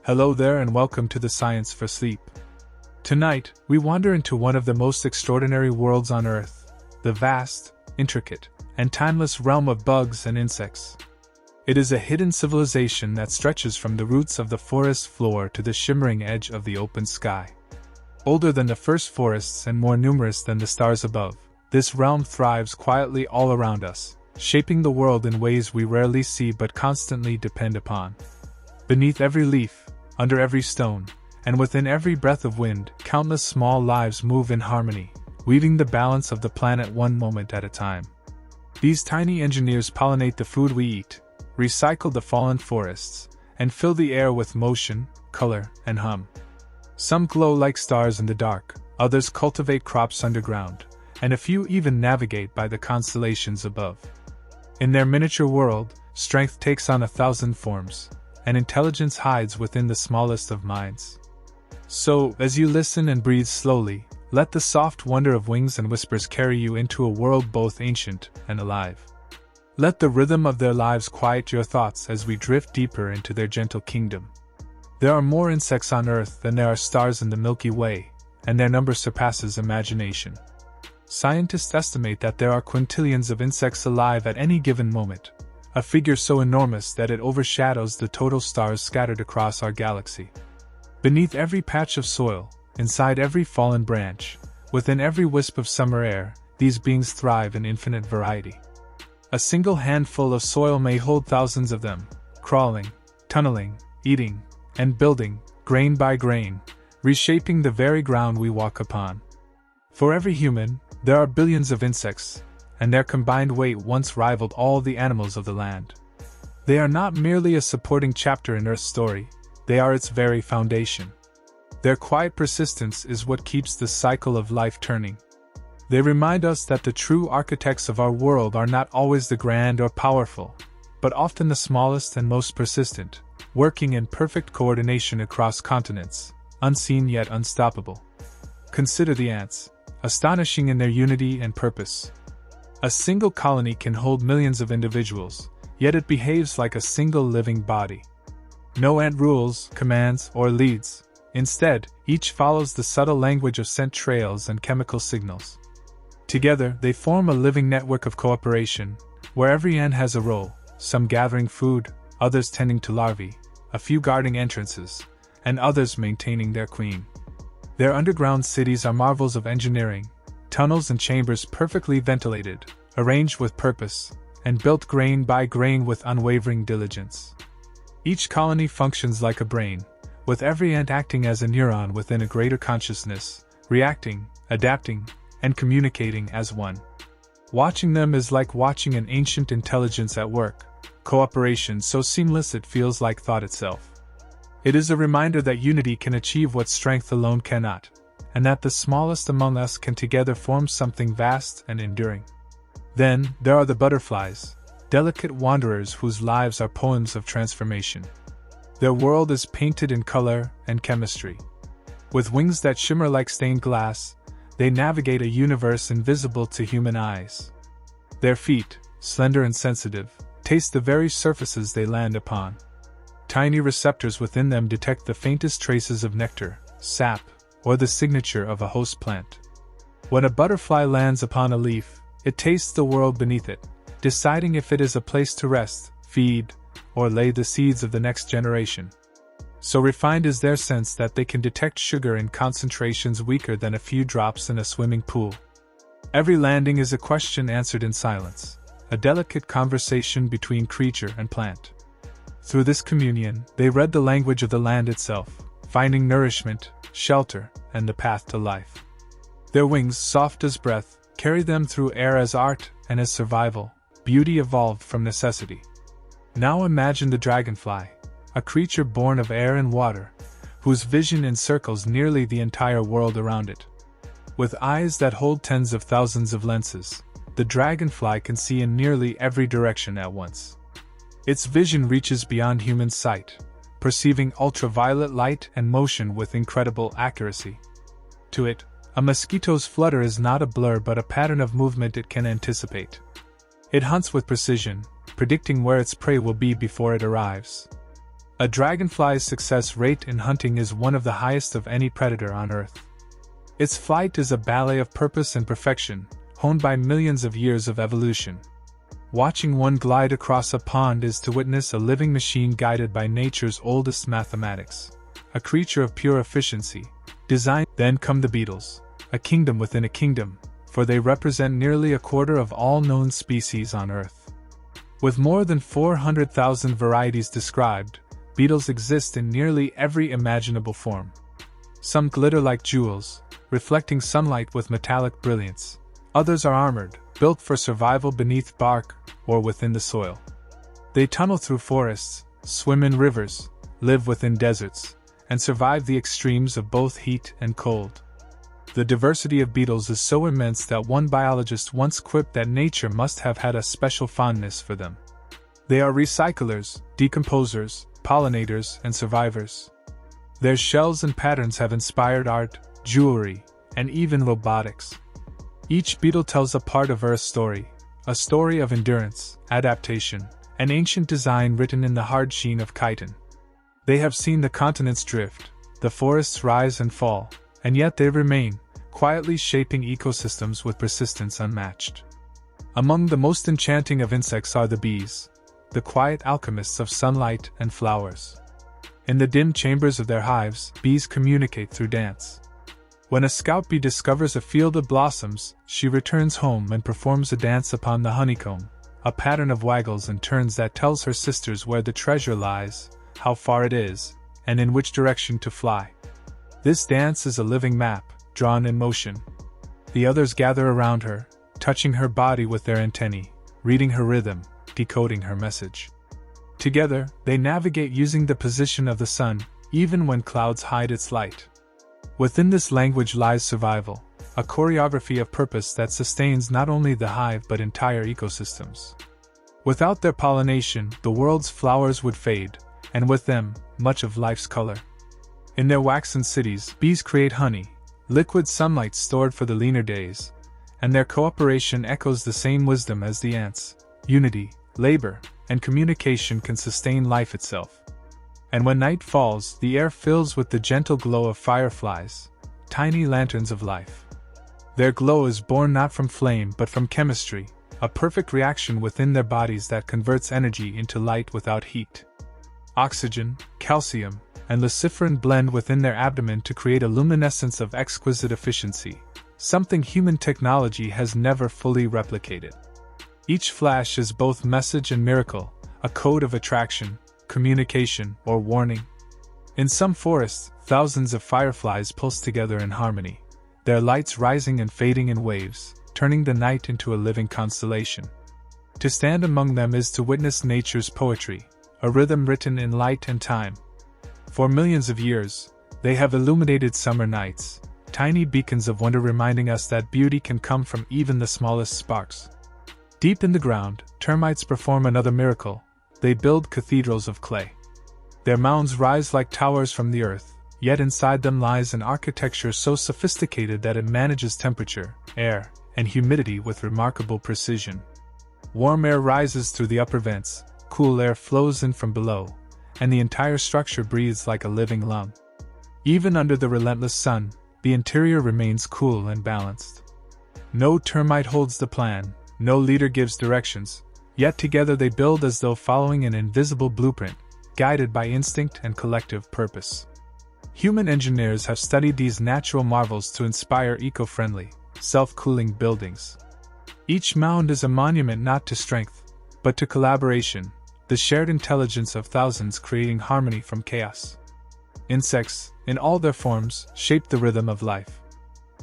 Hello there and welcome to the Science for Sleep. Tonight, we wander into one of the most extraordinary worlds on Earth, the vast, intricate, and timeless realm of bugs and insects. It is a hidden civilization that stretches from the roots of the forest floor to the shimmering edge of the open sky. Older than the first forests and more numerous than the stars above, this realm thrives quietly all around us, shaping the world in ways we rarely see but constantly depend upon. Beneath every leaf, under every stone, and within every breath of wind, countless small lives move in harmony, weaving the balance of the planet one moment at a time. These tiny engineers pollinate the food we eat, recycle the fallen forests, and fill the air with motion, color, and hum. Some glow like stars in the dark, others cultivate crops underground, and a few even navigate by the constellations above. In their miniature world, strength takes on 1,000 forms, and intelligence hides within the smallest of minds. So, as you listen and breathe slowly, let the soft wonder of wings and whispers carry you into a world both ancient and alive. Let the rhythm of their lives quiet your thoughts as we drift deeper into their gentle kingdom. There are more insects on Earth than there are stars in the Milky Way, and their number surpasses imagination. Scientists estimate that there are quintillions of insects alive at any given moment, a figure so enormous that it overshadows the total stars scattered across our galaxy. Beneath every patch of soil, inside every fallen branch, within every wisp of summer air, these beings thrive in infinite variety. A single handful of soil may hold thousands of them, crawling, tunneling, eating, and building, grain by grain, reshaping the very ground we walk upon. For every human, there are billions of insects, and their combined weight once rivaled all the animals of the land. They are not merely a supporting chapter in Earth's story, they are its very foundation. Their quiet persistence is what keeps the cycle of life turning. They remind us that the true architects of our world are not always the grand or powerful, but often the smallest and most persistent, working in perfect coordination across continents, unseen yet unstoppable. Consider the ants, astonishing in their unity and purpose. A single colony can hold millions of individuals, yet it behaves like a single living body. No ant rules, commands, or leads. Instead, each follows the subtle language of scent trails and chemical signals. Together, they form a living network of cooperation, where every ant has a role, some gathering food, others tending to larvae, a few guarding entrances, and others maintaining their queen. Their underground cities are marvels of engineering, tunnels and chambers perfectly ventilated, arranged with purpose, and built grain by grain with unwavering diligence. Each colony functions like a brain, with every ant acting as a neuron within a greater consciousness, reacting, adapting, and communicating as one. Watching them is like watching an ancient intelligence at work, cooperation so seamless it feels like thought itself. It is a reminder that unity can achieve what strength alone cannot, and that the smallest among us can together form something vast and enduring. Then, there are the butterflies, delicate wanderers whose lives are poems of transformation. Their world is painted in color and chemistry. With wings that shimmer like stained glass, they navigate a universe invisible to human eyes. Their feet, slender and sensitive, taste the very surfaces they land upon. Tiny receptors within them detect the faintest traces of nectar, sap, or the signature of a host plant. When a butterfly lands upon a leaf, it tastes the world beneath it, deciding if it is a place to rest, feed, or lay the seeds of the next generation. So refined is their sense that they can detect sugar in concentrations weaker than a few drops in a swimming pool. Every landing is a question answered in silence, a delicate conversation between creature and plant. Through this communion, they read the language of the land itself, finding nourishment, shelter, and the path to life. Their wings, soft as breath, carry them through air as art and as survival. Beauty evolved from necessity. Now imagine the dragonfly, a creature born of air and water, whose vision encircles nearly the entire world around it. With eyes that hold tens of thousands of lenses, the dragonfly can see in nearly every direction at once. Its vision reaches beyond human sight, perceiving ultraviolet light and motion with incredible accuracy. To it, a mosquito's flutter is not a blur but a pattern of movement it can anticipate. It hunts with precision, predicting where its prey will be before it arrives. A dragonfly's success rate in hunting is one of the highest of any predator on Earth. Its flight is a ballet of purpose and perfection, honed by millions of years of evolution. Watching one glide across a pond is to witness a living machine guided by nature's oldest mathematics, a creature of pure efficiency, design. Then come the beetles, a kingdom within a kingdom, for they represent nearly a quarter of all known species on Earth. With more than 400,000 varieties described, beetles exist in nearly every imaginable form. Some glitter like jewels, reflecting sunlight with metallic brilliance. Others are armored, built for survival beneath bark or within the soil. They tunnel through forests, swim in rivers, live within deserts, and survive the extremes of both heat and cold. The diversity of beetles is so immense that one biologist once quipped that nature must have had a special fondness for them. They are recyclers, decomposers, pollinators, and survivors. Their shells and patterns have inspired art, jewelry, and even robotics. Each beetle tells a part of Earth's story, a story of endurance, adaptation, and ancient design written in the hard sheen of chitin. They have seen the continents drift, the forests rise and fall, and yet they remain, quietly shaping ecosystems with persistence unmatched. Among the most enchanting of insects are the bees, the quiet alchemists of sunlight and flowers. In the dim chambers of their hives, bees communicate through dance. When a scout bee discovers a field of blossoms, she returns home and performs a dance upon the honeycomb, a pattern of waggles and turns that tells her sisters where the treasure lies, how far it is, and in which direction to fly. This dance is a living map, drawn in motion. The others gather around her, touching her body with their antennae, reading her rhythm, decoding her message. Together, they navigate using the position of the sun, even when clouds hide its light. Within this language lies survival, a choreography of purpose that sustains not only the hive but entire ecosystems. Without their pollination, the world's flowers would fade, and with them, much of life's color. In their waxen cities, bees create honey, liquid sunlight stored for the leaner days, and their cooperation echoes the same wisdom as the ants. Unity, labor, and communication can sustain life itself. And when night falls, the air fills with the gentle glow of fireflies, tiny lanterns of life. Their glow is born not from flame but from chemistry, a perfect reaction within their bodies that converts energy into light without heat. Oxygen, calcium, and luciferin blend within their abdomen to create a luminescence of exquisite efficiency, something human technology has never fully replicated. Each flash is both message and miracle, a code of attraction, communication, or warning. In some forests, thousands of fireflies pulse together in harmony, their lights rising and fading in waves, turning the night into a living constellation. To stand among them is to witness nature's poetry, a rhythm written in light and time. For millions of years, they have illuminated summer nights, tiny beacons of wonder reminding us that beauty can come from even the smallest sparks. Deep in the ground, termites perform another miracle. They build cathedrals of clay. Their mounds rise like towers from the earth, yet inside them lies an architecture so sophisticated that it manages temperature, air, and humidity with remarkable precision. Warm air rises through the upper vents, cool air flows in from below, and the entire structure breathes like a living lung. Even under the relentless sun, the interior remains cool and balanced. No termite holds the plan, no leader gives directions, yet together they build as though following an invisible blueprint, guided by instinct and collective purpose. Human engineers have studied these natural marvels to inspire eco-friendly, self-cooling buildings. Each mound is a monument not to strength, but to collaboration, the shared intelligence of thousands creating harmony from chaos. Insects, in all their forms, shape the rhythm of life.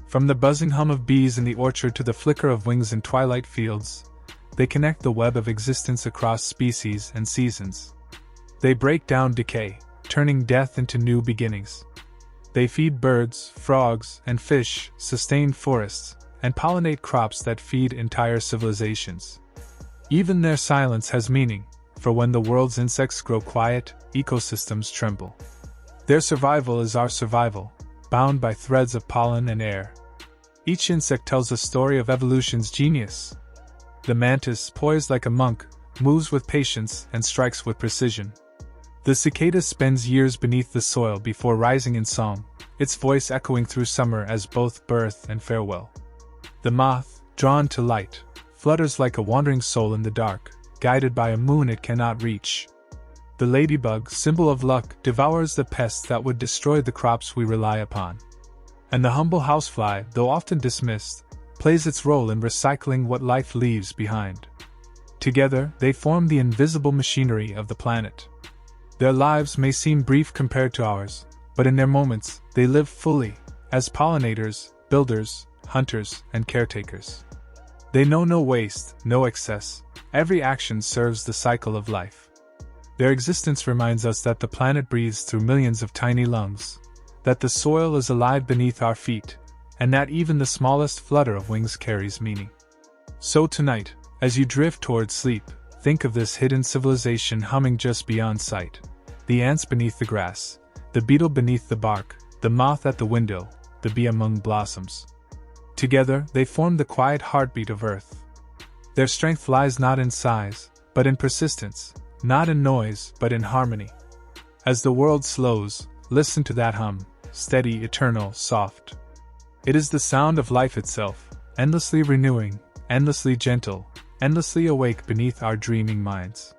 From the buzzing hum of bees in the orchard to the flicker of wings in twilight fields, they connect the web of existence across species and seasons. They break down decay, turning death into new beginnings. They feed birds, frogs, and fish, sustain forests, and pollinate crops that feed entire civilizations. Even their silence has meaning, for when the world's insects grow quiet, ecosystems tremble. Their survival is our survival, bound by threads of pollen and air. Each insect tells a story of evolution's genius. The mantis, poised like a monk, moves with patience and strikes with precision. The The cicada spends years beneath the soil before rising in song, its voice echoing through summer as both birth and farewell. The moth, drawn to light, flutters like a wandering soul in the dark, guided by a moon it cannot reach. The ladybug, symbol of luck, devours the pests that would destroy the crops we rely upon. And the humble housefly, though often dismissed, plays its role in recycling what life leaves behind. Together, they form the invisible machinery of the planet. Their lives may seem brief compared to ours, but in their moments, they live fully, as pollinators, builders, hunters, and caretakers. They know no waste, no excess. Every action serves the cycle of life. Their existence reminds us that the planet breathes through millions of tiny lungs, that the soil is alive beneath our feet, and that even the smallest flutter of wings carries meaning. So tonight, as you drift towards sleep, think of this hidden civilization humming just beyond sight. The ants beneath the grass, the beetle beneath the bark, the moth at the window, the bee among blossoms. Together, they form the quiet heartbeat of Earth. Their strength lies not in size, but in persistence, not in noise, but in harmony. As the world slows, listen to that hum, steady, eternal, soft. It is the sound of life itself, endlessly renewing, endlessly gentle, endlessly awake beneath our dreaming minds.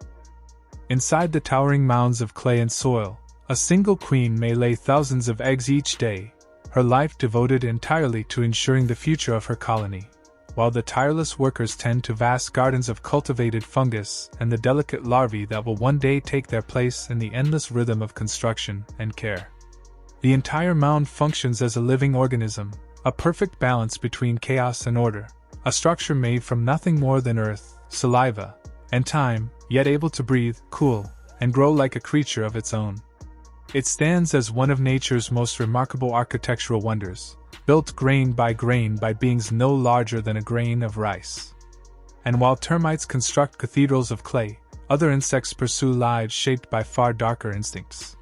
Inside the towering mounds of clay and soil, a single queen may lay thousands of eggs each day, her life devoted entirely to ensuring the future of her colony, while the tireless workers tend to vast gardens of cultivated fungus and the delicate larvae that will one day take their place in the endless rhythm of construction and care. The entire mound functions as a living organism, a perfect balance between chaos and order, a structure made from nothing more than earth, saliva, and time, yet able to breathe, cool, and grow like a creature of its own. It stands as one of nature's most remarkable architectural wonders, built grain by beings no larger than a grain of rice. And while termites construct cathedrals of clay, other insects pursue lives shaped by far darker instincts.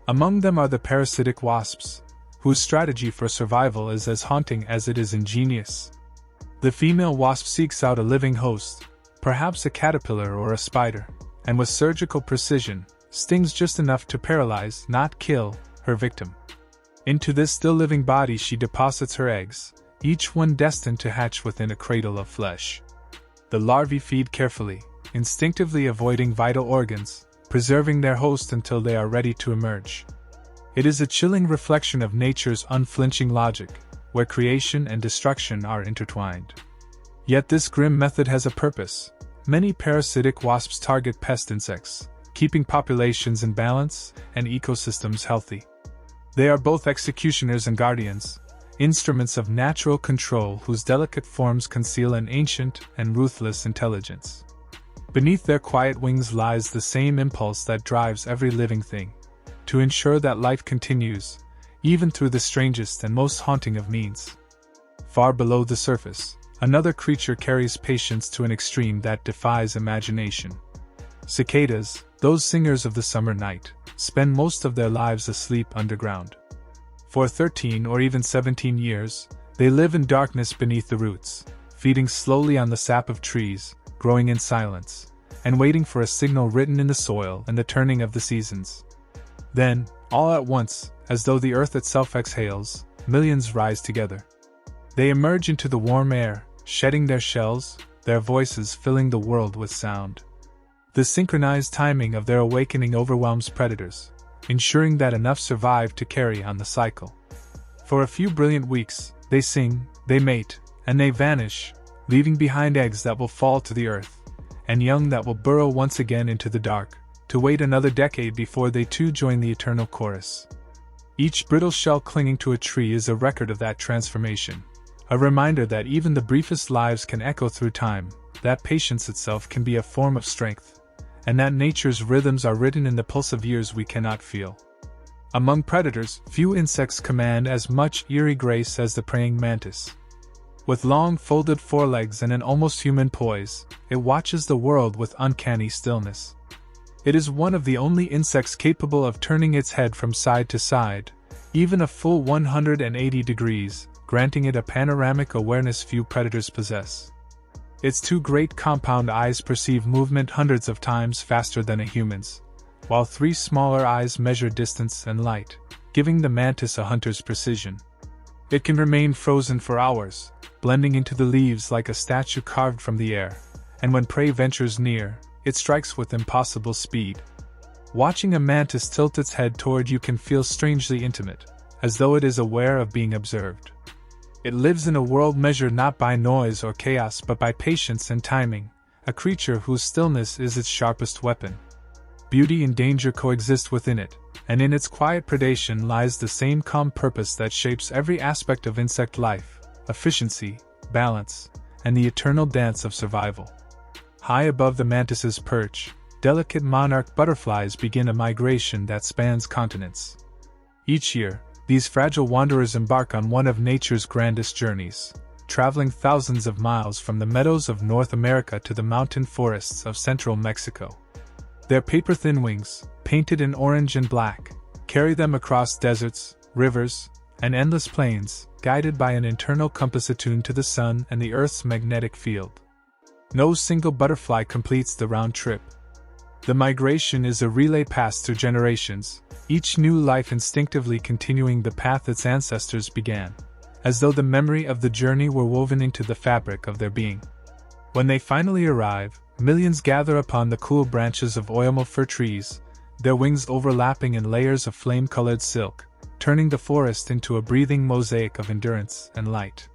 Among them are the parasitic wasps, whose strategy for survival is as haunting as it is ingenious. The female wasp seeks out a living host, perhaps a caterpillar or a spider, and with surgical precision, stings just enough to paralyze, not kill, her victim. Into this still living body she deposits her eggs, each one destined to hatch within a cradle of flesh. The larvae feed carefully, instinctively avoiding vital organs, preserving their host until they are ready to emerge. It is a chilling reflection of nature's unflinching logic, where creation and destruction are intertwined. Yet this grim method has a purpose. Many parasitic wasps target pest insects, keeping populations in balance and ecosystems healthy. They are both executioners and guardians, instruments of natural control whose delicate forms conceal an ancient and ruthless intelligence. Beneath their quiet wings lies the same impulse that drives every living thing, to ensure that life continues, even through the strangest and most haunting of means. Far below the surface, another creature carries patience to an extreme that defies imagination. Cicadas, those singers of the summer night, spend most of their lives asleep underground. For 13 or even 17 years, they live in darkness beneath the roots, feeding slowly on the sap of trees, growing in silence, and waiting for a signal written in the soil and the turning of the seasons. Then, all at once, as though the earth itself exhales, millions rise together. They emerge into the warm air, shedding their shells, their voices filling the world with sound. The synchronized timing of their awakening overwhelms predators, ensuring that enough survive to carry on the cycle. For a few brilliant weeks, they sing, they mate, and they vanish, leaving behind eggs that will fall to the earth, and young that will burrow once again into the dark, to wait another decade before they too join the eternal chorus. Each brittle shell clinging to a tree is a record of that transformation, a reminder that even the briefest lives can echo through time, that patience itself can be a form of strength, and that nature's rhythms are written in the pulse of years we cannot feel. Among predators, few insects command as much eerie grace as the praying mantis. With long folded forelegs and an almost human poise, it watches the world with uncanny stillness. It is one of the only insects capable of turning its head from side to side, even a full 180 degrees, granting it a panoramic awareness few predators possess. Its two great compound eyes perceive movement hundreds of times faster than a human's, while 3 smaller eyes measure distance and light, giving the mantis a hunter's precision. It can remain frozen for hours, blending into the leaves like a statue carved from the air, and when prey ventures near, it strikes with impossible speed. Watching a mantis tilt its head toward you can feel strangely intimate, as though it is aware of being observed. It lives in a world measured not by noise or chaos but by patience and timing, a creature whose stillness is its sharpest weapon. Beauty and danger coexist within it, and in its quiet predation lies the same calm purpose that shapes every aspect of insect life: efficiency, balance, and the eternal dance of survival. High above the mantis's perch, delicate monarch butterflies begin a migration that spans continents. Each year, these fragile wanderers embark on one of nature's grandest journeys, traveling thousands of miles from the meadows of North America to the mountain forests of central Mexico. Their paper-thin wings, painted in orange and black, carry them across deserts, rivers, and endless plains, guided by an internal compass attuned to the sun and the Earth's magnetic field. No single butterfly completes the round trip. The migration is a relay passed through generations, each new life instinctively continuing the path its ancestors began, as though the memory of the journey were woven into the fabric of their being. When they finally arrive, millions gather upon the cool branches of oyamo fir trees, their wings overlapping in layers of flame-colored silk, turning the forest into a breathing mosaic of endurance and light.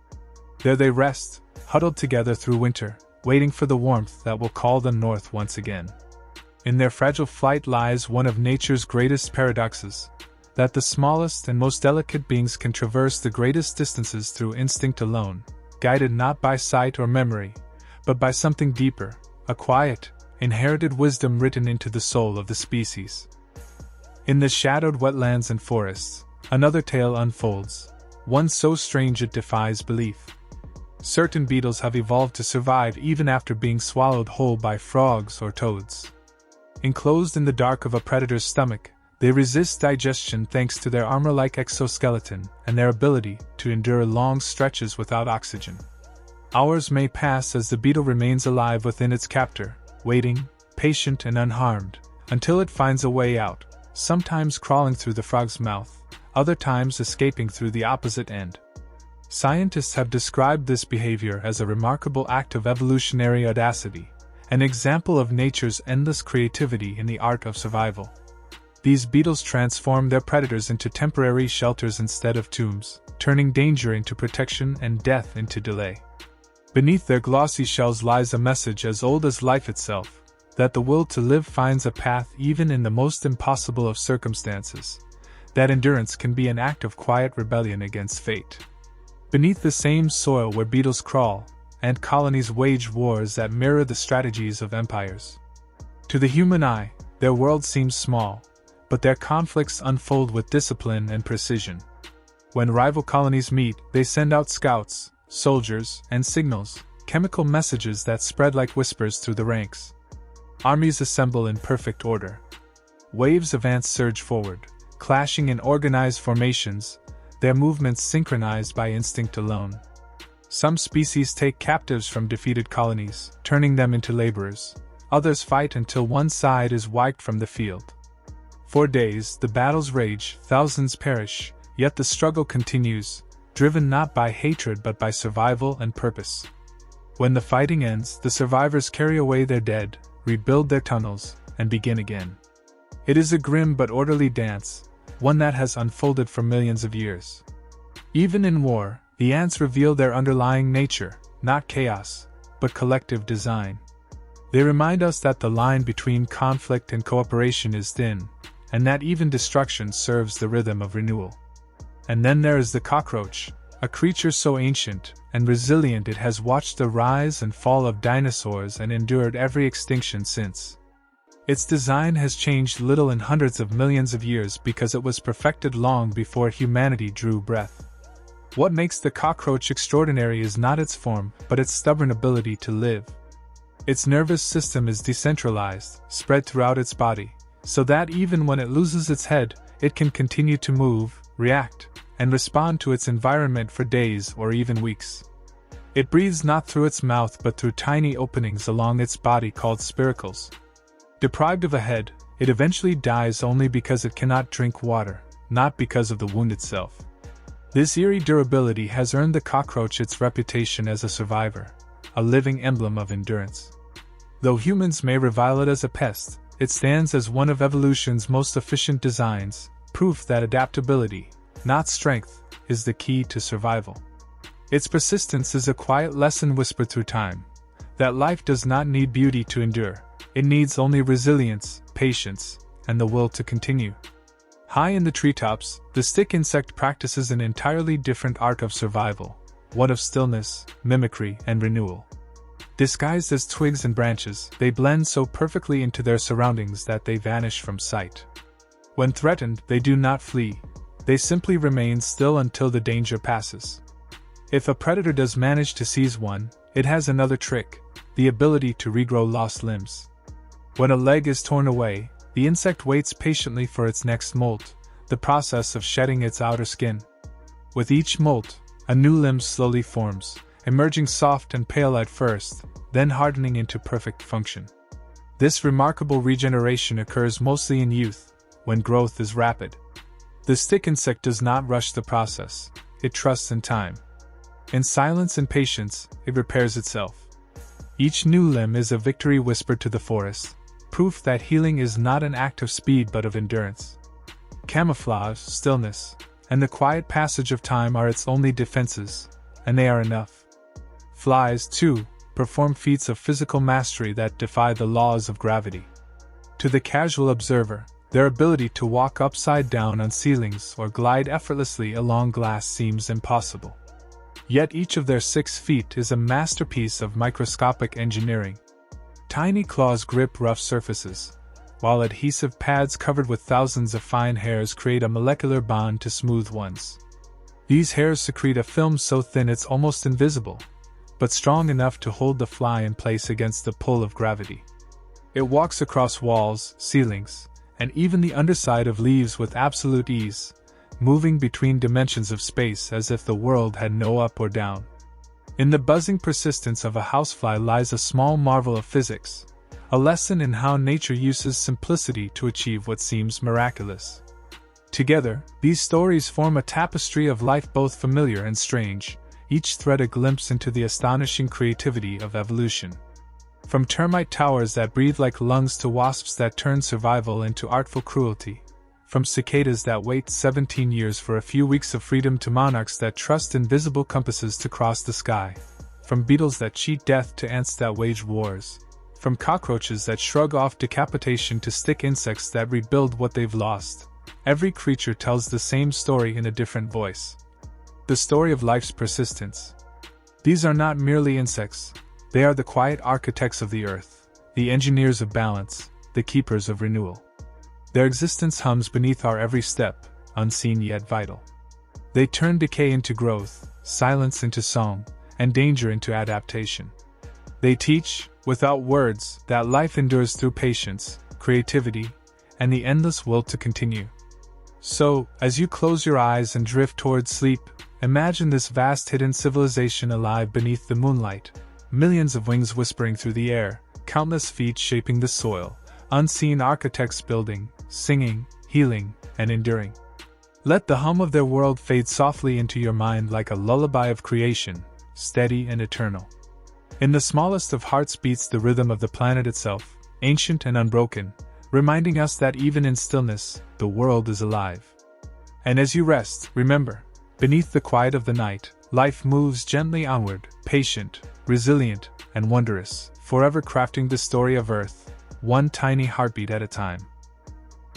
There they rest, huddled together through winter, waiting for the warmth that will call them north once again. In their fragile flight lies one of nature's greatest paradoxes, that the smallest and most delicate beings can traverse the greatest distances through instinct alone, guided not by sight or memory, but by something deeper, a quiet, inherited wisdom written into the soul of the species. In the shadowed wetlands and forests, another tale unfolds, one so strange it defies belief. Certain beetles have evolved to survive even after being swallowed whole by frogs or toads. Enclosed in the dark of a predator's stomach, they resist digestion thanks to their armor-like exoskeleton and their ability to endure long stretches without oxygen. Hours may pass as the beetle remains alive within its captor, waiting, patient and unharmed, until it finds a way out, sometimes crawling through the frog's mouth, other times escaping through the opposite end. Scientists have described this behavior as a remarkable act of evolutionary audacity, an example of nature's endless creativity in the art of survival. These beetles transform their predators into temporary shelters instead of tombs, turning danger into protection and death into delay. Beneath their glossy shells lies a message as old as life itself, that the will to live finds a path even in the most impossible of circumstances, that endurance can be an act of quiet rebellion against fate. Beneath the same soil where beetles crawl, ant colonies wage wars that mirror the strategies of empires. To the human eye, their world seems small, but their conflicts unfold with discipline and precision. When rival colonies meet, they send out scouts, soldiers, and signals, chemical messages that spread like whispers through the ranks. Armies assemble in perfect order. Waves of ants surge forward, clashing in organized formations, their movements synchronized by instinct alone. Some species take captives from defeated colonies, turning them into laborers. Others fight until one side is wiped from the field. For days, the battles rage, thousands perish, yet the struggle continues, driven not by hatred but by survival and purpose. When the fighting ends, the survivors carry away their dead, rebuild their tunnels, and begin again. It is a grim but orderly dance, one that has unfolded for millions of years. Even in war, the ants reveal their underlying nature, not chaos, but collective design. They remind us that the line between conflict and cooperation is thin, and that even destruction serves the rhythm of renewal. And then there is the cockroach, a creature so ancient and resilient it has watched the rise and fall of dinosaurs and endured every extinction since. Its design has changed little in hundreds of millions of years because it was perfected long before humanity drew breath. What makes the cockroach extraordinary is not its form, but its stubborn ability to live. Its nervous system is decentralized, spread throughout its body, so that even when it loses its head, it can continue to move, react, and respond to its environment for days or even weeks. It breathes not through its mouth but through tiny openings along its body called spiracles. Deprived of a head, It eventually dies only because it cannot drink water, not because of the wound itself. This eerie durability has earned the cockroach its reputation as a survivor, a living emblem of endurance. Though humans may revile it as a pest, it stands as one of evolution's most efficient designs, proof that adaptability, not strength, is the key to survival. Its persistence is a quiet lesson whispered through time, that life does not need beauty to endure, it needs only resilience, patience, and the will to continue. High in the treetops, the stick insect practices an entirely different art of survival, one of stillness, mimicry, and renewal. Disguised as twigs and branches, they blend so perfectly into their surroundings that they vanish from sight. When threatened, they do not flee, they simply remain still until the danger passes. If a predator does manage to seize one, it has another trick, the ability to regrow lost limbs. When a leg is torn away, the insect waits patiently for its next molt, the process of shedding its outer skin. With each molt, a new limb slowly forms, emerging soft and pale at first, then hardening into perfect function. This remarkable regeneration occurs mostly in youth, when growth is rapid. The stick insect does not rush the process, it trusts in time. In silence and patience, it repairs itself. Each new limb is a victory whispered to the forest, proof that healing is not an act of speed but of endurance. Camouflage, stillness, and the quiet passage of time are its only defenses, and they are enough. Flies, too, perform feats of physical mastery that defy the laws of gravity. To the casual observer, their ability to walk upside down on ceilings or glide effortlessly along glass seems impossible. Yet each of their 6 feet is a masterpiece of microscopic engineering. Tiny claws grip rough surfaces, while adhesive pads covered with thousands of fine hairs create a molecular bond to smooth ones. These hairs secrete a film so thin it's almost invisible, but strong enough to hold the fly in place against the pull of gravity. It walks across walls, ceilings, and even the underside of leaves with absolute ease, moving between dimensions of space as if the world had no up or down. In the buzzing persistence of a housefly lies a small marvel of physics, a lesson in how nature uses simplicity to achieve what seems miraculous. Together, these stories form a tapestry of life both familiar and strange, each thread a glimpse into the astonishing creativity of evolution. From termite towers that breathe like lungs to wasps that turn survival into artful cruelty. From cicadas that wait 17 years for a few weeks of freedom to monarchs that trust invisible compasses to cross the sky. From beetles that cheat death to ants that wage wars. From cockroaches that shrug off decapitation to stick insects that rebuild what they've lost. Every creature tells the same story in a different voice. The story of life's persistence. These are not merely insects, they are the quiet architects of the earth, the engineers of balance, the keepers of renewal. Their existence hums beneath our every step, unseen yet vital. They turn decay into growth, silence into song, and danger into adaptation. They teach, without words, that life endures through patience, creativity, and the endless will to continue. So, as you close your eyes and drift towards sleep, imagine this vast hidden civilization alive beneath the moonlight, millions of wings whispering through the air, countless feet shaping the soil, unseen architects building, singing, healing, and enduring. Let the hum of their world fade softly into your mind like a lullaby of creation, steady and eternal. In the smallest of hearts beats the rhythm of the planet itself, ancient and unbroken, reminding us that even in stillness, the world is alive. And as you rest, remember, beneath the quiet of the night, life moves gently onward, patient, resilient, and wondrous, forever crafting the story of Earth, one tiny heartbeat at a time.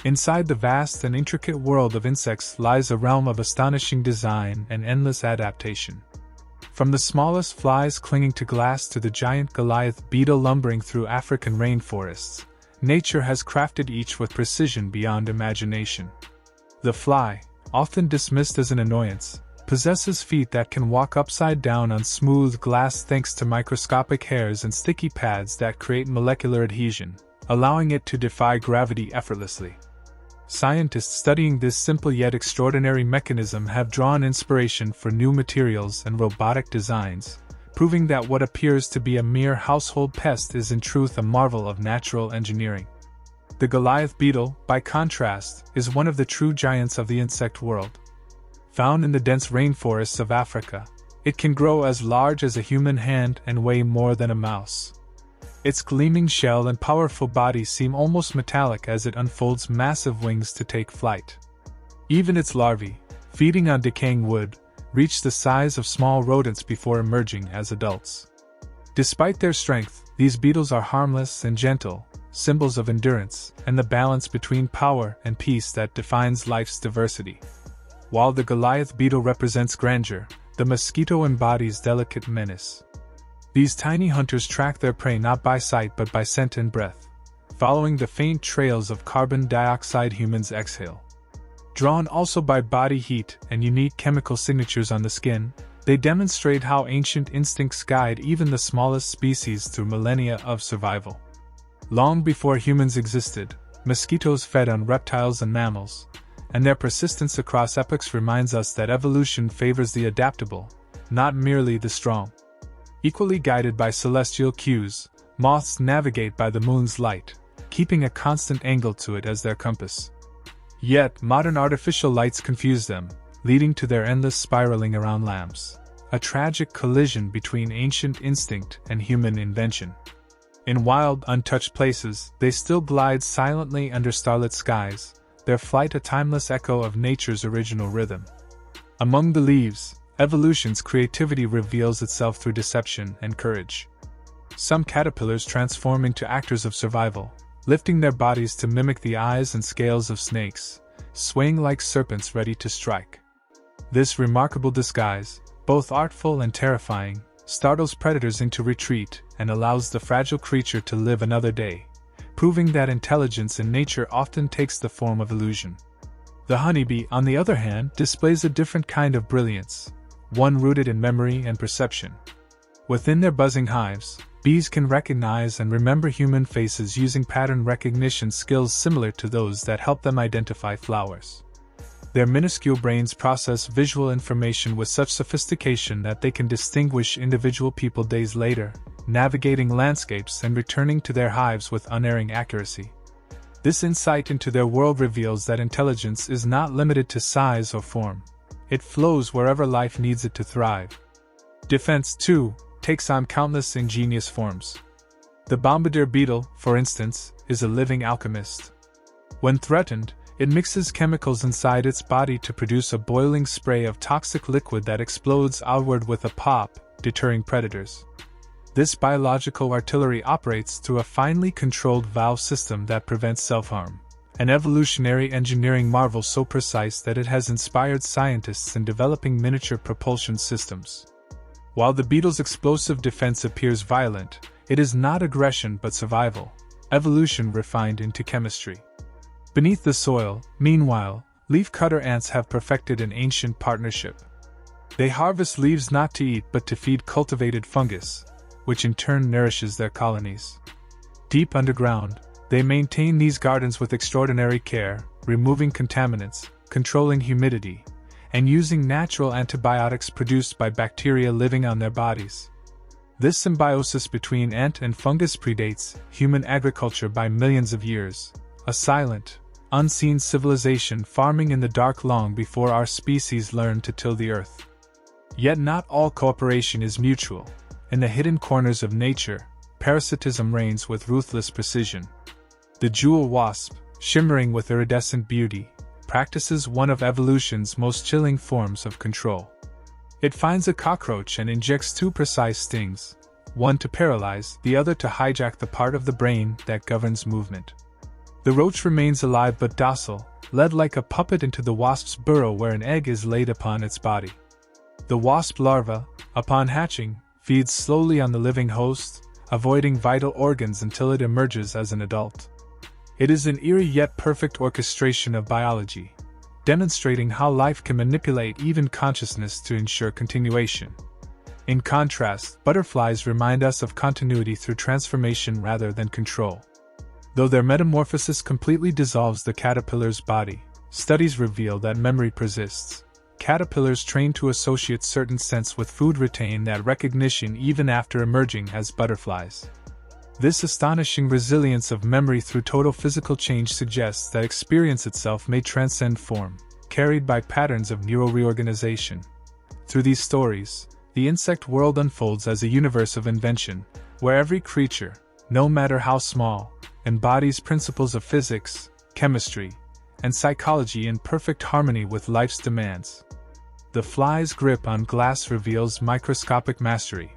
Inside the vast and intricate world of insects lies a realm of astonishing design and endless adaptation. From the smallest flies clinging to glass to the giant Goliath beetle lumbering through African rainforests, nature has crafted each with precision beyond imagination. The fly, often dismissed as an annoyance, possesses feet that can walk upside down on smooth glass thanks to microscopic hairs and sticky pads that create molecular adhesion, allowing it to defy gravity effortlessly. Scientists studying this simple yet extraordinary mechanism have drawn inspiration for new materials and robotic designs, proving that what appears to be a mere household pest is in truth a marvel of natural engineering. The Goliath beetle, by contrast, is one of the true giants of the insect world. Found in the dense rainforests of Africa, it can grow as large as a human hand and weigh more than a mouse. Its gleaming shell and powerful body seem almost metallic as it unfolds massive wings to take flight. Even its larvae, feeding on decaying wood, reach the size of small rodents before emerging as adults. Despite their strength, these beetles are harmless and gentle, symbols of endurance and the balance between power and peace that defines life's diversity. While the Goliath beetle represents grandeur, the mosquito embodies delicate menace. These tiny hunters track their prey not by sight but by scent and breath, following the faint trails of carbon dioxide humans exhale. Drawn also by body heat and unique chemical signatures on the skin, they demonstrate how ancient instincts guide even the smallest species through millennia of survival. Long before humans existed, mosquitoes fed on reptiles and mammals, and their persistence across epochs reminds us that evolution favors the adaptable, not merely the strong. Equally guided by celestial cues, moths navigate by the moon's light, keeping a constant angle to it as their compass. Yet, modern artificial lights confuse them, leading to their endless spiraling around lamps, a tragic collision between ancient instinct and human invention. In wild, untouched places, they still glide silently under starlit skies, their flight a timeless echo of nature's original rhythm. Among the leaves, evolution's creativity reveals itself through deception and courage. Some caterpillars transform into actors of survival, lifting their bodies to mimic the eyes and scales of snakes, swaying like serpents ready to strike. This remarkable disguise, both artful and terrifying, startles predators into retreat and allows the fragile creature to live another day, proving that intelligence in nature often takes the form of illusion. The honeybee, on the other hand, displays a different kind of brilliance, one rooted in memory and perception. Within their buzzing hives, bees can recognize and remember human faces using pattern recognition skills similar to those that help them identify flowers. Their minuscule brains process visual information with such sophistication that they can distinguish individual people days later, navigating landscapes and returning to their hives with unerring accuracy. This insight into their world reveals that intelligence is not limited to size or form. It flows wherever life needs it to thrive. Defense, too, takes on countless ingenious forms. The bombardier beetle, for instance, is a living alchemist. When threatened, it mixes chemicals inside its body to produce a boiling spray of toxic liquid that explodes outward with a pop, deterring predators. This biological artillery operates through a finely controlled valve system that prevents self-harm, an evolutionary engineering marvel so precise that it has inspired scientists in developing miniature propulsion systems. While the beetle's explosive defense appears violent, it is not aggression but survival, evolution refined into chemistry. Beneath the soil, meanwhile, leafcutter ants have perfected an ancient partnership. They harvest leaves not to eat but to feed cultivated fungus, which in turn nourishes their colonies. Deep underground, they maintain these gardens with extraordinary care, removing contaminants, controlling humidity, and using natural antibiotics produced by bacteria living on their bodies. This symbiosis between ant and fungus predates human agriculture by millions of years, a silent, unseen civilization farming in the dark long before our species learned to till the earth. Yet not all cooperation is mutual. In the hidden corners of nature, parasitism reigns with ruthless precision. The jewel wasp, shimmering with iridescent beauty, practices one of evolution's most chilling forms of control. It finds a cockroach and injects two precise stings, one to paralyze, the other to hijack the part of the brain that governs movement. The roach remains alive but docile, led like a puppet into the wasp's burrow where an egg is laid upon its body. The wasp larva, upon hatching, feeds slowly on the living host, avoiding vital organs until it emerges as an adult. It is an eerie yet perfect orchestration of biology, demonstrating how life can manipulate even consciousness to ensure continuation. In contrast, butterflies remind us of continuity through transformation rather than control. Though their metamorphosis completely dissolves the caterpillar's body, studies reveal that memory persists. Caterpillars trained to associate certain scents with food retain that recognition even after emerging as butterflies. This astonishing resilience of memory through total physical change suggests that experience itself may transcend form, carried by patterns of neural reorganization. Through these stories, the insect world unfolds as a universe of invention, where every creature, no matter how small, embodies principles of physics, chemistry, and psychology in perfect harmony with life's demands. The fly's grip on glass reveals microscopic mastery.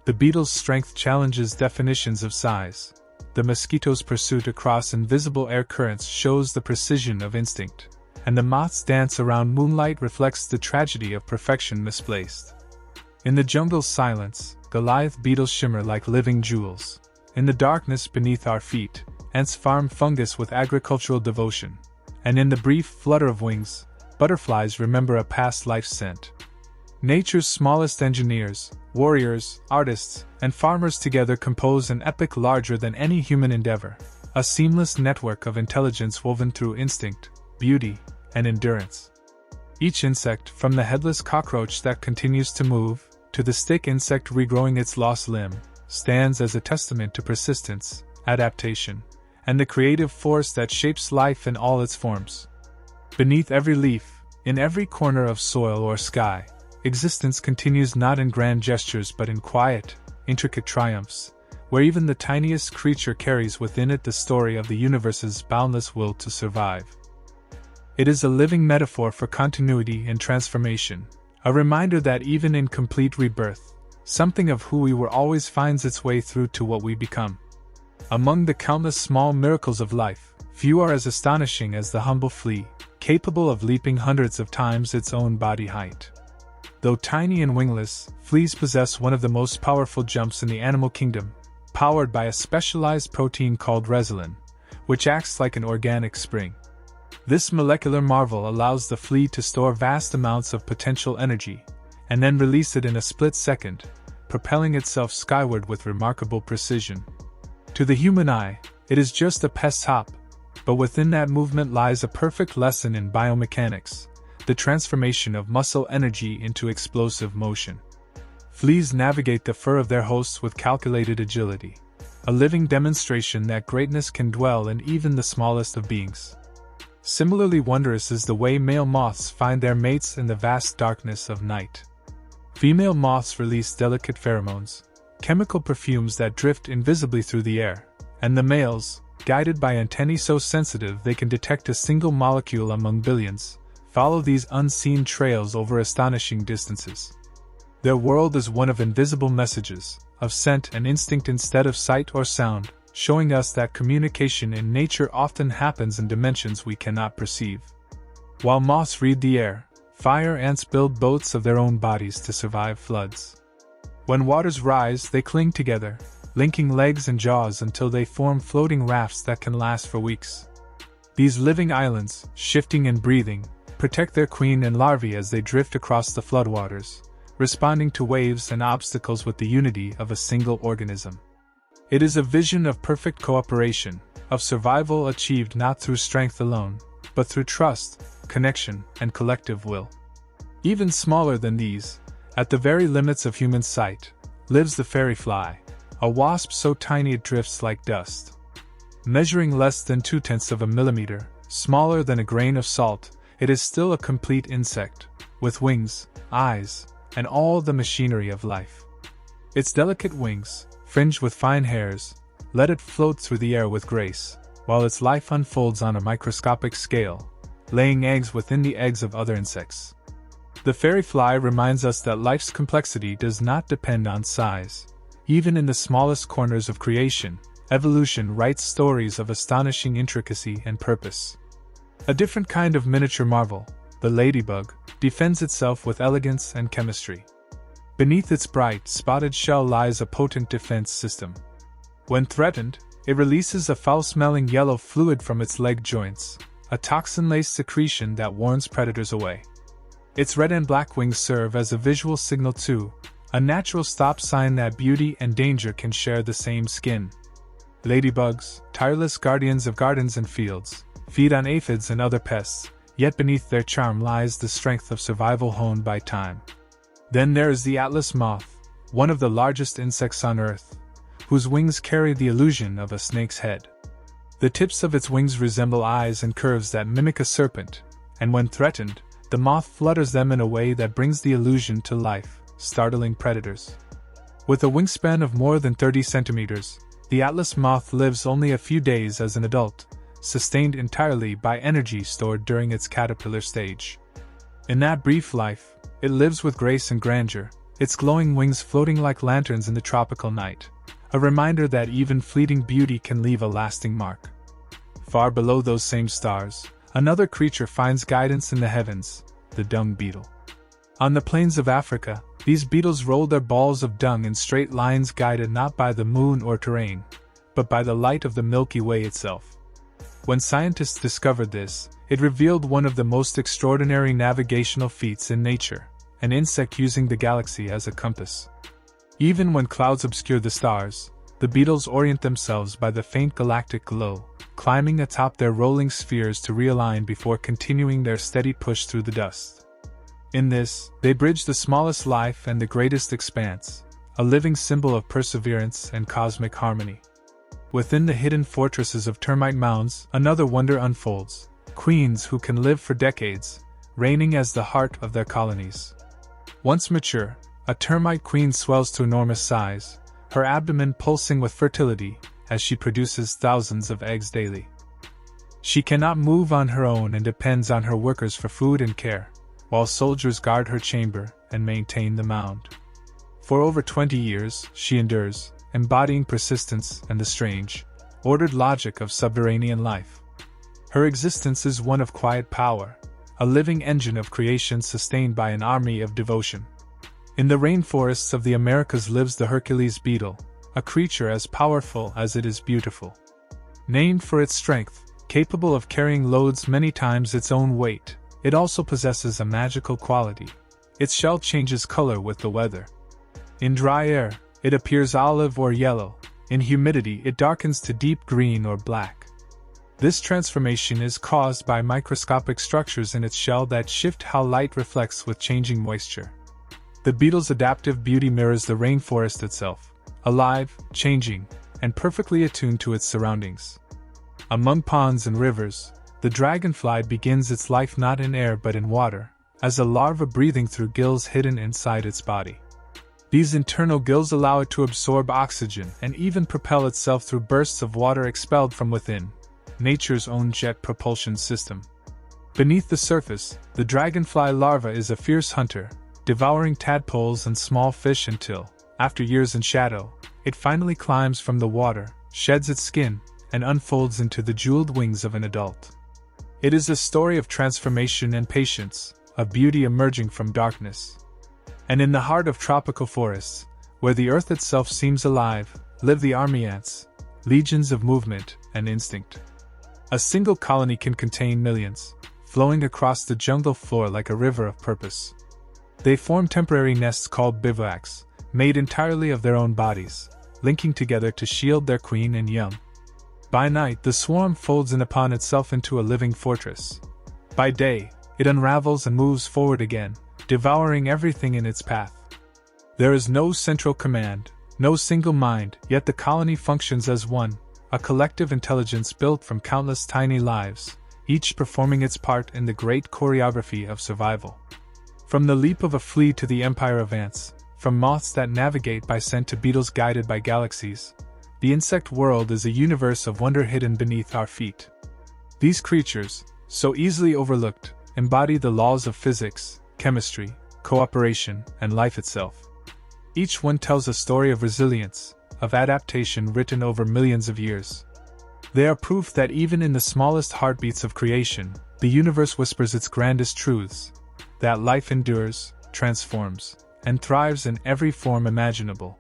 The beetle's strength challenges definitions of size. The mosquito's pursuit across invisible air currents shows the precision of instinct. And the moth's dance around moonlight reflects the tragedy of perfection misplaced. In the jungle's silence, Goliath beetles shimmer like living jewels. In the darkness beneath our feet, ants farm fungus with agricultural devotion. And in the brief flutter of wings, butterflies remember a past life's scent. Nature's smallest engineers, warriors, artists, and farmers together compose an epic larger than any human endeavor, a seamless network of intelligence woven through instinct, beauty, and endurance. Each insect, from the headless cockroach that continues to move, to the stick insect regrowing its lost limb, stands as a testament to persistence, adaptation, and the creative force that shapes life in all its forms. Beneath every leaf, in every corner of soil or sky, existence continues not in grand gestures but in quiet, intricate triumphs, where even the tiniest creature carries within it the story of the universe's boundless will to survive. It is a living metaphor for continuity and transformation, a reminder that even in complete rebirth, something of who we were always finds its way through to what we become. Among the countless small miracles of life, few are as astonishing as the humble flea, capable of leaping hundreds of times its own body height. Though tiny and wingless, fleas possess one of the most powerful jumps in the animal kingdom, powered by a specialized protein called resilin, which acts like an organic spring. This molecular marvel allows the flea to store vast amounts of potential energy, and then release it in a split second, propelling itself skyward with remarkable precision. To the human eye, it is just a pest's hop, but within that movement lies a perfect lesson in biomechanics, the transformation of muscle energy into explosive motion. Fleas navigate the fur of their hosts with calculated agility, a living demonstration that greatness can dwell in even the smallest of beings. Similarly wondrous is the way male moths find their mates in the vast darkness of night. Female moths release delicate pheromones, chemical perfumes that drift invisibly through the air, and the males, guided by antennae so sensitive they can detect a single molecule among billions, follow these unseen trails over astonishing distances. Their world is one of invisible messages, of scent and instinct instead of sight or sound, showing us that communication in nature often happens in dimensions we cannot perceive. While moths read the air, fire ants build boats of their own bodies to survive floods. When waters rise, they cling together, linking legs and jaws until they form floating rafts that can last for weeks. These living islands, shifting and breathing, protect their queen and larvae as they drift across the floodwaters, responding to waves and obstacles with the unity of a single organism. It is a vision of perfect cooperation, of survival achieved not through strength alone, but through trust, connection, and collective will. Even smaller than these, at the very limits of human sight, lives the firefly, a wasp so tiny it drifts like dust. Measuring less than 0.2 of a millimeter, smaller than a grain of salt, it is still a complete insect, with wings, eyes, and all the machinery of life. Its delicate wings, fringed with fine hairs, let it float through the air with grace, while its life unfolds on a microscopic scale, laying eggs within the eggs of other insects. The firefly reminds us that life's complexity does not depend on size. Even in the smallest corners of creation, evolution writes stories of astonishing intricacy and purpose. A different kind of miniature marvel, the ladybug, defends itself with elegance and chemistry. Beneath its bright, spotted shell lies a potent defense system. When threatened, it releases a foul-smelling yellow fluid from its leg joints, a toxin-laced secretion that warns predators away. Its red and black wings serve as a visual signal too, a natural stop sign that beauty and danger can share the same skin. Ladybugs, tireless guardians of gardens and fields, feed on aphids and other pests, yet beneath their charm lies the strength of survival honed by time. Then there is the atlas moth, one of the largest insects on Earth, whose wings carry the illusion of a snake's head. The tips of its wings resemble eyes and curves that mimic a serpent, and when threatened, the moth flutters them in a way that brings the illusion to life, startling predators. With a wingspan of more than 30 centimeters, the Atlas moth lives only a few days as an adult, sustained entirely by energy stored during its caterpillar stage. In that brief life, it lives with grace and grandeur, its glowing wings floating like lanterns in the tropical night, a reminder that even fleeting beauty can leave a lasting mark. Far below those same stars, another creature finds guidance in the heavens, the dung beetle. On the plains of Africa, these beetles roll their balls of dung in straight lines guided not by the moon or terrain, but by the light of the Milky Way itself. When scientists discovered this, it revealed one of the most extraordinary navigational feats in nature, an insect using the galaxy as a compass. Even when clouds obscure the stars, the beetles orient themselves by the faint galactic glow, climbing atop their rolling spheres to realign before continuing their steady push through the dust. In this, they bridge the smallest life and the greatest expanse, a living symbol of perseverance and cosmic harmony. Within the hidden fortresses of termite mounds, another wonder unfolds: queens who can live for decades, reigning as the heart of their colonies. Once mature, a termite queen swells to enormous size, her abdomen pulsing with fertility as she produces thousands of eggs daily. She cannot move on her own and depends on her workers for food and care, while soldiers guard her chamber and maintain the mound. For over 20 years, she endures, embodying persistence and the strange, ordered logic of subterranean life. Her existence is one of quiet power, a living engine of creation sustained by an army of devotion. In the rainforests of the Americas lives the Hercules beetle, a creature as powerful as it is beautiful. Named for its strength, capable of carrying loads many times its own weight, it also possesses a magical quality. Its shell changes color with the weather. In dry air, it appears olive or yellow. In humidity, it darkens to deep green or black. This transformation is caused by microscopic structures in its shell that shift how light reflects with changing moisture. The beetle's adaptive beauty mirrors the rainforest itself, alive, changing, and perfectly attuned to its surroundings. Among ponds and rivers, the dragonfly begins its life not in air but in water, as a larva breathing through gills hidden inside its body. These internal gills allow it to absorb oxygen and even propel itself through bursts of water expelled from within, nature's own jet propulsion system. Beneath the surface, the dragonfly larva is a fierce hunter, devouring tadpoles and small fish until, after years in shadow, it finally climbs from the water, sheds its skin, and unfolds into the jeweled wings of an adult. It is a story of transformation and patience, of beauty emerging from darkness. And in the heart of tropical forests, where the earth itself seems alive, live the army ants, legions of movement and instinct. A single colony can contain millions, flowing across the jungle floor like a river of purpose. They form temporary nests called bivouacs, made entirely of their own bodies, linking together to shield their queen and young. By night, the swarm folds in upon itself into a living fortress. By day, it unravels and moves forward again, devouring everything in its path. There is no central command, no single mind, yet the colony functions as one, a collective intelligence built from countless tiny lives, each performing its part in the great choreography of survival. From the leap of a flea to the empire of ants, from moths that navigate by scent to beetles guided by galaxies, the insect world is a universe of wonder hidden beneath our feet. These creatures, so easily overlooked, embody the laws of physics, chemistry, cooperation, and life itself. Each one tells a story of resilience, of adaptation written over millions of years. They are proof that even in the smallest heartbeats of creation, the universe whispers its grandest truths, that life endures, transforms, and thrives in every form imaginable.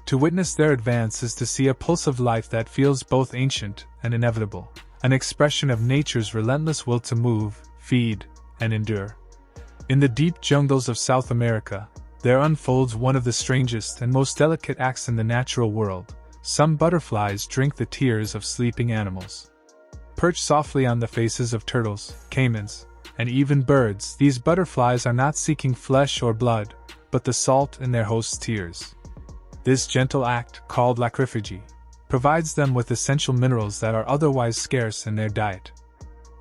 To witness their advance is to see a pulse of life that feels both ancient and inevitable, an expression of nature's relentless will to move, feed, and endure. In the deep jungles of South America, there unfolds one of the strangest and most delicate acts in the natural world. Some butterflies drink the tears of sleeping animals. Perched softly on the faces of turtles, caimans, and even birds, these butterflies are not seeking flesh or blood, but the salt in their host's tears. This gentle act, called lacryphagy, provides them with essential minerals that are otherwise scarce in their diet.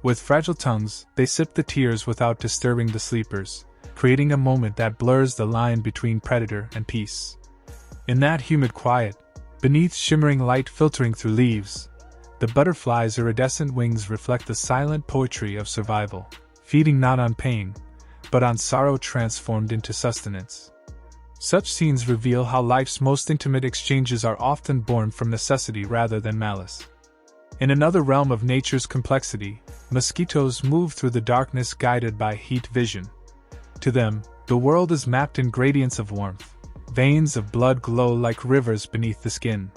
With fragile tongues, they sip the tears without disturbing the sleepers, creating a moment that blurs the line between predator and peace. In that humid quiet, beneath shimmering light filtering through leaves, the butterfly's iridescent wings reflect the silent poetry of survival, feeding not on pain, but on sorrow transformed into sustenance. Such scenes reveal how life's most intimate exchanges are often born from necessity rather than malice. In another realm of nature's complexity, mosquitoes move through the darkness guided by heat vision. To them, the world is mapped in gradients of warmth. Veins of blood glow like rivers beneath the skin.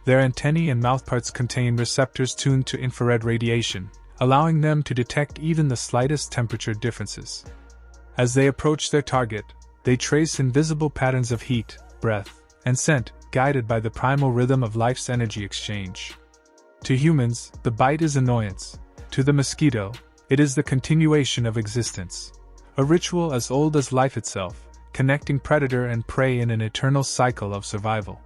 Their antennae and mouthparts contain receptors tuned to infrared radiation, allowing them to detect even the slightest temperature differences. As they approach their target, they trace invisible patterns of heat, breath, and scent, guided by the primal rhythm of life's energy exchange. To humans, the bite is annoyance. To the mosquito, it is the continuation of existence. A ritual as old as life itself, connecting predator and prey in an eternal cycle of survival.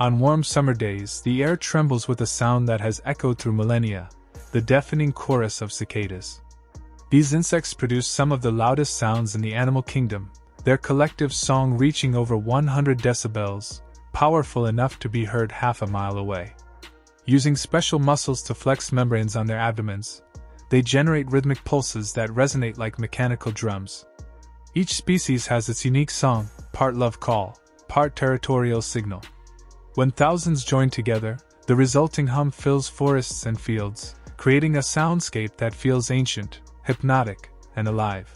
On warm summer days, the air trembles with a sound that has echoed through millennia, the deafening chorus of cicadas. These insects produce some of the loudest sounds in the animal kingdom, their collective song reaching over 100 decibels, powerful enough to be heard half a mile away. Using special muscles to flex membranes on their abdomens, they generate rhythmic pulses that resonate like mechanical drums. Each species has its unique song, part love call, part territorial signal. When thousands join together, the resulting hum fills forests and fields, creating a soundscape that feels ancient, hypnotic, and alive.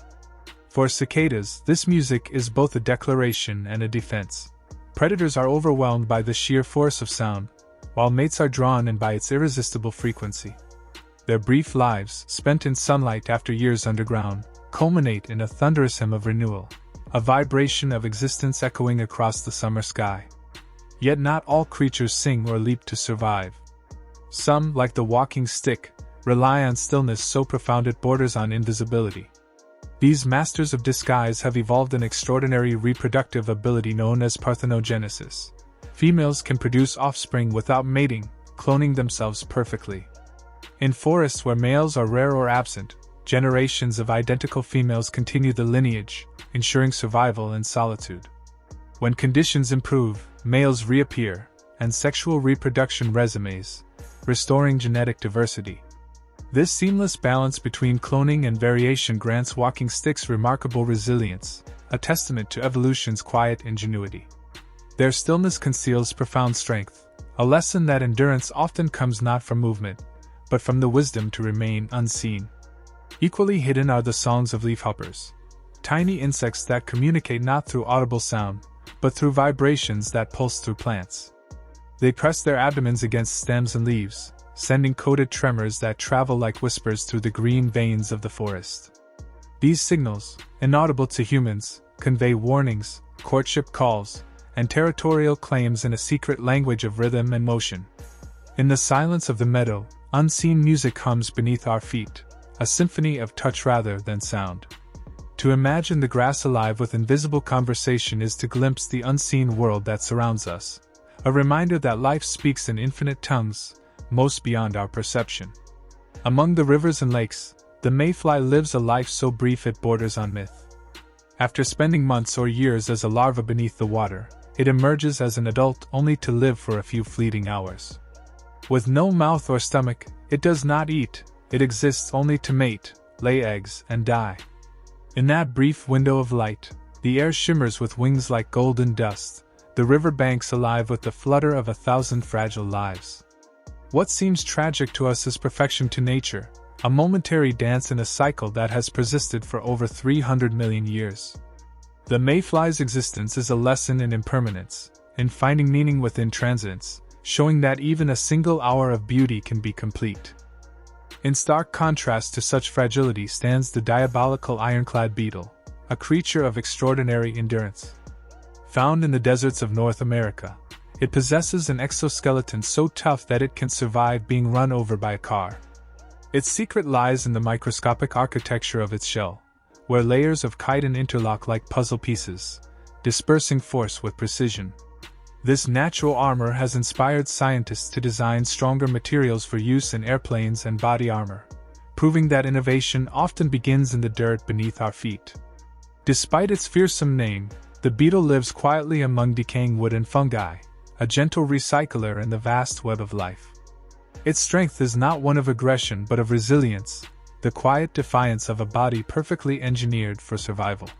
For cicadas, this music is both a declaration and a defense. Predators are overwhelmed by the sheer force of sound, while mates are drawn in by its irresistible frequency. Their brief lives, spent in sunlight after years underground, culminate in a thunderous hymn of renewal, a vibration of existence echoing across the summer sky. Yet not all creatures sing or leap to survive. Some, like the walking stick, rely on stillness so profound it borders on invisibility. These masters of disguise have evolved an extraordinary reproductive ability known as parthenogenesis. Females can produce offspring without mating, cloning themselves perfectly. In forests where males are rare or absent, generations of identical females continue the lineage, ensuring survival in solitude. When conditions improve, males reappear, and sexual reproduction resumes, restoring genetic diversity. This seamless balance between cloning and variation grants walking sticks remarkable resilience, a testament to evolution's quiet ingenuity. Their stillness conceals profound strength, a lesson that endurance often comes not from movement, but from the wisdom to remain unseen. Equally hidden are the songs of leafhoppers, tiny insects that communicate not through audible sound, but through vibrations that pulse through plants. They press their abdomens against stems and leaves, sending coded tremors that travel like whispers through the green veins of the forest. These signals, inaudible to humans, convey warnings, courtship calls, and territorial claims in a secret language of rhythm and motion. In the silence of the meadow, unseen music hums beneath our feet, a symphony of touch rather than sound. To imagine the grass alive with invisible conversation is to glimpse the unseen world that surrounds us, a reminder that life speaks in infinite tongues, most beyond our perception. Among the rivers and lakes, the mayfly lives a life so brief it borders on myth. After spending months or years as a larva beneath the water, it emerges as an adult only to live for a few fleeting hours. With no mouth or stomach, it does not eat, it exists only to mate, lay eggs, and die. In that brief window of light, the air shimmers with wings like golden dust, the river banks alive with the flutter of 1,000 fragile lives. What seems tragic to us is perfection to nature, a momentary dance in a cycle that has persisted for over 300 million years. The mayfly's existence is a lesson in impermanence, in finding meaning within transience, showing that even a single hour of beauty can be complete. In stark contrast to such fragility stands the diabolical ironclad beetle, a creature of extraordinary endurance. Found in the deserts of North America, it possesses an exoskeleton so tough that it can survive being run over by a car. Its secret lies in the microscopic architecture of its shell, where layers of chitin interlock like puzzle pieces, dispersing force with precision. This natural armor has inspired scientists to design stronger materials for use in airplanes and body armor, proving that innovation often begins in the dirt beneath our feet. Despite its fearsome name, the beetle lives quietly among decaying wood and fungi, a gentle recycler in the vast web of life. Its strength is not one of aggression but of resilience, the quiet defiance of a body perfectly engineered for survival.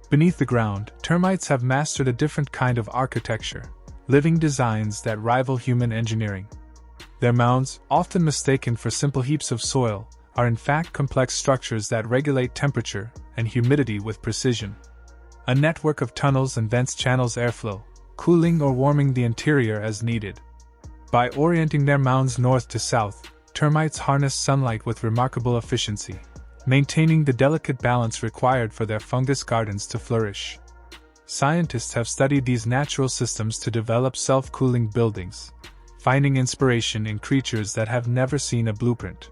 Beneath the ground, termites have mastered a different kind of architecture, living designs that rival human engineering. Their mounds, often mistaken for simple heaps of soil, are in fact complex structures that regulate temperature and humidity with precision. A network of tunnels and vents channels airflow, cooling or warming the interior as needed. By orienting their mounds north to south, termites harness sunlight with remarkable efficiency, maintaining the delicate balance required for their fungus gardens to flourish. Scientists have studied these natural systems to develop self-cooling buildings, finding inspiration in creatures that have never seen a blueprint.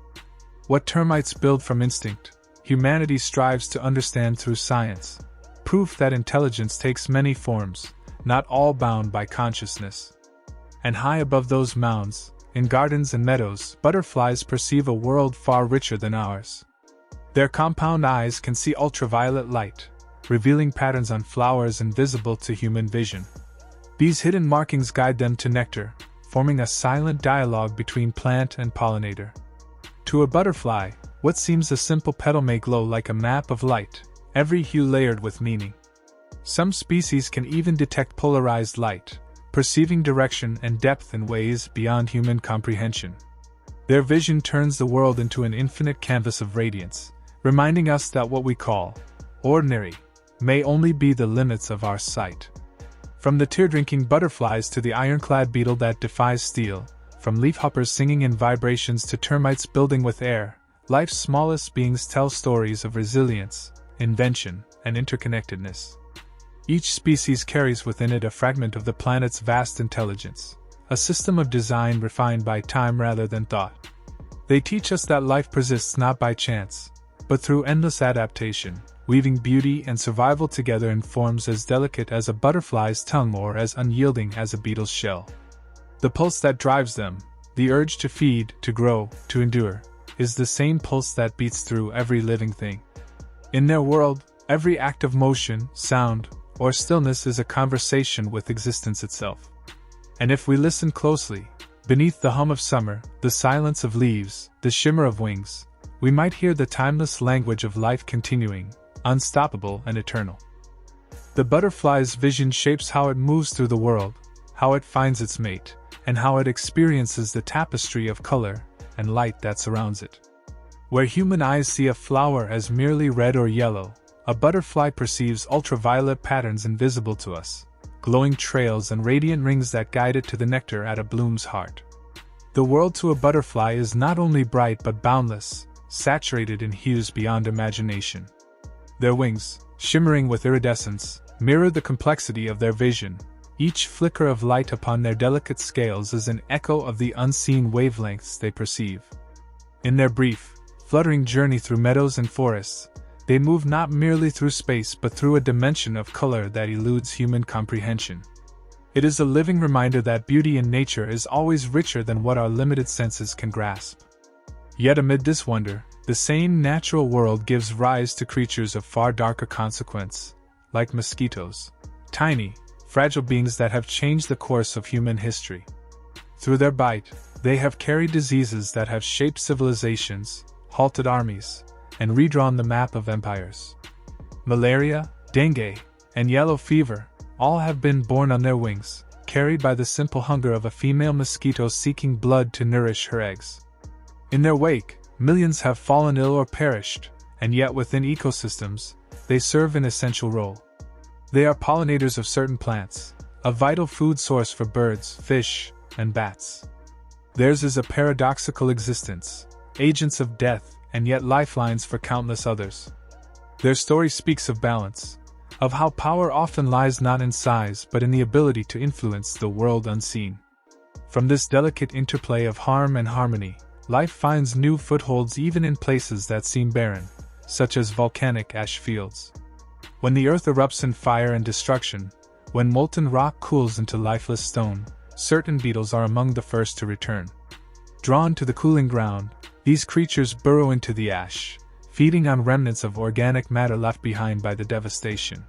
What termites build from instinct, humanity strives to understand through science, proof that intelligence takes many forms, not all bound by consciousness. And high above those mounds, in gardens and meadows, butterflies perceive a world far richer than ours. Their compound eyes can see ultraviolet light, revealing patterns on flowers invisible to human vision. These hidden markings guide them to nectar, forming a silent dialogue between plant and pollinator. To a butterfly, what seems a simple petal may glow like a map of light, every hue layered with meaning. Some species can even detect polarized light, perceiving direction and depth in ways beyond human comprehension. Their vision turns the world into an infinite canvas of radiance, reminding us that what we call ordinary may only be the limits of our sight. From the tear-drinking butterflies to the ironclad beetle that defies steel, from leafhoppers singing in vibrations to termites building with air, life's smallest beings tell stories of resilience, invention, and interconnectedness. Each species carries within it a fragment of the planet's vast intelligence, a system of design refined by time rather than thought. They teach us that life persists not by chance, but through endless adaptation, weaving beauty and survival together in forms as delicate as a butterfly's tongue or as unyielding as a beetle's shell. The pulse that drives them, the urge to feed, to grow, to endure, is the same pulse that beats through every living thing. In their world, every act of motion, sound, or stillness is a conversation with existence itself. And if we listen closely, beneath the hum of summer, the silence of leaves, the shimmer of wings, we might hear the timeless language of life continuing, unstoppable and eternal. The butterfly's vision shapes how it moves through the world, how it finds its mate, and how it experiences the tapestry of color and light that surrounds it. Where human eyes see a flower as merely red or yellow, a butterfly perceives ultraviolet patterns invisible to us, glowing trails and radiant rings that guide it to the nectar at a bloom's heart. The world to a butterfly is not only bright but boundless, saturated in hues beyond imagination. Their wings, shimmering with iridescence, mirror the complexity of their vision. Each flicker of light upon their delicate scales is an echo of the unseen wavelengths they perceive. In their brief, fluttering journey through meadows and forests, they move not merely through space but through a dimension of color that eludes human comprehension. It is a living reminder that beauty in nature is always richer than what our limited senses can grasp. Yet amid this wonder, the same natural world gives rise to creatures of far darker consequence, like mosquitoes, tiny, fragile beings that have changed the course of human history. Through their bite, they have carried diseases that have shaped civilizations, halted armies, and redrawn the map of empires. Malaria, dengue, and yellow fever, all have been born on their wings, carried by the simple hunger of a female mosquito seeking blood to nourish her eggs. In their wake, millions have fallen ill or perished, and yet within ecosystems, they serve an essential role. They are pollinators of certain plants, a vital food source for birds, fish, and bats. Theirs is a paradoxical existence, agents of death and yet lifelines for countless others. Their story speaks of balance, of how power often lies not in size but in the ability to influence the world unseen. From this delicate interplay of harm and harmony, life finds new footholds even in places that seem barren, such as volcanic ash fields. When the earth erupts in fire and destruction, When molten rock cools into lifeless stone, certain beetles are among the first to return. Drawn to the cooling ground, these creatures burrow into the ash, feeding on remnants of organic matter left behind by the devastation.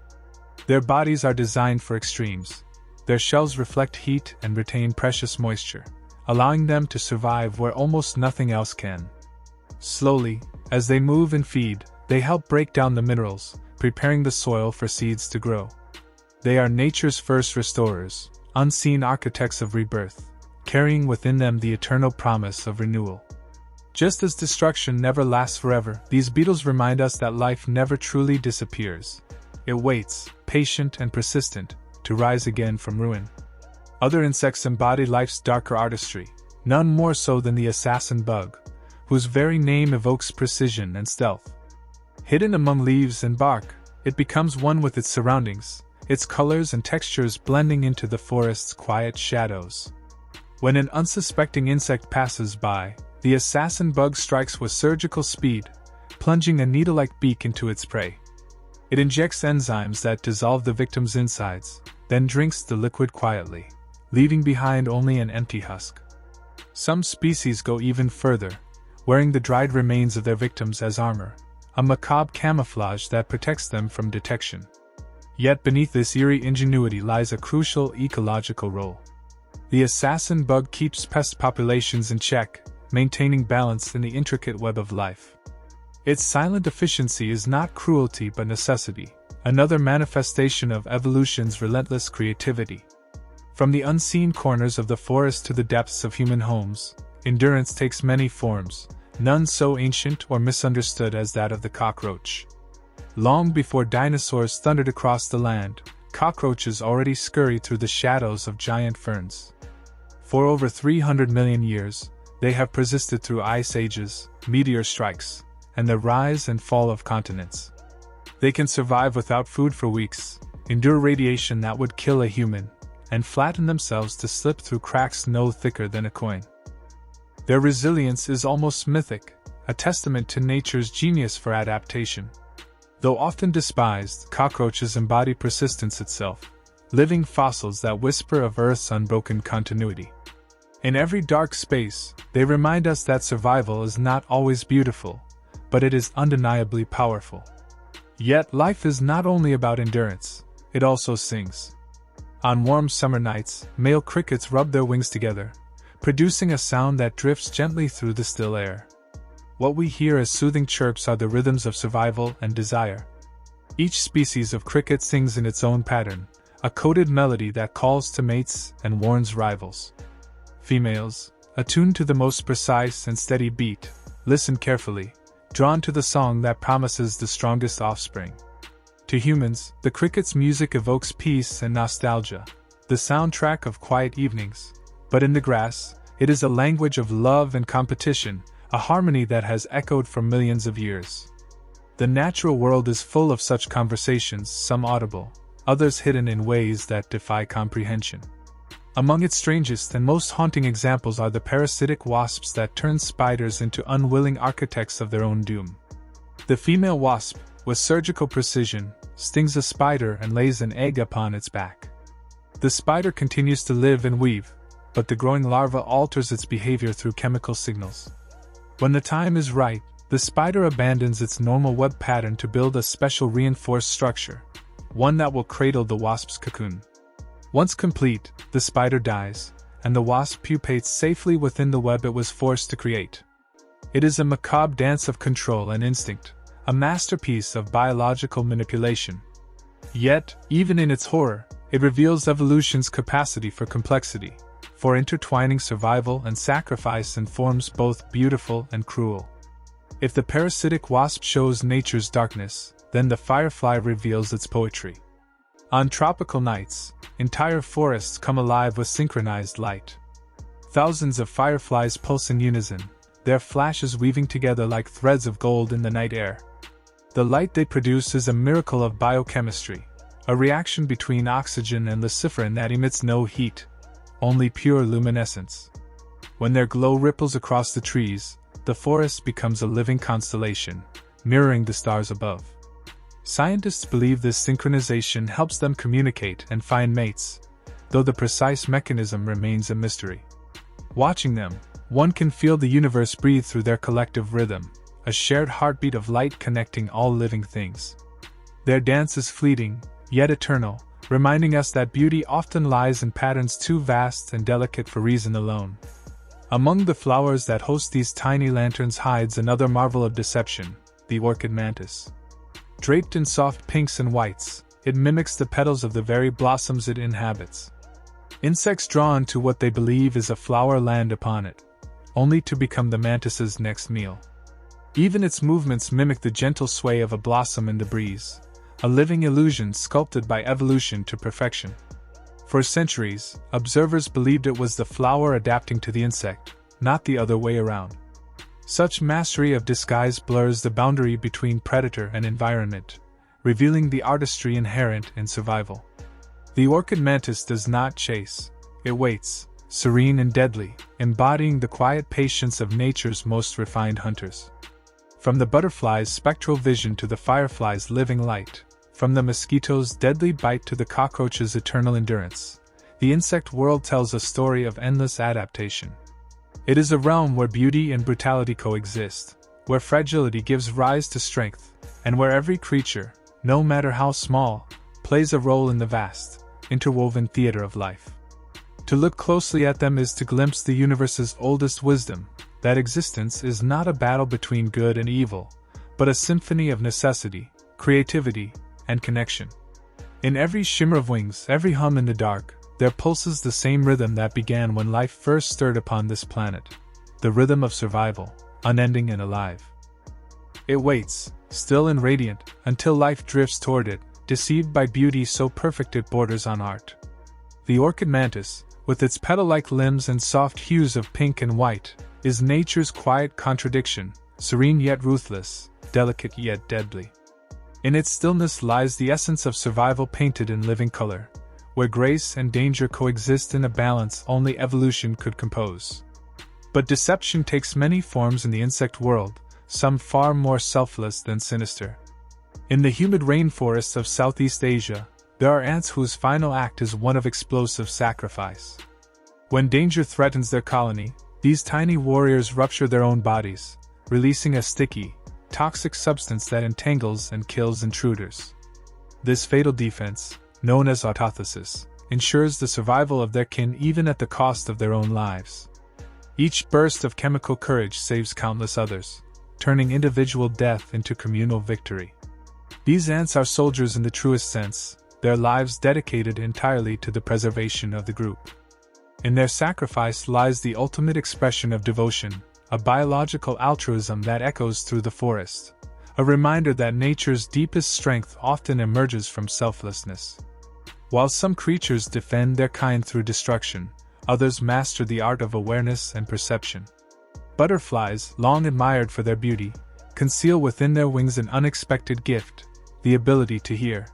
Their bodies are designed for extremes. Their shells reflect heat and retain precious moisture, allowing them to survive where almost nothing else can. Slowly, as they move and feed, they help break down the minerals, preparing the soil for seeds to grow. They are nature's first restorers, unseen architects of rebirth, carrying within them the eternal promise of renewal. Just as destruction never lasts forever, these beetles remind us that life never truly disappears. It waits, patient and persistent, to rise again from ruin. Other insects embody life's darker artistry, none more so than the assassin bug, whose very name evokes precision and stealth. Hidden among leaves and bark, it becomes one with its surroundings, its colors and textures blending into the forest's quiet shadows. When an unsuspecting insect passes by, the assassin bug strikes with surgical speed, plunging a needle-like beak into its prey. It injects enzymes that dissolve the victim's insides, then drinks the liquid quietly, leaving behind only an empty husk. Some species go even further, wearing the dried remains of their victims as armor, a macabre camouflage that protects them from detection. Yet beneath this eerie ingenuity lies a crucial ecological role. The assassin bug keeps pest populations in check, maintaining balance in the intricate web of life. Its silent efficiency is not cruelty but necessity, another manifestation of evolution's relentless creativity. From the unseen corners of the forest to the depths of human homes, endurance takes many forms, none so ancient or misunderstood as that of the cockroach. Long before dinosaurs thundered across the land, cockroaches already scurried through the shadows of giant ferns. For over 300 million years, they have persisted through ice ages, meteor strikes, and the rise and fall of continents. They can survive without food for weeks, endure radiation that would kill a human, and flatten themselves to slip through cracks no thicker than a coin. Their resilience is almost mythic, a testament to nature's genius for adaptation. Though often despised, cockroaches embody persistence itself, living fossils that whisper of Earth's unbroken continuity. In every dark space, they remind us that survival is not always beautiful, but it is undeniably powerful. Yet life is not only about endurance, it also sings. On warm summer nights, male crickets rub their wings together, producing a sound that drifts gently through the still air. What we hear as soothing chirps are the rhythms of survival and desire. Each species of cricket sings in its own pattern, a coded melody that calls to mates and warns rivals. Females, attuned to the most precise and steady beat, listen carefully, drawn to the song that promises the strongest offspring. To humans, the cricket's music evokes peace and nostalgia, the soundtrack of quiet evenings. But in the grass, it is a language of love and competition, a harmony that has echoed for millions of years. The natural world is full of such conversations, some audible, others hidden in ways that defy comprehension. Among its strangest and most haunting examples are the parasitic wasps that turn spiders into unwilling architects of their own doom. The female wasp, with surgical precision, stings a spider and lays an egg upon its back. The spider continues to live and weave, but the growing larva alters its behavior through chemical signals. When the time is right, the spider abandons its normal web pattern to build a special reinforced structure, one that will cradle the wasp's cocoon. Once complete, the spider dies, and the wasp pupates safely within the web it was forced to create. It is a macabre dance of control and instinct, a masterpiece of biological manipulation. Yet, even in its horror, it reveals evolution's capacity for complexity, for intertwining survival and sacrifice in forms both beautiful and cruel. If the parasitic wasp shows nature's darkness, then the firefly reveals its poetry. On tropical nights, entire forests come alive with synchronized light. Thousands of fireflies pulse in unison, their flashes weaving together like threads of gold in the night air. The light they produce is a miracle of biochemistry, a reaction between oxygen and luciferin that emits no heat, only pure luminescence. When their glow ripples across the trees, the forest becomes a living constellation, mirroring the stars above. Scientists believe this synchronization helps them communicate and find mates, though the precise mechanism remains a mystery. Watching them, one can feel the universe breathe through their collective rhythm, a shared heartbeat of light connecting all living things. Their dance is fleeting, yet eternal, reminding us that beauty often lies in patterns too vast and delicate for reason alone. Among the flowers that host these tiny lanterns hides another marvel of deception, the orchid mantis. Draped in soft pinks and whites, it mimics the petals of the very blossoms it inhabits. Insects drawn to what they believe is a flower land upon it, only to become the mantis's next meal. Even its movements mimic the gentle sway of a blossom in the breeze, a living illusion sculpted by evolution to perfection. For centuries, observers believed it was the flower adapting to the insect, not the other way around. Such mastery of disguise blurs the boundary between predator and environment, revealing the artistry inherent in survival. The orchid mantis does not chase, it waits, serene and deadly, embodying the quiet patience of nature's most refined hunters. From the butterfly's spectral vision to the firefly's living light, from the mosquito's deadly bite to the cockroach's eternal endurance, the insect world tells a story of endless adaptation. It is a realm where beauty and brutality coexist, where fragility gives rise to strength, and where every creature, no matter how small, plays a role in the vast, interwoven theater of life. To look closely at them is to glimpse the universe's oldest wisdom, that existence is not a battle between good and evil, but a symphony of necessity, creativity, and connection. In every shimmer of wings, every hum in the dark, there pulses the same rhythm that began when life first stirred upon this planet, the rhythm of survival, unending and alive. It waits, still and radiant, until life drifts toward it, deceived by beauty so perfect it borders on art. The orchid mantis, with its petal-like limbs and soft hues of pink and white, is nature's quiet contradiction, serene yet ruthless, delicate yet deadly. In its stillness lies the essence of survival painted in living color, where grace and danger coexist in a balance only evolution could compose. But deception takes many forms in the insect world, some far more selfless than sinister. In the humid rainforests of Southeast Asia, there are ants whose final act is one of explosive sacrifice. When danger threatens their colony, these tiny warriors rupture their own bodies, releasing a sticky, toxic substance that entangles and kills intruders. This fatal defense, known as autothesis, ensures the survival of their kin even at the cost of their own lives. Each burst of chemical courage saves countless others, turning individual death into communal victory. These ants are soldiers in the truest sense, their lives dedicated entirely to the preservation of the group. In their sacrifice lies the ultimate expression of devotion, a biological altruism that echoes through the forest, a reminder that nature's deepest strength often emerges from selflessness. While some creatures defend their kind through destruction, others master the art of awareness and perception. Butterflies, long admired for their beauty, conceal within their wings an unexpected gift, the ability to hear.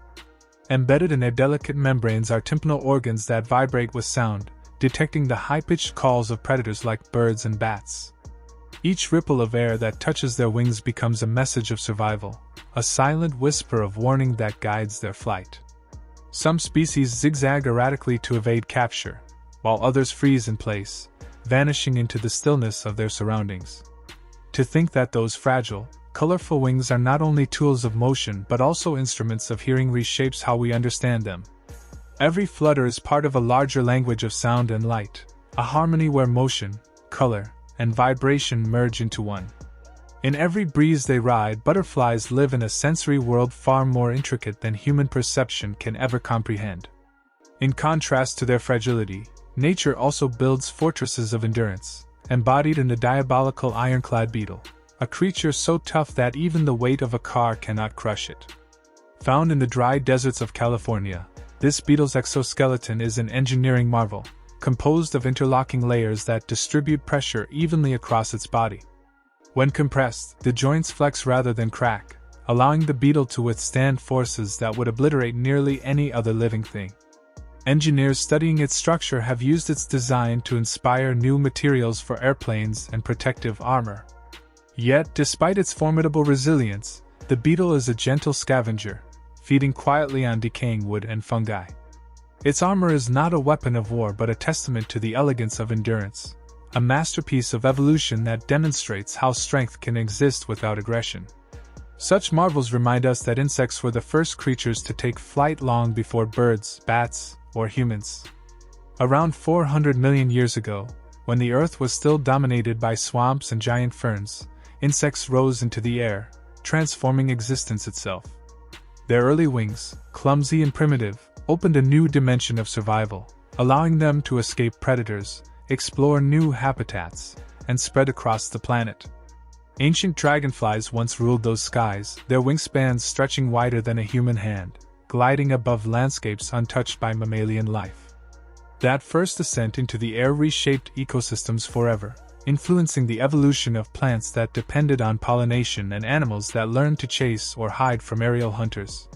Embedded in their delicate membranes are tympanal organs that vibrate with sound, detecting the high-pitched calls of predators like birds and bats. Each ripple of air that touches their wings becomes a message of survival, a silent whisper of warning that guides their flight. Some species zigzag erratically to evade capture, while others freeze in place, vanishing into the stillness of their surroundings. To think that those fragile, colorful wings are not only tools of motion but also instruments of hearing reshapes how we understand them. Every flutter is part of a larger language of sound and light, a harmony where motion, color, and vibration merge into one. In every breeze they ride, butterflies live in a sensory world far more intricate than human perception can ever comprehend. In contrast to their fragility, nature also builds fortresses of endurance, embodied in the diabolical ironclad beetle, a creature so tough that even the weight of a car cannot crush it. Found in the dry deserts of California, this beetle's exoskeleton is an engineering marvel, composed of interlocking layers that distribute pressure evenly across its body. When compressed, the joints flex rather than crack, allowing the beetle to withstand forces that would obliterate nearly any other living thing. Engineers studying its structure have used its design to inspire new materials for airplanes and protective armor. Yet, despite its formidable resilience, The beetle is a gentle scavenger, feeding quietly on decaying wood and fungi. Its armor is not a weapon of war but a testament to the elegance of endurance, a masterpiece of evolution that demonstrates how strength can exist without aggression. Such marvels remind us that insects were the first creatures to take flight long before birds, bats, or humans. Around 400 million years ago, when the Earth was still dominated by swamps and giant ferns, insects rose into the air, transforming existence itself. Their early wings, clumsy and primitive, opened a new dimension of survival, allowing them to escape predators, explore new habitats, and spread across the planet. Ancient dragonflies once ruled those skies, their wingspans stretching wider than a human hand, gliding above landscapes untouched by mammalian life. That first ascent into the air reshaped ecosystems forever, influencing the evolution of plants that depended on pollination and animals that learned to chase or hide from aerial hunters.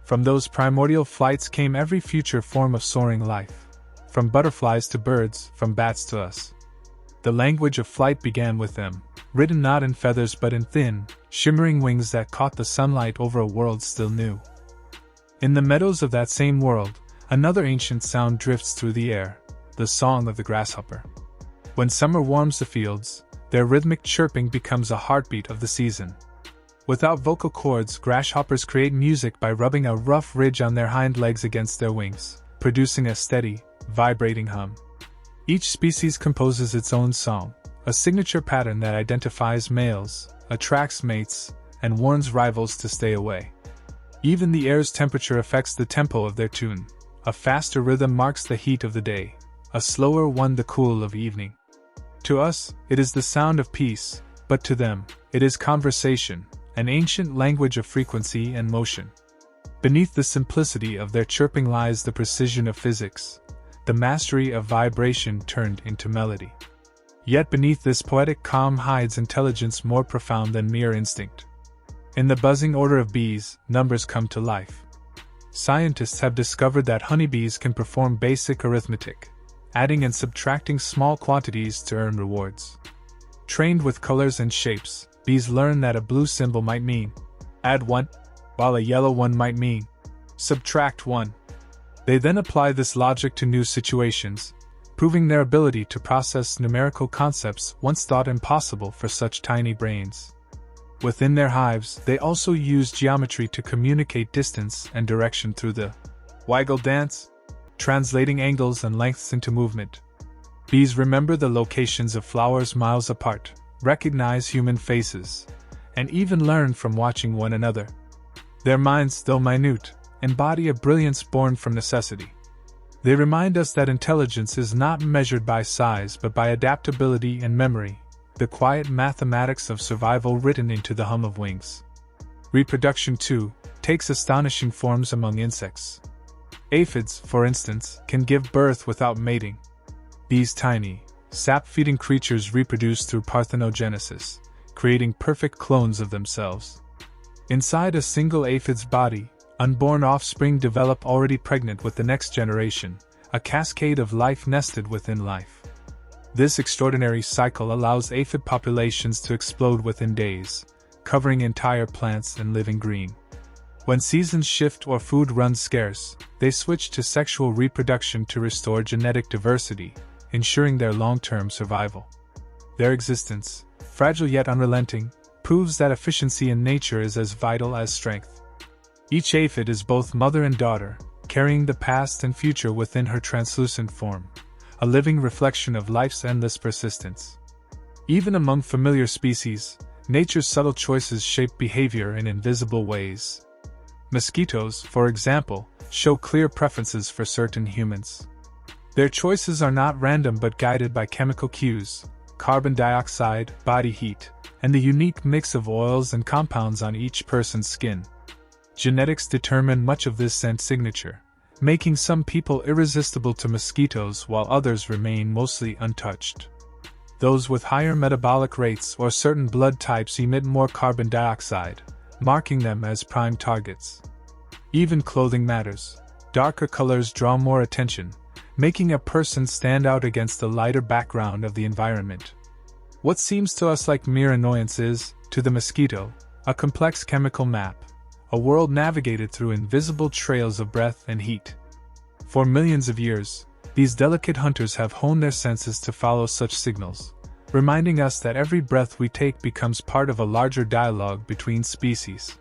From those primordial flights came every future form of soaring life, from butterflies to birds, from bats to us. The language of flight began with them, written not in feathers but in thin, shimmering wings that caught the sunlight over a world still new. In the meadows of that same world, another ancient sound drifts through the air, the song of the grasshopper. When summer warms the fields, their rhythmic chirping becomes a heartbeat of the season. Without vocal cords, grasshoppers create music by rubbing a rough ridge on their hind legs against their wings, producing a steady, vibrating hum. Each species composes its own song, a signature pattern that identifies males, attracts mates, and warns rivals to stay away. Even the air's temperature affects the tempo of their tune. A faster rhythm marks the heat of the day, a slower one the cool of evening. To us, it is the sound of peace, but to them, it is conversation, an ancient language of frequency and motion. Beneath the simplicity of their chirping lies the precision of physics, the mastery of vibration turned into melody. Yet beneath this poetic calm hides intelligence more profound than mere instinct. In the buzzing order of bees, numbers come to life. Scientists have discovered that honeybees can perform basic arithmetic, adding and subtracting small quantities to earn rewards. Trained with colors and shapes, bees learn that a blue symbol might mean add 1, while a yellow one might mean subtract 1. They then apply this logic to new situations, proving their ability to process numerical concepts once thought impossible for such tiny brains. Within their hives, they also use geometry to communicate distance and direction through the waggle dance, translating angles and lengths into movement. Bees remember the locations of flowers miles apart, recognize human faces, and even learn from watching one another. Their minds, though minute, embody a brilliance born from necessity. They remind us that intelligence is not measured by size but by adaptability and memory, the quiet mathematics of survival written into the hum of wings. Reproduction, too, takes astonishing forms among insects. Aphids, for instance, can give birth without mating. These tiny, sap-feeding creatures reproduce through parthenogenesis, creating perfect clones of themselves. Inside a single aphid's body, unborn offspring develop already pregnant with the next generation, a cascade of life nested within life. This extraordinary cycle allows aphid populations to explode within days, covering entire plants in living green. When seasons shift or food runs scarce, they switch to sexual reproduction to restore genetic diversity, ensuring their long-term survival. Their existence, fragile yet unrelenting, proves that efficiency in nature is as vital as strength. Each aphid is both mother and daughter, carrying the past and future within her translucent form, a living reflection of life's endless persistence. Even among familiar species, nature's subtle choices shape behavior in invisible ways. Mosquitoes, for example, show clear preferences for certain humans. Their choices are not random but guided by chemical cues, carbon dioxide, body heat, and the unique mix of oils and compounds on each person's skin. Genetics determine much of this scent signature, making some people irresistible to mosquitoes while others remain mostly untouched. Those with higher metabolic rates or certain blood types emit more carbon dioxide, marking them as prime targets. Even clothing matters. Darker colors draw more attention, making a person stand out against the lighter background of the environment. What seems to us like mere annoyance is, to the mosquito, a complex chemical map, a world navigated through invisible trails of breath and heat. For millions of years, these delicate hunters have honed their senses to follow such signals, reminding us that every breath we take becomes part of a larger dialogue between species.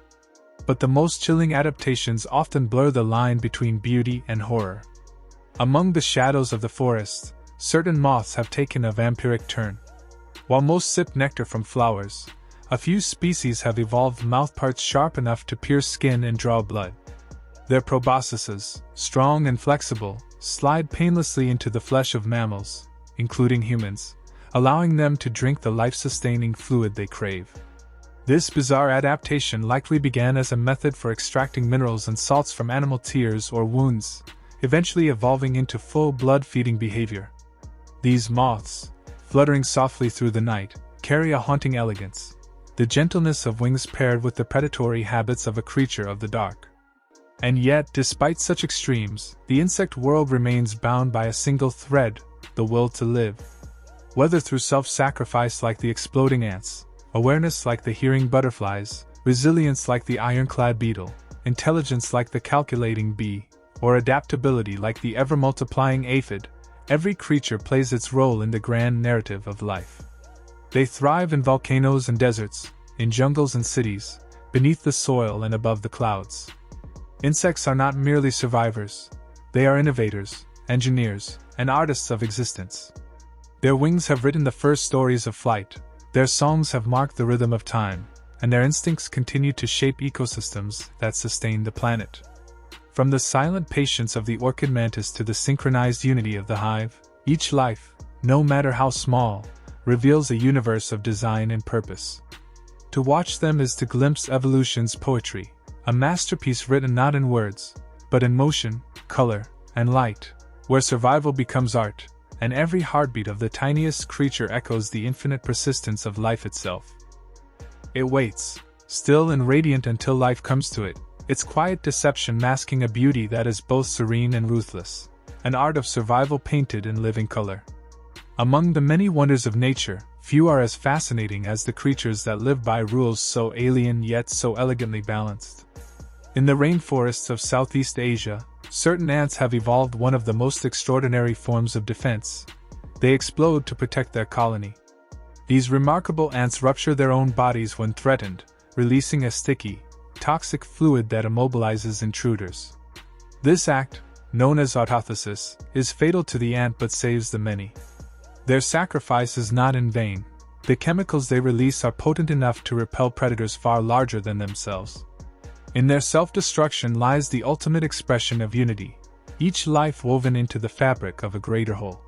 But the most chilling adaptations often blur the line between beauty and horror. Among the shadows of the forest, certain moths have taken a vampiric turn. While most sip nectar from flowers, a few species have evolved mouthparts sharp enough to pierce skin and draw blood. Their proboscises, strong and flexible, slide painlessly into the flesh of mammals, including humans, allowing them to drink the life-sustaining fluid they crave. This bizarre adaptation likely began as a method for extracting minerals and salts from animal tears or wounds, eventually evolving into full blood-feeding behavior. These moths, fluttering softly through the night, carry a haunting elegance, the gentleness of wings paired with the predatory habits of a creature of the dark. And yet, despite such extremes, the insect world remains bound by a single thread: the will to live. Whether through self-sacrifice like the exploding ants, awareness like the hearing butterflies, resilience like the ironclad beetle, intelligence like the calculating bee, or adaptability like the ever-multiplying aphid, every creature plays its role in the grand narrative of life. They thrive in volcanoes and deserts, in jungles and cities, beneath the soil and above the clouds. Insects are not merely survivors, they are innovators, engineers, and artists of existence. Their wings have written the first stories of flight, their songs have marked the rhythm of time, and their instincts continue to shape ecosystems that sustain the planet. From the silent patience of the orchid mantis to the synchronized unity of the hive, each life, no matter how small, reveals a universe of design and purpose. To watch them is to glimpse evolution's poetry, a masterpiece written not in words, but in motion, color, and light, where survival becomes art, and every heartbeat of the tiniest creature echoes the infinite persistence of life itself. It waits, still and radiant until life comes to it, its quiet deception masking a beauty that is both serene and ruthless, an art of survival painted in living color. Among the many wonders of nature, few are as fascinating as the creatures that live by rules so alien yet so elegantly balanced. In the rainforests of Southeast Asia, certain ants have evolved one of the most extraordinary forms of defense. They explode to protect their colony. These remarkable ants rupture their own bodies when threatened, releasing a sticky, toxic fluid that immobilizes intruders. This act, known as autophasis, is fatal to the ant but saves the many. Their sacrifice is not in vain. The chemicals they release are potent enough to repel predators far larger than themselves. In their self-destruction lies the ultimate expression of unity, each life woven into the fabric of a greater whole.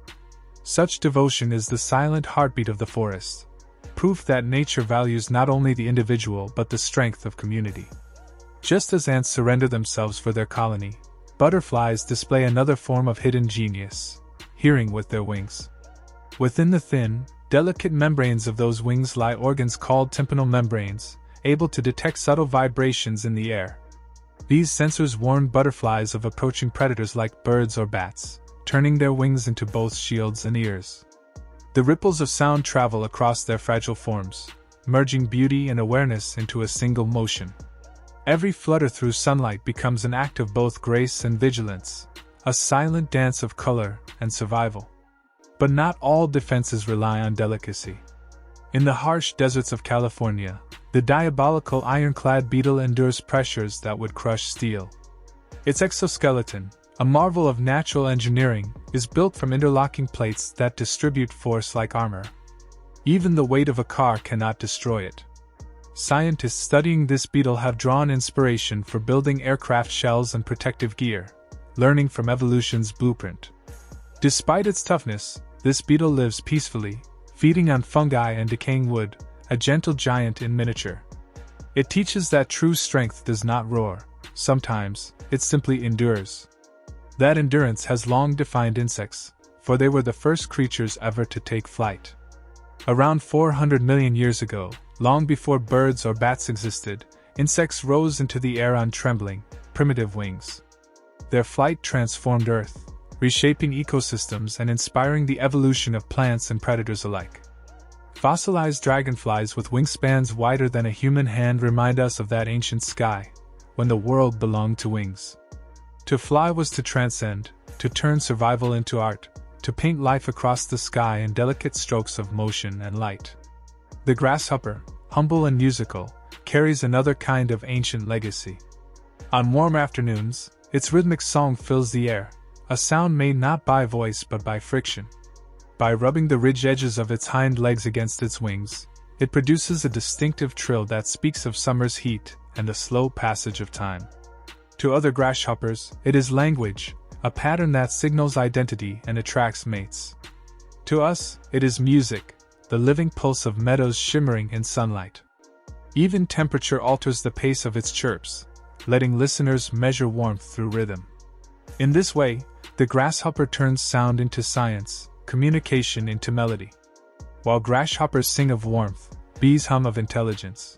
Such devotion is the silent heartbeat of the forest, proof that nature values not only the individual but the strength of community. Just as ants surrender themselves for their colony, butterflies display another form of hidden genius, hearing with their wings. Within the thin, delicate membranes of those wings lie organs called tympanal membranes, able to detect subtle vibrations in the air. These sensors warn butterflies of approaching predators like birds or bats, turning their wings into both shields and ears. The ripples of sound travel across their fragile forms, merging beauty and awareness into a single motion. Every flutter through sunlight becomes an act of both grace and vigilance, a silent dance of color and survival. But not all defenses rely on delicacy. In the harsh deserts of California, the diabolical ironclad beetle endures pressures that would crush steel. Its exoskeleton, a marvel of natural engineering, is built from interlocking plates that distribute force like armor. Even the weight of a car cannot destroy it. Scientists studying this beetle have drawn inspiration for building aircraft shells and protective gear, learning from evolution's blueprint. Despite its toughness, this beetle lives peacefully, feeding on fungi and decaying wood, a gentle giant in miniature. It teaches that true strength does not roar, sometimes, it simply endures. That endurance has long defined insects, for they were the first creatures ever to take flight. Around 400 million years ago, long before birds or bats existed, insects rose into the air on trembling, primitive wings. Their flight transformed Earth, reshaping ecosystems and inspiring the evolution of plants and predators alike. Fossilized dragonflies with wingspans wider than a human hand remind us of that ancient sky, when the world belonged to wings. To fly was to transcend, to turn survival into art, to paint life across the sky in delicate strokes of motion and light. The grasshopper, humble and musical, carries another kind of ancient legacy. On warm afternoons, its rhythmic song fills the air, a sound made not by voice but by friction. By rubbing the ridged edges of its hind legs against its wings, it produces a distinctive trill that speaks of summer's heat and the slow passage of time. To other grasshoppers, it is language, a pattern that signals identity and attracts mates. To us, it is music, the living pulse of meadows shimmering in sunlight. Even temperature alters the pace of its chirps, letting listeners measure warmth through rhythm. In this way, the grasshopper turns sound into science, communication into melody. While grasshoppers sing of warmth, bees hum of intelligence.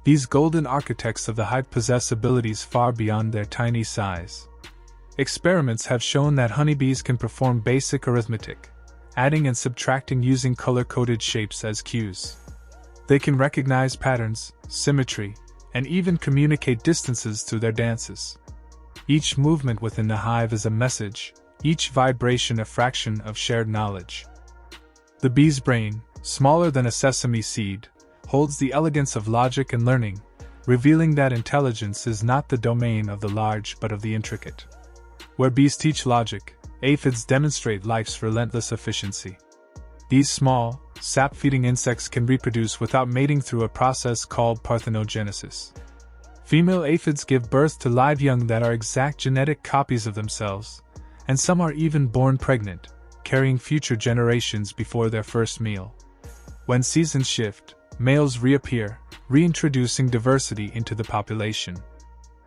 These golden architects of the hive possess abilities far beyond their tiny size. Experiments have shown that honeybees can perform basic arithmetic, adding and subtracting using color-coded shapes as cues. They can recognize patterns, symmetry, and even communicate distances through their dances. Each movement within the hive is a message, each vibration a fraction of shared knowledge. The bee's brain, smaller than a sesame seed, holds the elegance of logic and learning, revealing that intelligence is not the domain of the large but of the intricate. Where bees teach logic, aphids demonstrate life's relentless efficiency. These small, sap-feeding insects can reproduce without mating through a process called parthenogenesis. Female aphids give birth to live young that are exact genetic copies of themselves, and some are even born pregnant, carrying future generations before their first meal. When seasons shift, males reappear, reintroducing diversity into the population.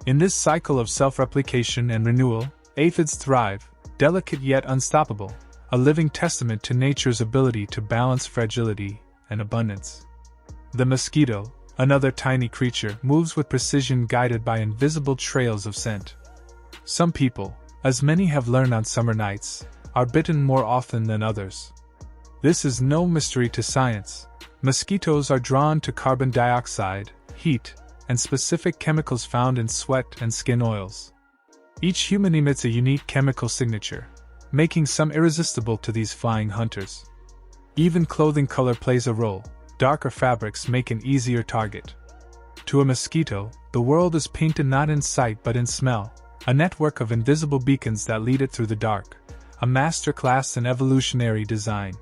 In this cycle of self-replication and renewal, aphids thrive, delicate yet unstoppable, a living testament to nature's ability to balance fragility and abundance. The mosquito, another tiny creature, moves with precision guided by invisible trails of scent. Some people, as many have learned on summer nights, are bitten more often than others. This is no mystery to science. Mosquitoes are drawn to carbon dioxide, heat, and specific chemicals found in sweat and skin oils. Each human emits a unique chemical signature, making some irresistible to these flying hunters. Even clothing color plays a role. Darker fabrics make an easier target. To a mosquito, the world is painted not in sight but in smell, a network of invisible beacons that lead it through the dark, a masterclass in evolutionary design.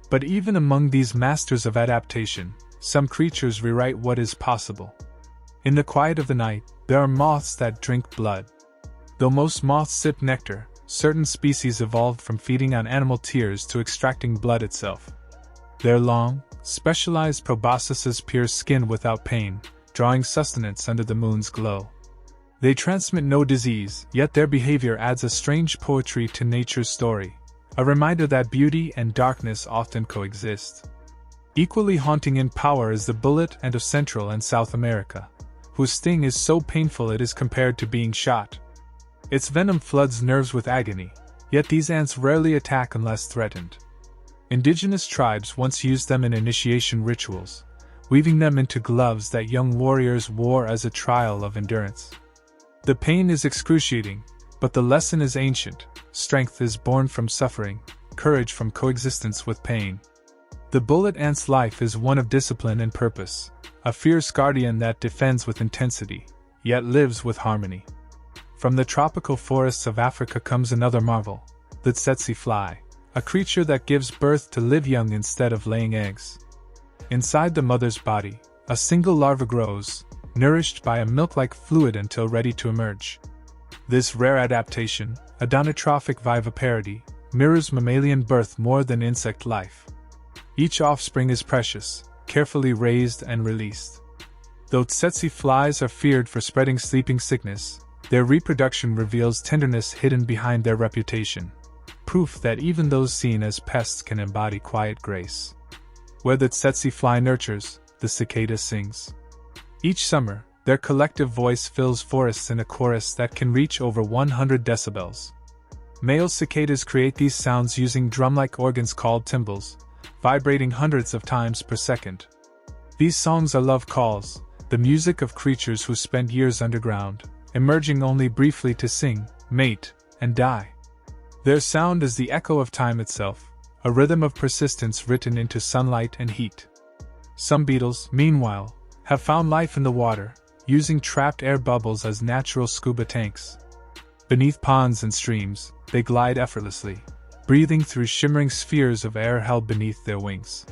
But even among these masters of adaptation, some creatures rewrite what is possible. In the quiet of the night, there are moths that drink blood. Though most moths sip nectar, certain species evolved from feeding on animal tears to extracting blood itself. Their long, specialized proboscises pierce skin without pain, drawing sustenance under the moon's glow. They transmit no disease, yet their behavior adds a strange poetry to nature's story, a reminder that beauty and darkness often coexist. Equally haunting in power is the bullet ant of Central and South America, whose sting is so painful it is compared to being shot. Its venom floods nerves with agony, yet these ants rarely attack unless threatened. Indigenous tribes once used them in initiation rituals, weaving them into gloves that young warriors wore as a trial of endurance. The pain is excruciating, but the lesson is ancient. Strength is born from suffering, courage from coexistence with pain. The bullet ant's life is one of discipline and purpose, a fierce guardian that defends with intensity, yet lives with harmony. From the tropical forests of Africa comes another marvel, the tsetse fly, a creature that gives birth to live young instead of laying eggs. Inside the mother's body, a single larva grows, nourished by a milk-like fluid until ready to emerge. This rare adaptation, a donotrophic viviparity, mirrors mammalian birth more than insect life. Each offspring is precious, carefully raised and released. Though tsetse flies are feared for spreading sleeping sickness, their reproduction reveals tenderness hidden behind their reputation, proof that even those seen as pests can embody quiet grace. Where the tsetse fly nurtures, the cicada sings. Each summer, their collective voice fills forests in a chorus that can reach over 100 decibels. Male cicadas create these sounds using drum-like organs called tymbals, vibrating hundreds of times per second. These songs are love calls, the music of creatures who spent years underground, emerging only briefly to sing, mate, and die. Their sound is the echo of time itself, a rhythm of persistence written into sunlight and heat. Some beetles, meanwhile, have found life in the water, using trapped air bubbles as natural scuba tanks. Beneath ponds and streams, they glide effortlessly, breathing through shimmering spheres of air held beneath their wings.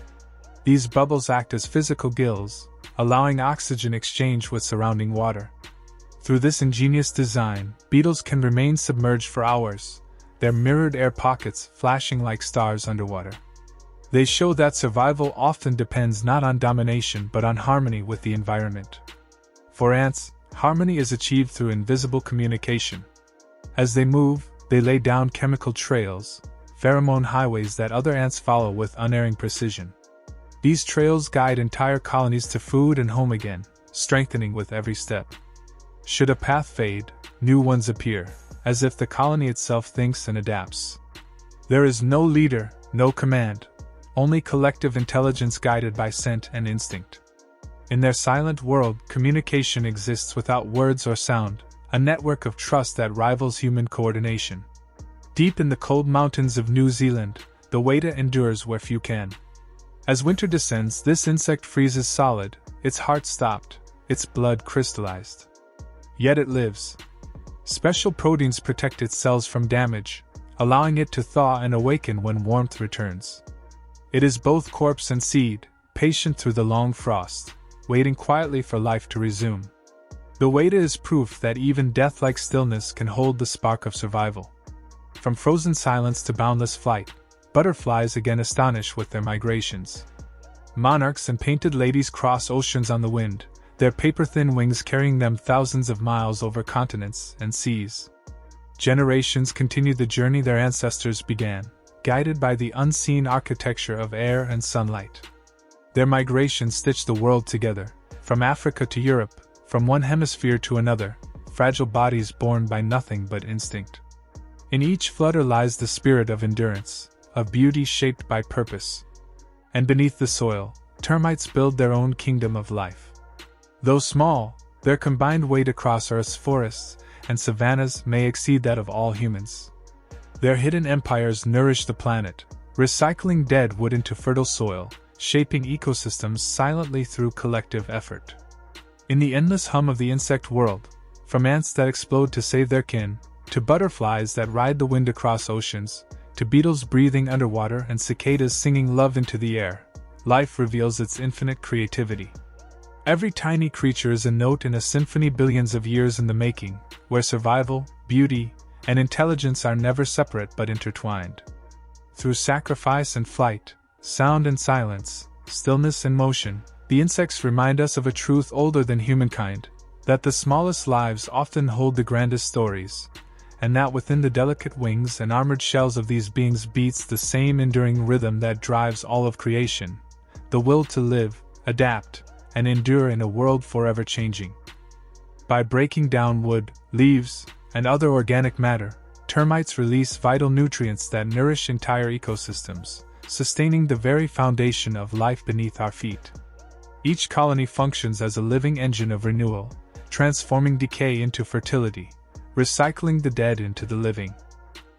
These bubbles act as physical gills, allowing oxygen exchange with surrounding water. Through this ingenious design, beetles can remain submerged for hours, their mirrored air pockets flashing like stars underwater. They show that survival often depends not on domination but on harmony with the environment. For ants, harmony is achieved through invisible communication. As they move, they lay down chemical trails, pheromone highways that other ants follow with unerring precision. These trails guide entire colonies to food and home again, strengthening with every step. Should a path fade, new ones appear, as if the colony itself thinks and adapts. There is no leader, no command, only collective intelligence guided by scent and instinct. In their silent world, communication exists without words or sound, a network of trust that rivals human coordination. Deep in the cold mountains of New Zealand, the weta endures where few can. As winter descends, this insect freezes solid, its heart stopped, its blood crystallized. Yet it lives. Special proteins protect its cells from damage, allowing it to thaw and awaken when warmth returns. It is both corpse and seed, patient through the long frost, waiting quietly for life to resume. The weta is proof that even death-like stillness can hold the spark of survival. From frozen silence to boundless flight, butterflies again astonish with their migrations. Monarchs and painted ladies cross oceans on the wind, their paper-thin wings carrying them thousands of miles over continents and seas. Generations continue the journey their ancestors began, guided by the unseen architecture of air and sunlight. Their migrations stitch the world together, from Africa to Europe, from one hemisphere to another, fragile bodies born by nothing but instinct. In each flutter lies the spirit of endurance, of beauty shaped by purpose. And beneath the soil, termites build their own kingdom of life. Though small, their combined weight across Earth's forests and savannas may exceed that of all humans. Their hidden empires nourish the planet, recycling dead wood into fertile soil, shaping ecosystems silently through collective effort. In the endless hum of the insect world, from ants that explode to save their kin, to butterflies that ride the wind across oceans, to beetles breathing underwater and cicadas singing love into the air, life reveals its infinite creativity. Every tiny creature is a note in a symphony billions of years in the making, where survival, beauty, and intelligence are never separate but intertwined. Through sacrifice and flight, sound and silence, stillness and motion, the insects remind us of a truth older than humankind, that the smallest lives often hold the grandest stories, and that within the delicate wings and armored shells of these beings beats the same enduring rhythm that drives all of creation, the will to live, adapt, and endure in a world forever changing. By breaking down wood, leaves, and other organic matter, termites release vital nutrients that nourish entire ecosystems, sustaining the very foundation of life beneath our feet. Each colony functions as a living engine of renewal, transforming decay into fertility, recycling the dead into the living.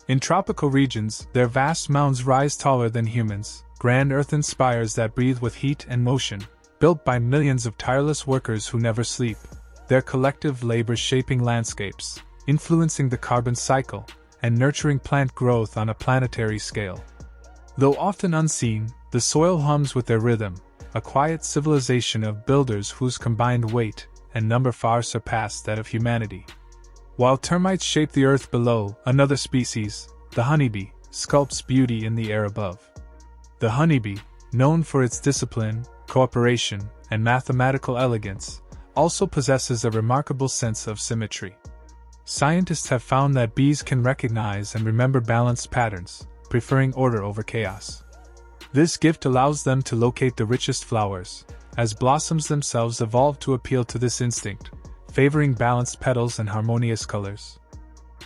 In tropical regions, their vast mounds rise taller than humans, grand earthen spires that breathe with heat and motion, built by millions of tireless workers who never sleep, their collective labor shaping landscapes, influencing the carbon cycle, and nurturing plant growth on a planetary scale. Though often unseen, the soil hums with their rhythm, a quiet civilization of builders whose combined weight and number far surpass that of humanity. While termites shape the earth below, another species, the honeybee, sculpts beauty in the air above. The honeybee, known for its discipline, cooperation, and mathematical elegance, also possesses a remarkable sense of symmetry. Scientists have found that bees can recognize and remember balanced patterns, preferring order over chaos. This gift allows them to locate the richest flowers, as blossoms themselves evolve to appeal to this instinct, favoring balanced petals and harmonious colors.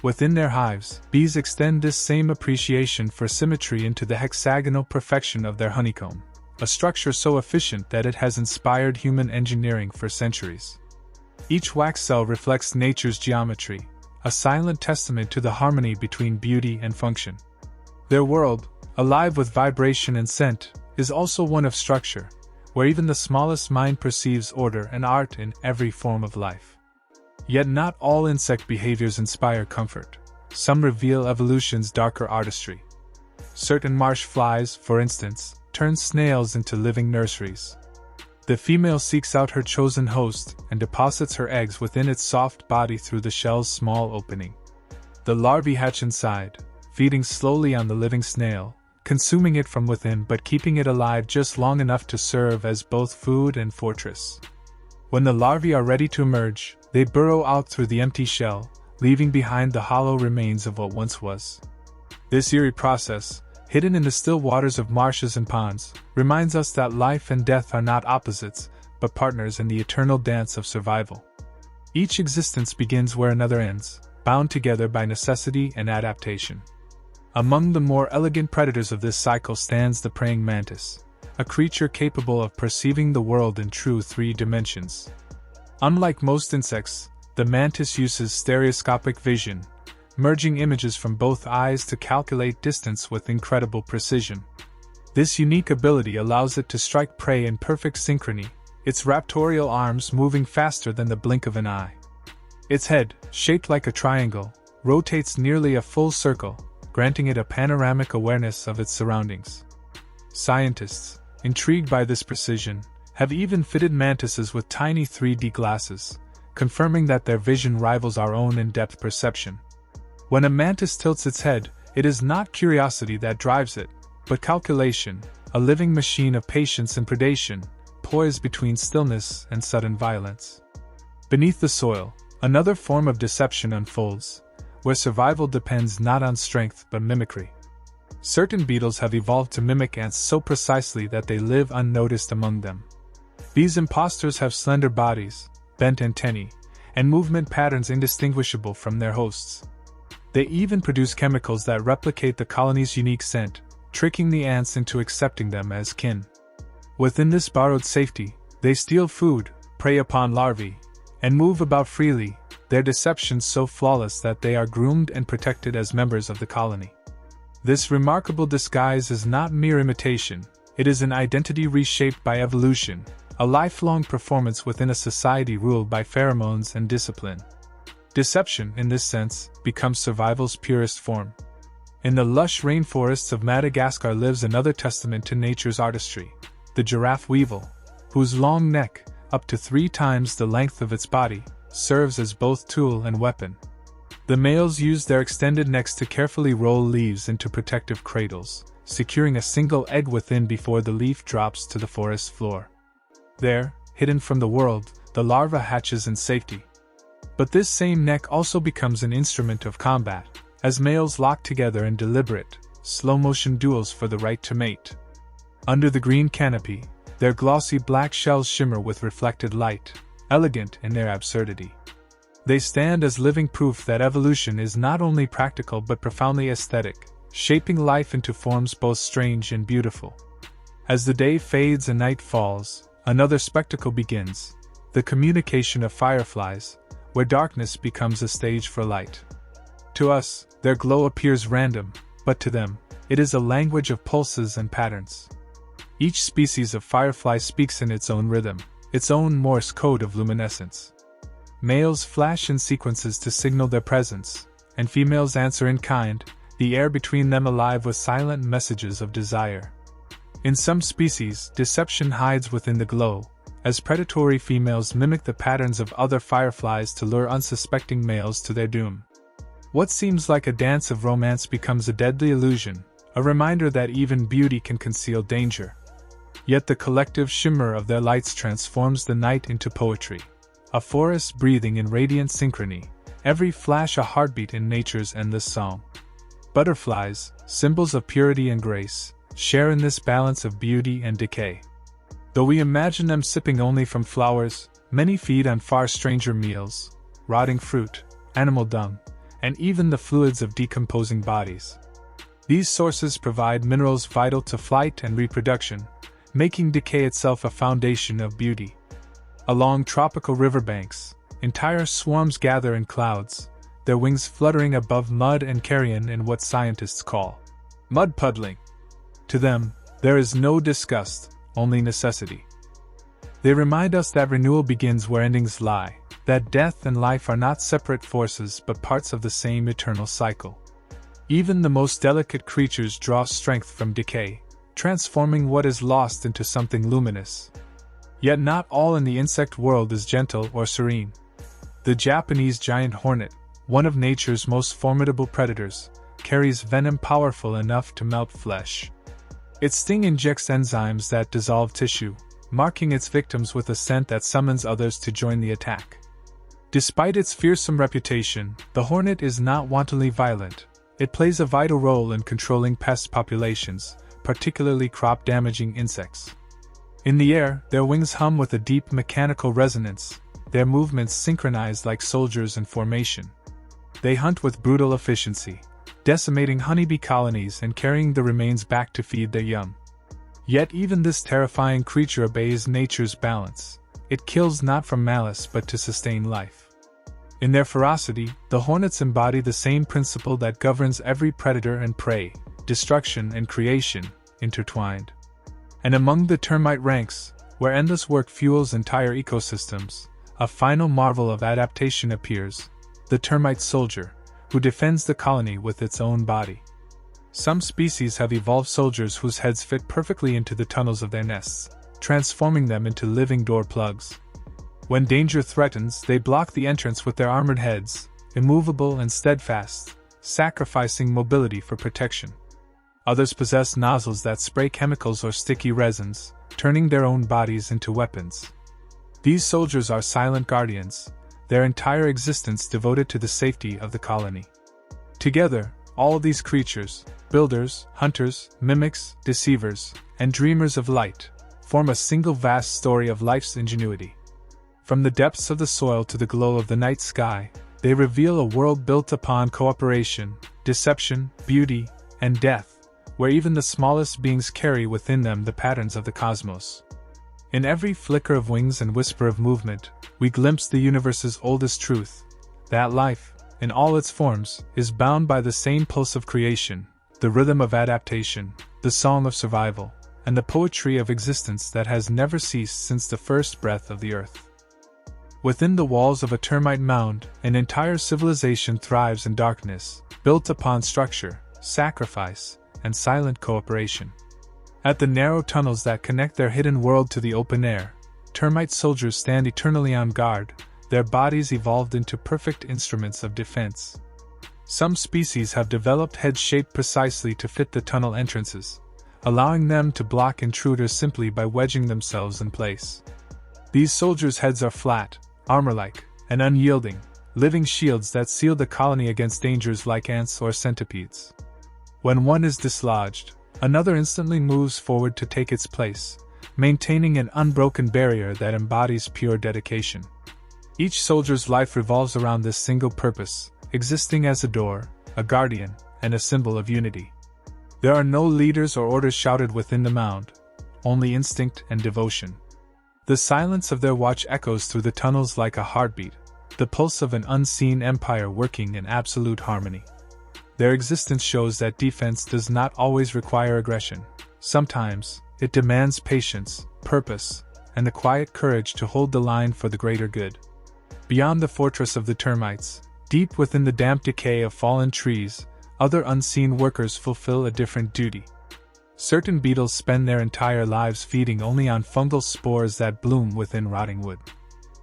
Within their hives, bees extend this same appreciation for symmetry into the hexagonal perfection of their honeycomb, a structure so efficient that it has inspired human engineering for centuries. Each wax cell reflects nature's geometry, a silent testament to the harmony between beauty and function. Their world, alive with vibration and scent, is also one of structure, where even the smallest mind perceives order and art in every form of life. Yet not all insect behaviors inspire comfort. Some reveal evolution's darker artistry. Certain marsh flies, for instance, turn snails into living nurseries. The female seeks out her chosen host and deposits her eggs within its soft body through the shell's small opening. The larvae hatch inside, feeding slowly on the living snail, consuming it from within but keeping it alive just long enough to serve as both food and fortress. When the larvae are ready to emerge, they burrow out through the empty shell, leaving behind the hollow remains of what once was. This eerie process, hidden in the still waters of marshes and ponds, reminds us that life and death are not opposites, but partners in the eternal dance of survival. Each existence begins where another ends, bound together by necessity and adaptation. Among the more elegant predators of this cycle stands the praying mantis, a creature capable of perceiving the world in true 3 dimensions. Unlike most insects, the mantis uses stereoscopic vision, merging images from both eyes to calculate distance with incredible precision. This unique ability allows it to strike prey in perfect synchrony, its raptorial arms moving faster than the blink of an eye. Its head, shaped like a triangle, rotates nearly a full circle, granting it a panoramic awareness of its surroundings. Scientists, intrigued by this precision, have even fitted mantises with tiny 3D glasses, confirming that their vision rivals our own in depth perception. When a mantis tilts its head, it is not curiosity that drives it, but calculation, a living machine of patience and predation, poised between stillness and sudden violence. Beneath the soil, another form of deception unfolds, where survival depends not on strength but mimicry. Certain beetles have evolved to mimic ants so precisely that they live unnoticed among them. These imposters have slender bodies, bent antennae, and movement patterns indistinguishable from their hosts. They even produce chemicals that replicate the colony's unique scent, tricking the ants into accepting them as kin. Within this borrowed safety, they steal food, prey upon larvae, and move about freely, their deception so flawless that they are groomed and protected as members of the colony. This remarkable disguise is not mere imitation, it is an identity reshaped by evolution, a lifelong performance within a society ruled by pheromones and discipline. Deception, in this sense, becomes survival's purest form. In the lush rainforests of Madagascar lives another testament to nature's artistry, the giraffe weevil, whose long neck, up to 3 times the length of its body, serves as both tool and weapon. The males use their extended necks to carefully roll leaves into protective cradles, securing a single egg within before the leaf drops to the forest floor. There, hidden from the world, the larva hatches in safety. But this same neck also becomes an instrument of combat, as males lock together in deliberate, slow-motion duels for the right to mate. Under the green canopy, their glossy black shells shimmer with reflected light, elegant in their absurdity. They stand as living proof that evolution is not only practical but profoundly aesthetic, shaping life into forms both strange and beautiful. As the day fades and night falls, another spectacle begins, the communication of fireflies, where darkness becomes a stage for light. To us, their glow appears random, but to them, it is a language of pulses and patterns. Each species of firefly speaks in its own rhythm, its own Morse code of luminescence. Males flash in sequences to signal their presence, and females answer in kind, the air between them alive with silent messages of desire. In some species, deception hides within the glow, as predatory females mimic the patterns of other fireflies to lure unsuspecting males to their doom. What seems like a dance of romance becomes a deadly illusion, a reminder that even beauty can conceal danger. Yet the collective shimmer of their lights transforms the night into poetry, a forest breathing in radiant synchrony, every flash a heartbeat in nature's endless song. Butterflies, symbols of purity and grace, share in this balance of beauty and decay. Though we imagine them sipping only from flowers, many feed on far stranger meals, rotting fruit, animal dung, and even the fluids of decomposing bodies. These sources provide minerals vital to flight and reproduction, making decay itself a foundation of beauty. Along tropical riverbanks, entire swarms gather in clouds, their wings fluttering above mud and carrion in what scientists call mud puddling. To them, there is no disgust, only necessity. They remind us that renewal begins where endings lie, that death and life are not separate forces but parts of the same eternal cycle. Even the most delicate creatures draw strength from decay, transforming what is lost into something luminous. Yet not all in the insect world is gentle or serene. The Japanese giant hornet, one of nature's most formidable predators, carries venom powerful enough to melt flesh. Its sting injects enzymes that dissolve tissue, marking its victims with a scent that summons others to join the attack. Despite its fearsome reputation, the hornet is not wantonly violent. It plays a vital role in controlling pest populations, particularly crop-damaging insects. In the air, their wings hum with a deep mechanical resonance, their movements synchronized like soldiers in formation. They hunt with brutal efficiency, decimating honeybee colonies and carrying the remains back to feed their young. Yet even this terrifying creature obeys nature's balance. It kills not from malice but to sustain life. In their ferocity, the hornets embody the same principle that governs every predator and prey, destruction and creation, intertwined. And among the termite ranks, where endless work fuels entire ecosystems, a final marvel of adaptation appears: the termite soldier, who defends the colony with its own body. Some species have evolved soldiers whose heads fit perfectly into the tunnels of their nests, transforming them into living door plugs. When danger threatens, they block the entrance with their armored heads, immovable and steadfast, sacrificing mobility for protection. Others possess nozzles that spray chemicals or sticky resins, turning their own bodies into weapons. These soldiers are silent guardians, their entire existence devoted to the safety of the colony. Together, all these creatures, builders, hunters, mimics, deceivers, and dreamers of light, form a single vast story of life's ingenuity. From the depths of the soil to the glow of the night sky, they reveal a world built upon cooperation, deception, beauty, and death, where even the smallest beings carry within them the patterns of the cosmos. In every flicker of wings and whisper of movement, we glimpse the universe's oldest truth, that life, in all its forms, is bound by the same pulse of creation, the rhythm of adaptation, the song of survival, and the poetry of existence that has never ceased since the first breath of the earth. Within the walls of a termite mound, an entire civilization thrives in darkness, built upon structure, sacrifice, and silent cooperation. At the narrow tunnels that connect their hidden world to the open air, termite soldiers stand eternally on guard, their bodies evolved into perfect instruments of defense. Some species have developed heads shaped precisely to fit the tunnel entrances, allowing them to block intruders simply by wedging themselves in place. These soldiers' heads are flat, armor-like, and unyielding, living shields that seal the colony against dangers like ants or centipedes. When one is dislodged, another instantly moves forward to take its place, maintaining an unbroken barrier that embodies pure dedication. Each soldier's life revolves around this single purpose, existing as a door, a guardian, and a symbol of unity. There are no leaders or orders shouted within the mound, only instinct and devotion. The silence of their watch echoes through the tunnels like a heartbeat, the pulse of an unseen empire working in absolute harmony. Their existence shows that defense does not always require aggression. Sometimes, it demands patience, purpose, and the quiet courage to hold the line for the greater good. Beyond the fortress of the termites, deep within the damp decay of fallen trees, other unseen workers fulfill a different duty. Certain beetles spend their entire lives feeding only on fungal spores that bloom within rotting wood.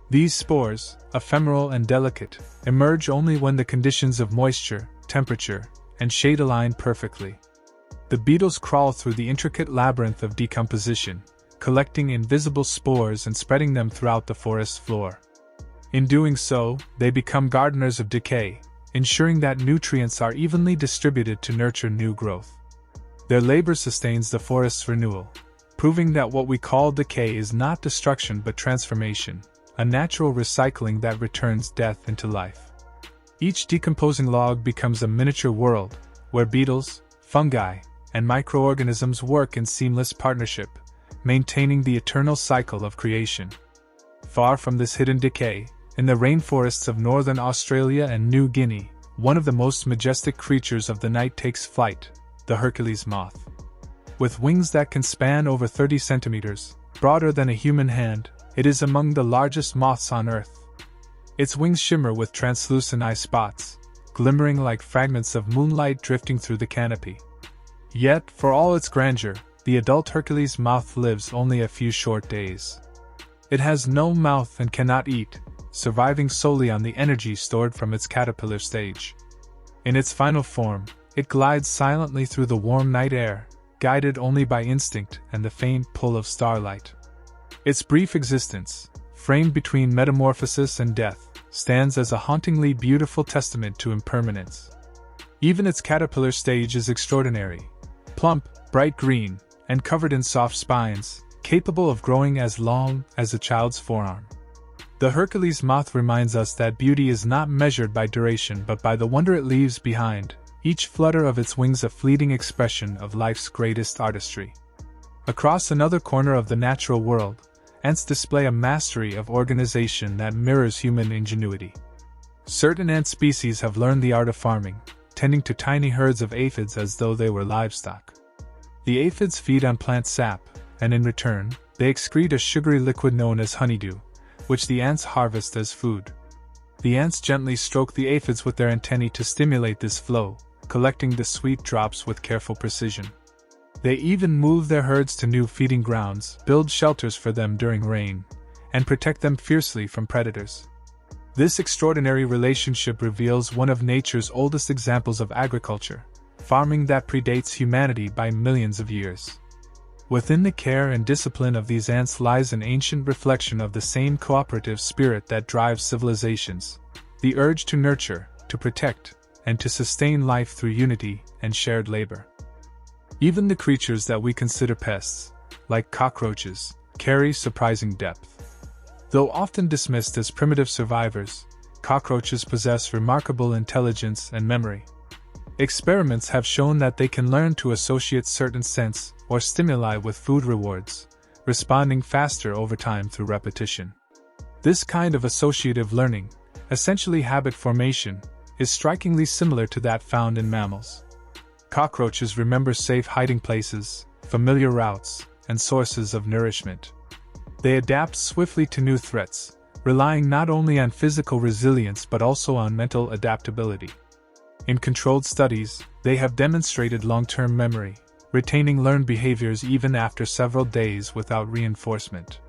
These spores, ephemeral and delicate, emerge only when the conditions of moisture, temperature, and shade align perfectly. The beetles crawl through the intricate labyrinth of decomposition, collecting invisible spores and spreading them throughout the forest floor. In doing so, they become gardeners of decay, ensuring that nutrients are evenly distributed to nurture new growth. Their labor sustains the forest's renewal, proving that what we call decay is not destruction but transformation, a natural recycling that returns death into life. Each decomposing log becomes a miniature world, where beetles, fungi, and microorganisms work in seamless partnership, maintaining the eternal cycle of creation. Far from this hidden decay, in the rainforests of northern Australia and New Guinea, one of the most majestic creatures of the night takes flight, the Hercules moth. With wings that can span over 30 centimeters, broader than a human hand, it is among the largest moths on Earth. Its wings shimmer with translucent eye spots, glimmering like fragments of moonlight drifting through the canopy. Yet, for all its grandeur, the adult Hercules moth lives only a few short days. It has no mouth and cannot eat, surviving solely on the energy stored from its caterpillar stage. In its final form, it glides silently through the warm night air, guided only by instinct and the faint pull of starlight. Its brief existence, framed between metamorphosis and death, stands as a hauntingly beautiful testament to impermanence. Even its caterpillar stage is extraordinary. Plump, bright green, and covered in soft spines, capable of growing as long as a child's forearm. The Hercules moth reminds us that beauty is not measured by duration but by the wonder it leaves behind, each flutter of its wings a fleeting expression of life's greatest artistry. Across another corner of the natural world, ants display a mastery of organization that mirrors human ingenuity. Certain ant species have learned the art of farming, tending to tiny herds of aphids as though they were livestock. The aphids feed on plant sap, and in return, they excrete a sugary liquid known as honeydew, which the ants harvest as food. The ants gently stroke the aphids with their antennae to stimulate this flow, collecting the sweet drops with careful precision. They even move their herds to new feeding grounds, build shelters for them during rain, and protect them fiercely from predators. This extraordinary relationship reveals one of nature's oldest examples of agriculture, farming that predates humanity by millions of years. Within the care and discipline of these ants lies an ancient reflection of the same cooperative spirit that drives civilizations, the urge to nurture, to protect, and to sustain life through unity and shared labor. Even the creatures that we consider pests, like cockroaches, carry surprising depth. Though often dismissed as primitive survivors, cockroaches possess remarkable intelligence and memory. Experiments have shown that they can learn to associate certain scents or stimuli with food rewards, responding faster over time through repetition. This kind of associative learning, essentially habit formation, is strikingly similar to that found in mammals. Cockroaches remember safe hiding places, familiar routes, and sources of nourishment. They adapt swiftly to new threats, relying not only on physical resilience but also on mental adaptability. In controlled studies, they have demonstrated long-term memory, retaining learned behaviors even after several days without reinforcement.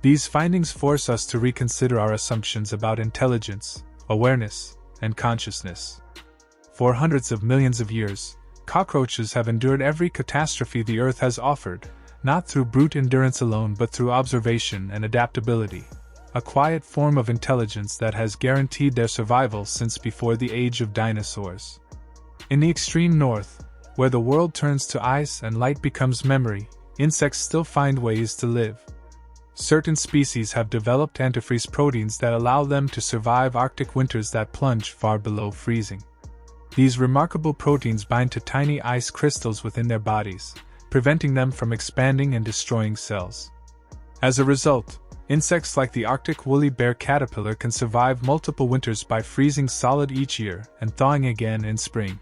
These findings force us to reconsider our assumptions about intelligence, awareness, and consciousness. For hundreds of millions of years, cockroaches have endured every catastrophe the Earth has offered, not through brute endurance alone but through observation and adaptability, a quiet form of intelligence that has guaranteed their survival since before the age of dinosaurs. In the extreme north, where the world turns to ice and light becomes memory, insects still find ways to live. Certain species have developed antifreeze proteins that allow them to survive Arctic winters that plunge far below freezing. These remarkable proteins bind to tiny ice crystals within their bodies, preventing them from expanding and destroying cells. As a result, insects like the Arctic woolly bear caterpillar can survive multiple winters by freezing solid each year and thawing again in spring.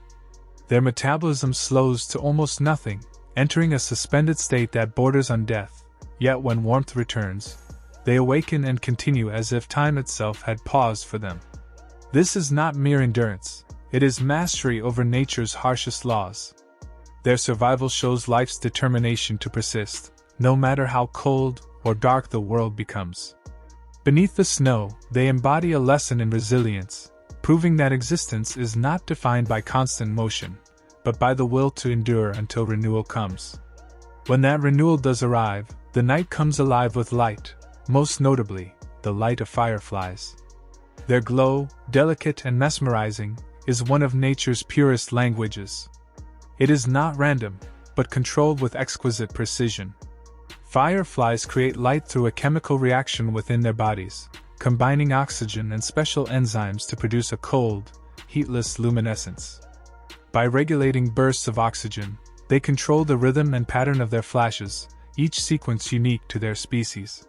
Their metabolism slows to almost nothing, entering a suspended state that borders on death, yet when warmth returns, they awaken and continue as if time itself had paused for them. This is not mere endurance, it is mastery over nature's harshest laws. Their survival shows life's determination to persist, no matter how cold or dark the world becomes. Beneath the snow, they embody a lesson in resilience, proving that existence is not defined by constant motion, but by the will to endure until renewal comes. When that renewal does arrive, the night comes alive with light, most notably, the light of fireflies. Their glow, delicate and mesmerizing, is one of nature's purest languages. It is not random, but controlled with exquisite precision. Fireflies create light through a chemical reaction within their bodies, combining oxygen and special enzymes to produce a cold, heatless luminescence. By regulating bursts of oxygen, they control the rhythm and pattern of their flashes, each sequence unique to their species.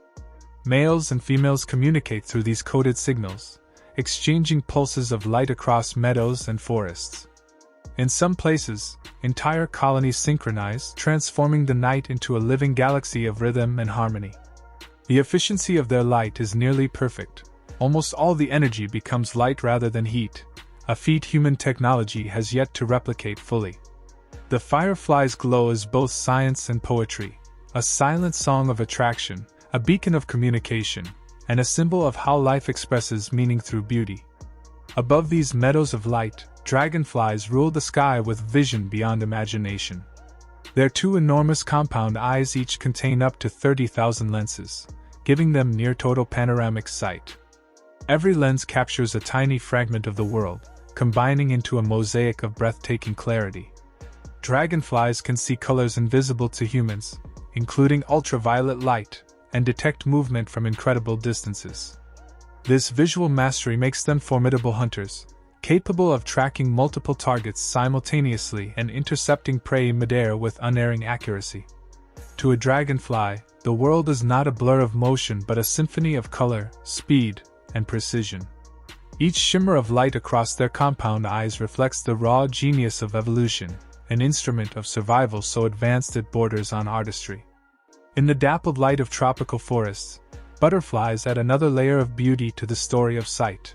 Males and females communicate through these coded signals, exchanging pulses of light across meadows and forests. In some places, entire colonies synchronize, transforming the night into a living galaxy of rhythm and harmony. The efficiency of their light is nearly perfect. Almost all the energy becomes light rather than heat, a feat human technology has yet to replicate fully. The firefly's glow is both science and poetry, a silent song of attraction, a beacon of communication, and a symbol of how life expresses meaning through beauty. Above these meadows of light, dragonflies rule the sky with vision beyond imagination. Their two enormous compound eyes each contain up to 30,000 lenses, giving them near total panoramic sight. Every lens captures a tiny fragment of the world, combining into a mosaic of breathtaking clarity. Dragonflies can see colors invisible to humans, including ultraviolet light, and detect movement from incredible distances. This visual mastery makes them formidable hunters, capable of tracking multiple targets simultaneously and intercepting prey midair with unerring accuracy. To a dragonfly, the world is not a blur of motion but a symphony of color, speed, and precision. Each shimmer of light across their compound eyes reflects the raw genius of evolution, an instrument of survival so advanced it borders on artistry. In the dappled light of tropical forests, butterflies add another layer of beauty to the story of sight.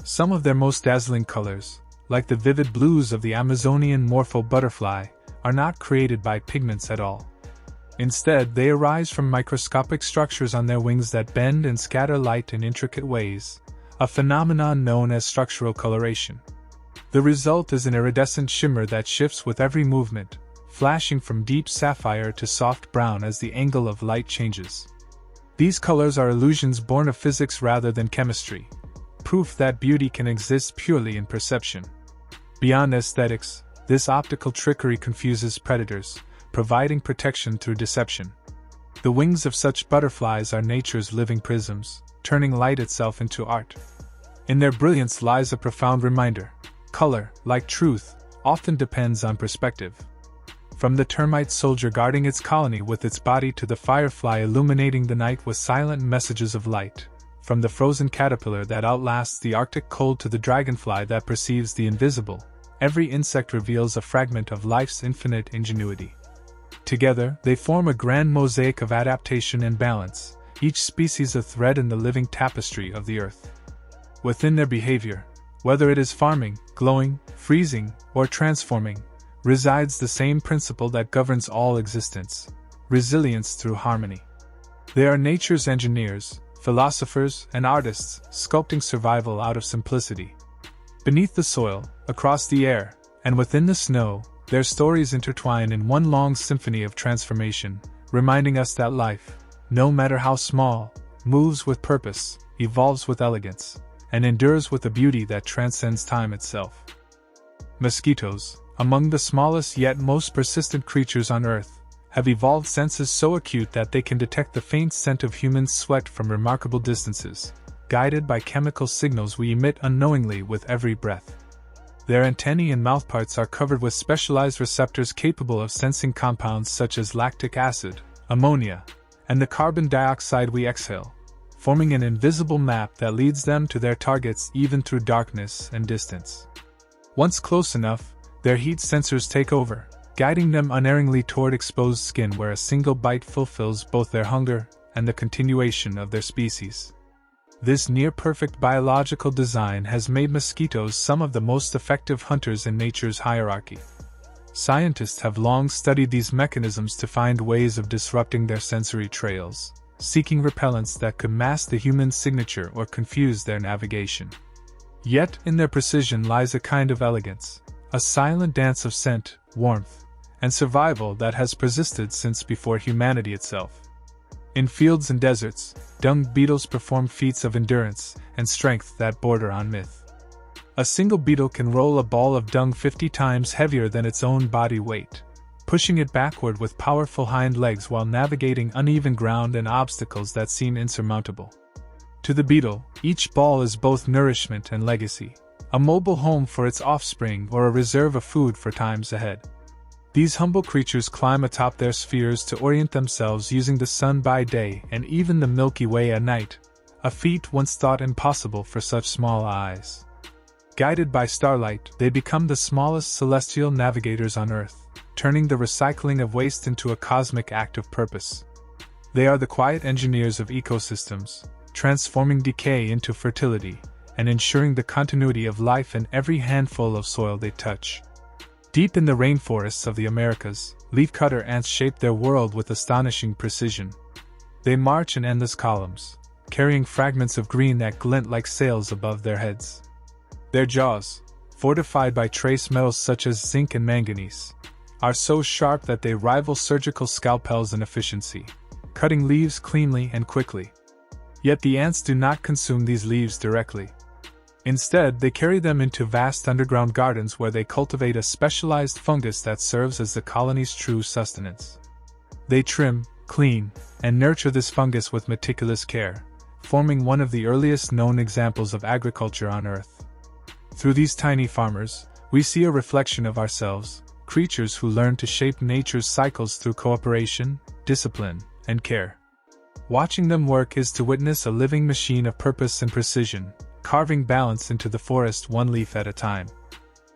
Some of their most dazzling colors, like the vivid blues of the Amazonian morpho butterfly, are not created by pigments at all. Instead, they arise from microscopic structures on their wings that bend and scatter light in intricate ways, a phenomenon known as structural coloration. The result is an iridescent shimmer that shifts with every movement, flashing from deep sapphire to soft brown as the angle of light changes. These colors are illusions born of physics rather than chemistry, proof that beauty can exist purely in perception. Beyond aesthetics, this optical trickery confuses predators, providing protection through deception. The wings of such butterflies are nature's living prisms, turning light itself into art. In their brilliance lies a profound reminder: color, like truth, often depends on perspective. From the termite soldier guarding its colony with its body to the firefly illuminating the night with silent messages of light, from the frozen caterpillar that outlasts the Arctic cold to the dragonfly that perceives the invisible, every insect reveals a fragment of life's infinite ingenuity. Together, they form a grand mosaic of adaptation and balance, each species a thread in the living tapestry of the earth. Within their behavior, whether it is farming, glowing, freezing, or transforming, resides the same principle that governs all existence: resilience through harmony. They are nature's engineers, philosophers, and artists, sculpting survival out of simplicity. Beneath the soil, across the air, and within the snow, their stories intertwine in one long symphony of transformation, reminding us that life, no matter how small, moves with purpose, evolves with elegance, and endures with a beauty that transcends time itself. Mosquitoes, among the smallest yet most persistent creatures on Earth, have evolved senses so acute that they can detect the faint scent of human sweat from remarkable distances, guided by chemical signals we emit unknowingly with every breath. Their antennae and mouthparts are covered with specialized receptors capable of sensing compounds such as lactic acid, ammonia, and the carbon dioxide we exhale, forming an invisible map that leads them to their targets even through darkness and distance. Once close enough, their heat sensors take over, guiding them unerringly toward exposed skin where a single bite fulfills both their hunger and the continuation of their species. This near-perfect biological design has made mosquitoes some of the most effective hunters in nature's hierarchy. Scientists have long studied these mechanisms to find ways of disrupting their sensory trails, seeking repellents that could mask the human signature or confuse their navigation. Yet in their precision lies a kind of elegance, a silent dance of scent, warmth, and survival that has persisted since before humanity itself. In fields and deserts, dung beetles perform feats of endurance and strength that border on myth. A single beetle can roll a ball of dung 50 times heavier than its own body weight, pushing it backward with powerful hind legs while navigating uneven ground and obstacles that seem insurmountable. To the beetle, each ball is both nourishment and legacy, a mobile home for its offspring or a reserve of food for times ahead. These humble creatures climb atop their spheres to orient themselves using the sun by day and even the Milky Way at night, a feat once thought impossible for such small eyes. Guided by starlight, they become the smallest celestial navigators on Earth, turning the recycling of waste into a cosmic act of purpose. They are the quiet engineers of ecosystems, transforming decay into fertility, and ensuring the continuity of life in every handful of soil they touch. Deep in the rainforests of the Americas, leafcutter ants shape their world with astonishing precision. They march in endless columns, carrying fragments of green that glint like sails above their heads. Their jaws, fortified by trace metals such as zinc and manganese, are so sharp that they rival surgical scalpels in efficiency, cutting leaves cleanly and quickly. Yet the ants do not consume these leaves directly. Instead, they carry them into vast underground gardens where they cultivate a specialized fungus that serves as the colony's true sustenance. They trim, clean, and nurture this fungus with meticulous care, forming one of the earliest known examples of agriculture on Earth. Through these tiny farmers, we see a reflection of ourselves, creatures who learn to shape nature's cycles through cooperation, discipline, and care. Watching them work is to witness a living machine of purpose and precision, carving balance into the forest one leaf at a time.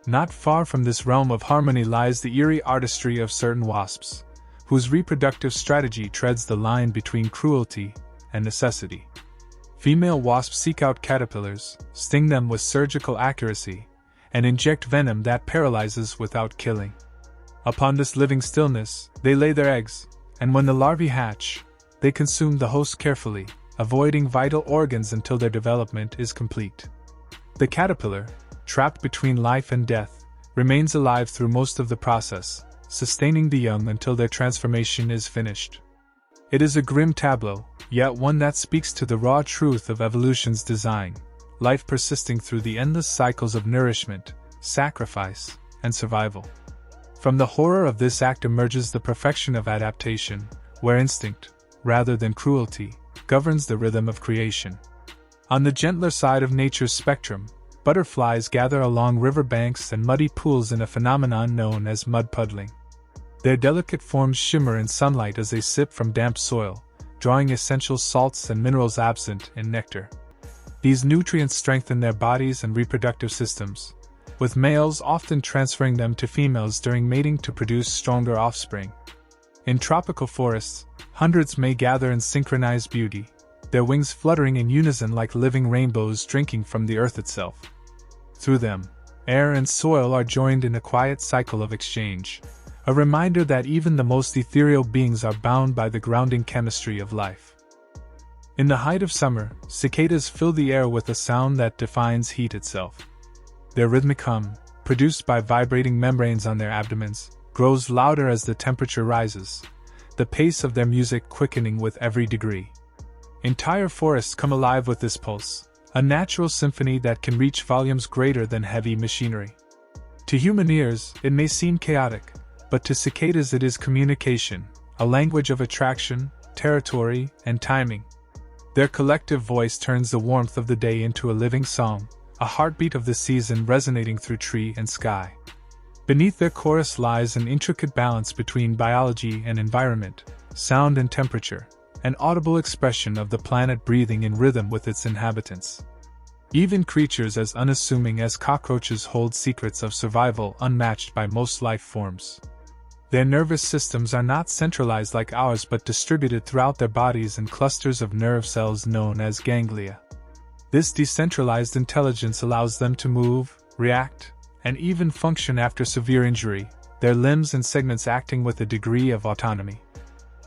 Not far from this realm of harmony lies the eerie artistry of certain wasps, whose reproductive strategy treads the line between cruelty and necessity. Female wasps seek out caterpillars, sting them with surgical accuracy, and inject venom that paralyzes without killing. Upon this living stillness, they lay their eggs, and when the larvae hatch, they consume the host carefully, avoiding vital organs until their development is complete. The caterpillar, trapped between life and death, remains alive through most of the process, sustaining the young until their transformation is finished. It is a grim tableau, yet one that speaks to the raw truth of evolution's design, life persisting through the endless cycles of nourishment, sacrifice, and survival. From the horror of this act emerges the perfection of adaptation, where instinct, rather than cruelty, governs the rhythm of creation. On the gentler side of nature's spectrum, butterflies gather along riverbanks and muddy pools in a phenomenon known as mud puddling. Their delicate forms shimmer in sunlight as they sip from damp soil, drawing essential salts and minerals absent in nectar. These nutrients strengthen their bodies and reproductive systems, with males often transferring them to females during mating to produce stronger offspring. In tropical forests, hundreds may gather in synchronized beauty, their wings fluttering in unison like living rainbows drinking from the earth itself. Through them, air and soil are joined in a quiet cycle of exchange, a reminder that even the most ethereal beings are bound by the grounding chemistry of life. In the height of summer, cicadas fill the air with a sound that defines heat itself. Their rhythmic hum, produced by vibrating membranes on their abdomens, grows louder as the temperature rises, the pace of their music quickening with every degree. Entire forests come alive with this pulse, a natural symphony that can reach volumes greater than heavy machinery. To human ears, it may seem chaotic, but to cicadas it is communication, a language of attraction, territory, and timing. Their collective voice turns the warmth of the day into a living song, a heartbeat of the season resonating through tree and sky. Beneath their chorus lies an intricate balance between biology and environment, sound and temperature, an audible expression of the planet breathing in rhythm with its inhabitants. Even creatures as unassuming as cockroaches hold secrets of survival unmatched by most life forms. Their nervous systems are not centralized like ours but distributed throughout their bodies in clusters of nerve cells known as ganglia. This decentralized intelligence allows them to move, react, and even function after severe injury, their limbs and segments acting with a degree of autonomy.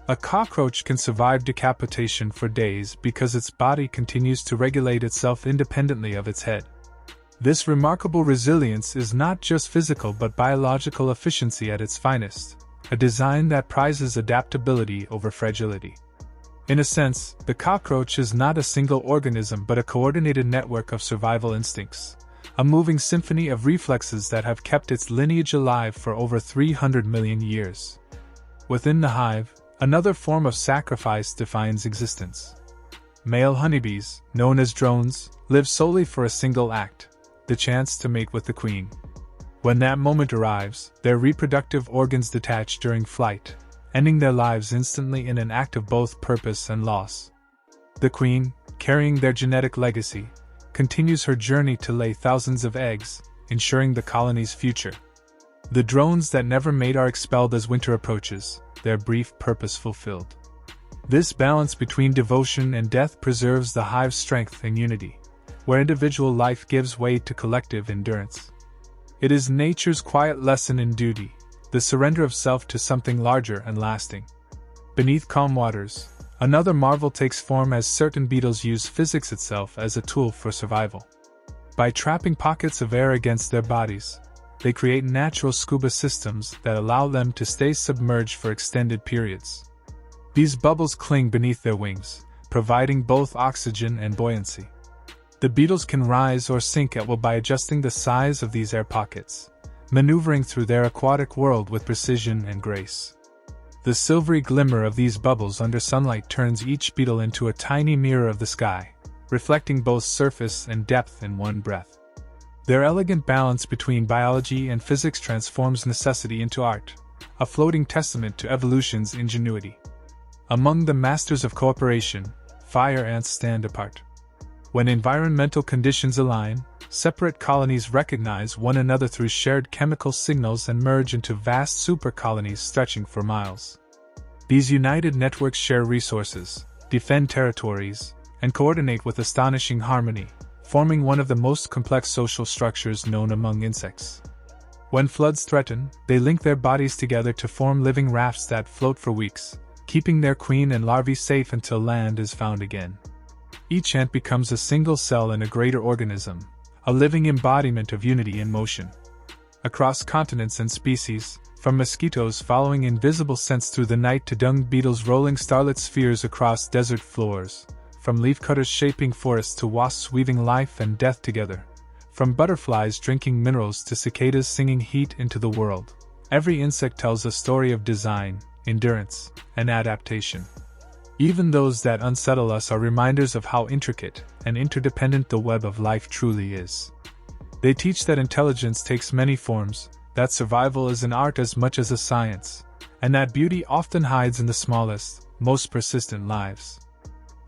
A cockroach can survive decapitation for days because its body continues to regulate itself independently of its head. This remarkable resilience is not just physical but biological efficiency at its finest, a design that prizes adaptability over fragility. In a sense, the cockroach is not a single organism but a coordinated network of survival instincts, a moving symphony of reflexes that have kept its lineage alive for over 300 million years. Within the hive, another form of sacrifice defines existence. male honeybees, known as drones, live solely for a single act, the chance to mate with the queen. When that moment arrives, their reproductive organs detach during flight, ending their lives instantly in an act of both purpose and loss. The queen, carrying their genetic legacy, continues her journey to lay thousands of eggs, ensuring the colony's future. The drones that never mate are expelled as winter approaches, their brief purpose fulfilled. This balance between devotion and death preserves the hive's strength and unity, where individual life gives way to collective endurance. It is nature's quiet lesson in duty, the surrender of self to something larger and lasting. Beneath calm waters, another marvel takes form as certain beetles use physics itself as a tool for survival. By trapping pockets of air against their bodies, they create natural scuba systems that allow them to stay submerged for extended periods. These bubbles cling beneath their wings, providing both oxygen and buoyancy. The beetles can rise or sink at will by adjusting the size of these air pockets, maneuvering through their aquatic world with precision and grace. The silvery glimmer of these bubbles under sunlight turns each beetle into a tiny mirror of the sky, reflecting both surface and depth in one breath. Their elegant balance between biology and physics transforms necessity into art, a floating testament to evolution's ingenuity. Among the masters of cooperation, fire ants stand apart. When environmental conditions align, separate colonies recognize one another through shared chemical signals and merge into vast supercolonies stretching for miles. These united networks share resources, defend territories, and coordinate with astonishing harmony, forming one of the most complex social structures known among insects. When floods threaten, they link their bodies together to form living rafts that float for weeks, keeping their queen and larvae safe until land is found again. Each ant becomes a single cell in a greater organism, a living embodiment of unity in motion. Across continents and species, from mosquitoes following invisible scents through the night to dung beetles rolling starlit spheres across desert floors, from leafcutters shaping forests to wasps weaving life and death together, from butterflies drinking minerals to cicadas singing heat into the world, every insect tells a story of design, endurance, and adaptation. Even those that unsettle us are reminders of how intricate and interdependent the web of life truly is. They teach that intelligence takes many forms, that survival is an art as much as a science, and that beauty often hides in the smallest, most persistent lives.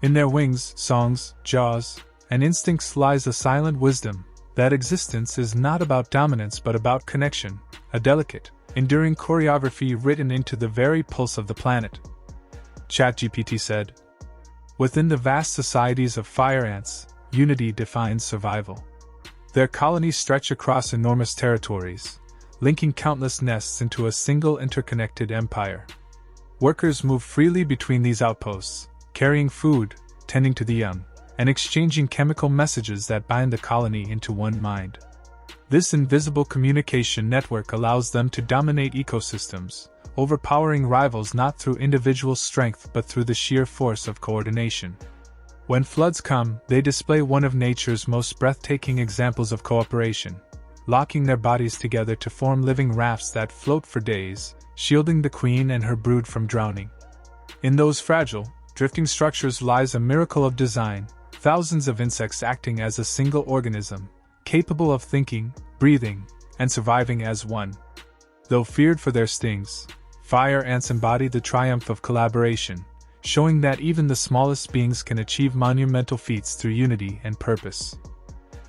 In their wings, songs, jaws, and instincts lies a silent wisdom that existence is not about dominance but about connection, a delicate, enduring choreography written into the very pulse of the planet. ChatGPT said, "Within the vast societies of fire ants, unity defines survival. Their colonies stretch across enormous territories, linking countless nests into a single interconnected empire. Workers move freely between these outposts, carrying food, tending to the young, and exchanging chemical messages that bind the colony into one mind. This invisible communication network allows them to dominate ecosystems, overpowering rivals not through individual strength but through the sheer force of coordination. When floods come, they display one of nature's most breathtaking examples of cooperation, locking their bodies together to form living rafts that float for days, shielding the queen and her brood from drowning. In those fragile, drifting structures lies a miracle of design, thousands of insects acting as a single organism, capable of thinking, breathing, and surviving as one. Though feared for their stings, fire ants embody the triumph of collaboration, showing that even the smallest beings can achieve monumental feats through unity and purpose.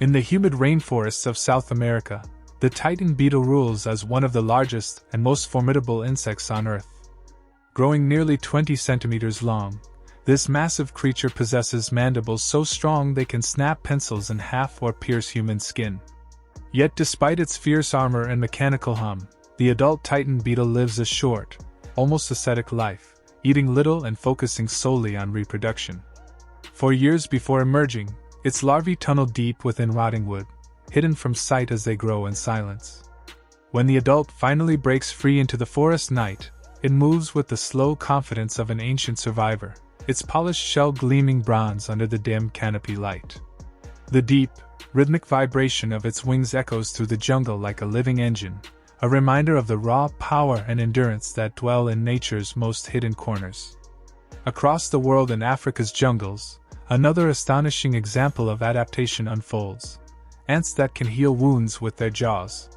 In the humid rainforests of South America, the titan beetle rules as one of the largest and most formidable insects on Earth. Growing nearly 20 centimeters long, this massive creature possesses mandibles so strong they can snap pencils in half or pierce human skin. Yet despite its fierce armor and mechanical hum, the adult titan beetle lives a short, almost ascetic life, eating little and focusing solely on reproduction. For years before emerging, its larvae tunnel deep within rotting wood, hidden from sight as they grow in silence. When the adult finally breaks free into the forest night, it moves with the slow confidence of an ancient survivor, its polished shell gleaming bronze under the dim canopy light. The deep, rhythmic vibration of its wings echoes through the jungle like a living engine, a reminder of the raw power and endurance that dwell in nature's most hidden corners. Across the world in Africa's jungles, Another astonishing example of adaptation unfolds. Ants that can heal wounds with their jaws.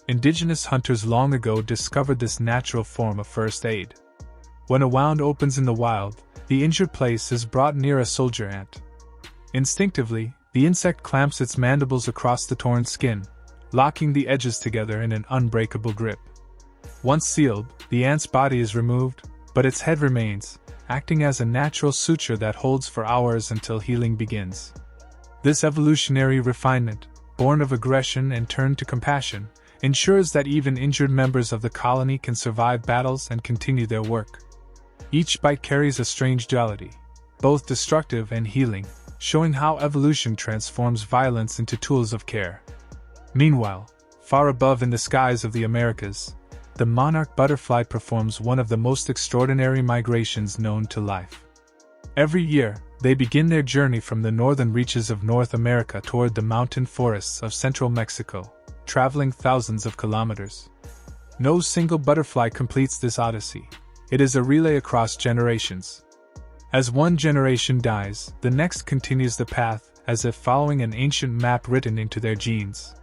Indigenous hunters long ago discovered this natural form of first aid. When a wound opens in the wild, the injured place is brought near a soldier ant. Instinctively, the insect clamps its mandibles across the torn skin, locking the edges together in an unbreakable grip. Once sealed, the ant's body is removed, but its head remains, acting as a natural suture that holds for hours until healing begins. This evolutionary refinement, born of aggression and turned to compassion, ensures that even injured members of the colony can survive battles and continue their work. Each bite carries a strange duality, both destructive and healing, showing how evolution transforms violence into tools of care. Meanwhile, far above in the skies of the Americas, the monarch butterfly performs one of the most extraordinary migrations known to life. Every year, they begin their journey from the northern reaches of North America toward the mountain forests of central Mexico, traveling thousands of kilometers. No single butterfly completes this odyssey. It is a relay across generations. As one generation dies, the next continues the path, as if following an ancient map written into their genes.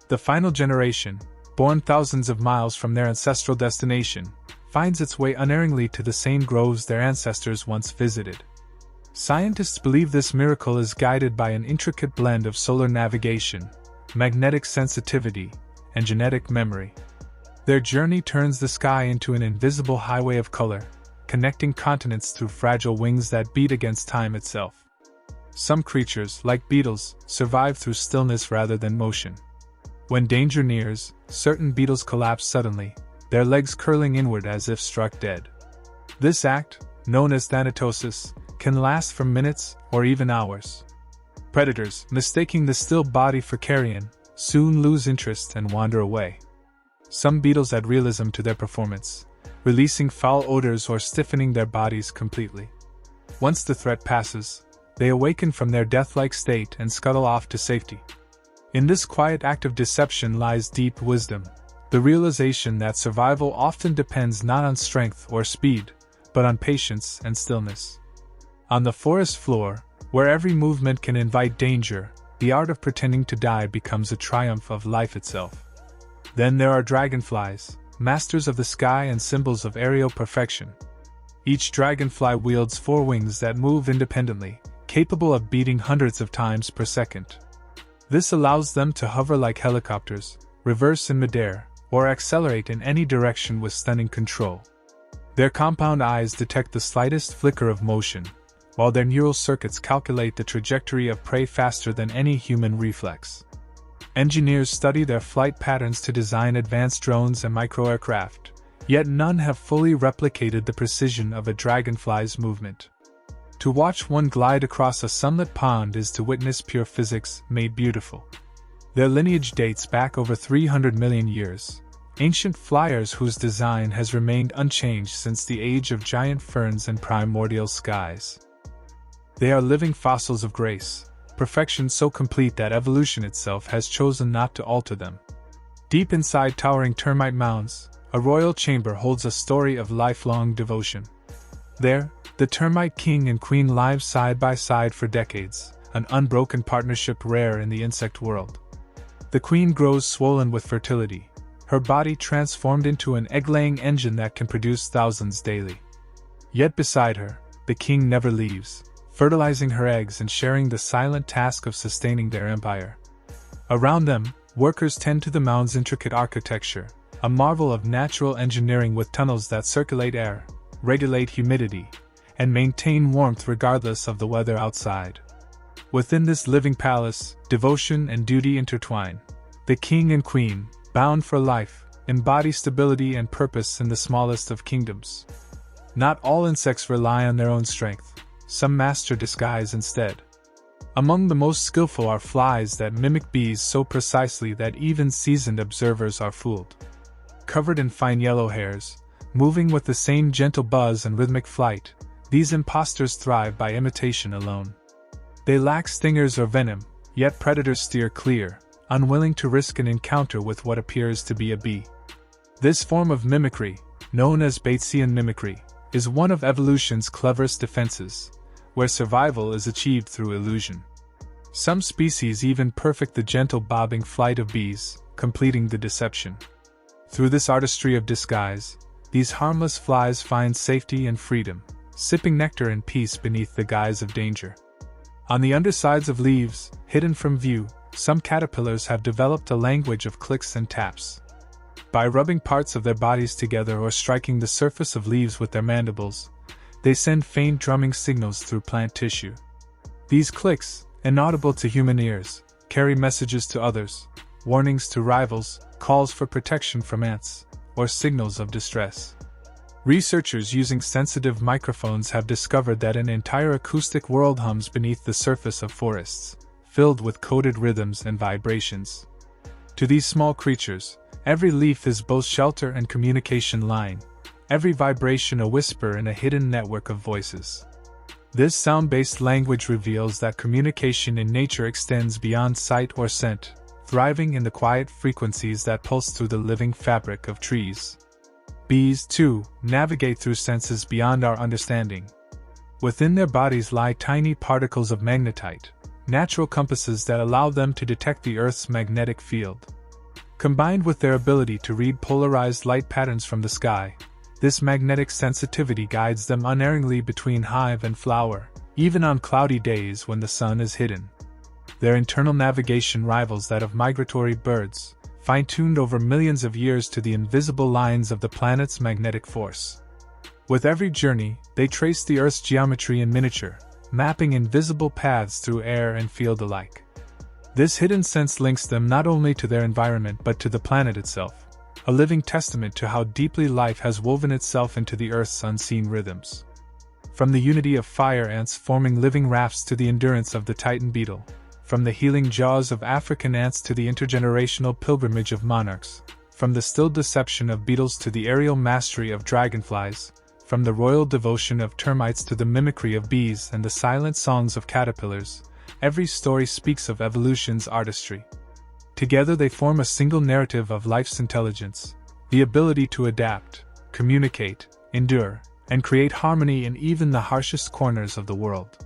The final generation, born thousands of miles from their ancestral destination, finds its way unerringly to the same groves their ancestors once visited. Scientists believe this miracle is guided by an intricate blend of solar navigation, magnetic sensitivity, and genetic memory. Their journey turns the sky into an invisible highway of color, connecting continents through fragile wings that beat against time itself. Some creatures, like beetles, survive through stillness rather than motion. When danger nears, certain beetles collapse suddenly, their legs curling inward as if struck dead. This act, known as thanatosis, can last for minutes or even hours. Predators, mistaking the still body for carrion, soon lose interest and wander away. Some beetles add realism to their performance, releasing foul odors or stiffening their bodies completely. Once the threat passes, they awaken from their death-like state and scuttle off to safety. In this quiet act of deception lies deep wisdom, the realization that survival often depends not on strength or speed, but on patience and stillness. On the forest floor, where every movement can invite danger, the art of pretending to die becomes a triumph of life itself. Then there are dragonflies, masters of the sky and symbols of aerial perfection. Each dragonfly wields 4 wings that move independently, capable of beating hundreds of times per second. This allows them to hover like helicopters, reverse in midair, or accelerate in any direction with stunning control. Their compound eyes detect the slightest flicker of motion, while their neural circuits calculate the trajectory of prey faster than any human reflex. Engineers study their flight patterns to design advanced drones and microaircraft, yet none have fully replicated the precision of a dragonfly's movement. To watch one glide across a sunlit pond is to witness pure physics made beautiful. Their lineage dates back over 300 million years, ancient flyers whose design has remained unchanged since the age of giant ferns and primordial skies. They are living fossils of grace, perfection so complete that evolution itself has chosen not to alter them. Deep inside towering termite mounds, a royal chamber holds a story of lifelong devotion. There, the termite king and queen live side by side for decades, an unbroken partnership rare in the insect world. The queen grows swollen with fertility, her body transformed into an egg-laying engine that can produce thousands daily. Yet beside her, the king never leaves, fertilizing her eggs and sharing the silent task of sustaining their empire. Around them, workers tend to the mound's intricate architecture, a marvel of natural engineering with tunnels that circulate air, regulate humidity, and maintain warmth regardless of the weather outside. Within this living palace, devotion and duty intertwine. The king and queen, bound for life, embody stability and purpose in the smallest of kingdoms. Not all insects rely on their own strength. Some master disguise instead. Among the most skillful are flies that mimic bees so precisely that even seasoned observers are fooled. Covered in fine yellow hairs, moving with the same gentle buzz and rhythmic flight, these imposters thrive by imitation alone. They lack stingers or venom, yet predators steer clear, unwilling to risk an encounter with what appears to be a bee. This form of mimicry, known as Batesian mimicry, is one of evolution's cleverest defenses. where survival is achieved through illusion. Some species even perfect the gentle bobbing flight of bees, completing the deception. Through this artistry of disguise, these harmless flies find safety and freedom, sipping nectar in peace beneath the guise of danger. On the undersides of leaves, hidden from view, some caterpillars have developed a language of clicks and taps. By rubbing parts of their bodies together or striking the surface of leaves with their mandibles, they send faint drumming signals through plant tissue. These clicks, inaudible to human ears, carry messages to others, warnings to rivals, calls for protection from ants, or signals of distress. Researchers using sensitive microphones have discovered that an entire acoustic world hums beneath the surface of forests, filled with coded rhythms and vibrations. To these small creatures, every leaf is both shelter and communication line, every vibration a whisper in a hidden network of voices. This sound-based language reveals that communication in nature extends beyond sight or scent, thriving in the quiet frequencies that pulse through the living fabric of trees. Bees, too, navigate through senses beyond our understanding. Within their bodies lie tiny particles of magnetite, natural compasses that allow them to detect the Earth's magnetic field. Combined with their ability to read polarized light patterns from the sky, this magnetic sensitivity guides them unerringly between hive and flower, even on cloudy days when the sun is hidden. Their internal navigation rivals that of migratory birds, fine-tuned over millions of years to the invisible lines of the planet's magnetic force. With every journey, they trace the Earth's geometry in miniature, mapping invisible paths through air and field alike. This hidden sense links them not only to their environment but to the planet itself, a living testament to how deeply life has woven itself into the Earth's unseen rhythms. From the unity of fire ants forming living rafts to the endurance of the Titan beetle, from the healing jaws of African ants to the intergenerational pilgrimage of monarchs, from the still deception of beetles to the aerial mastery of dragonflies, from the royal devotion of termites to the mimicry of bees and the silent songs of caterpillars, every story speaks of evolution's artistry. Together they form a single narrative of life's intelligence, the ability to adapt, communicate, endure, and create harmony in even the harshest corners of the world.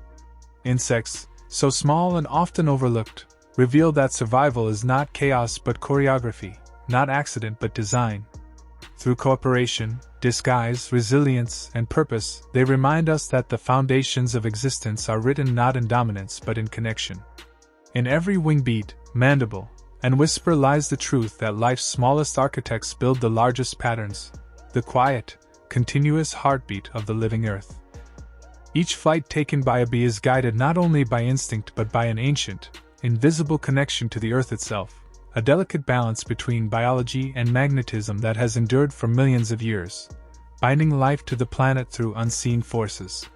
Insects, so small and often overlooked, reveal that survival is not chaos but choreography, not accident but design. Through cooperation, disguise, resilience, and purpose, they remind us that the foundations of existence are written not in dominance but in connection. In every wing beat, mandible, and whisper lies the truth that life's smallest architects build the largest patterns, the quiet, continuous heartbeat of the living earth. Each flight taken by a bee is guided not only by instinct but by an ancient, invisible connection to the earth itself, a delicate balance between biology and magnetism that has endured for millions of years, binding life to the planet through unseen forces.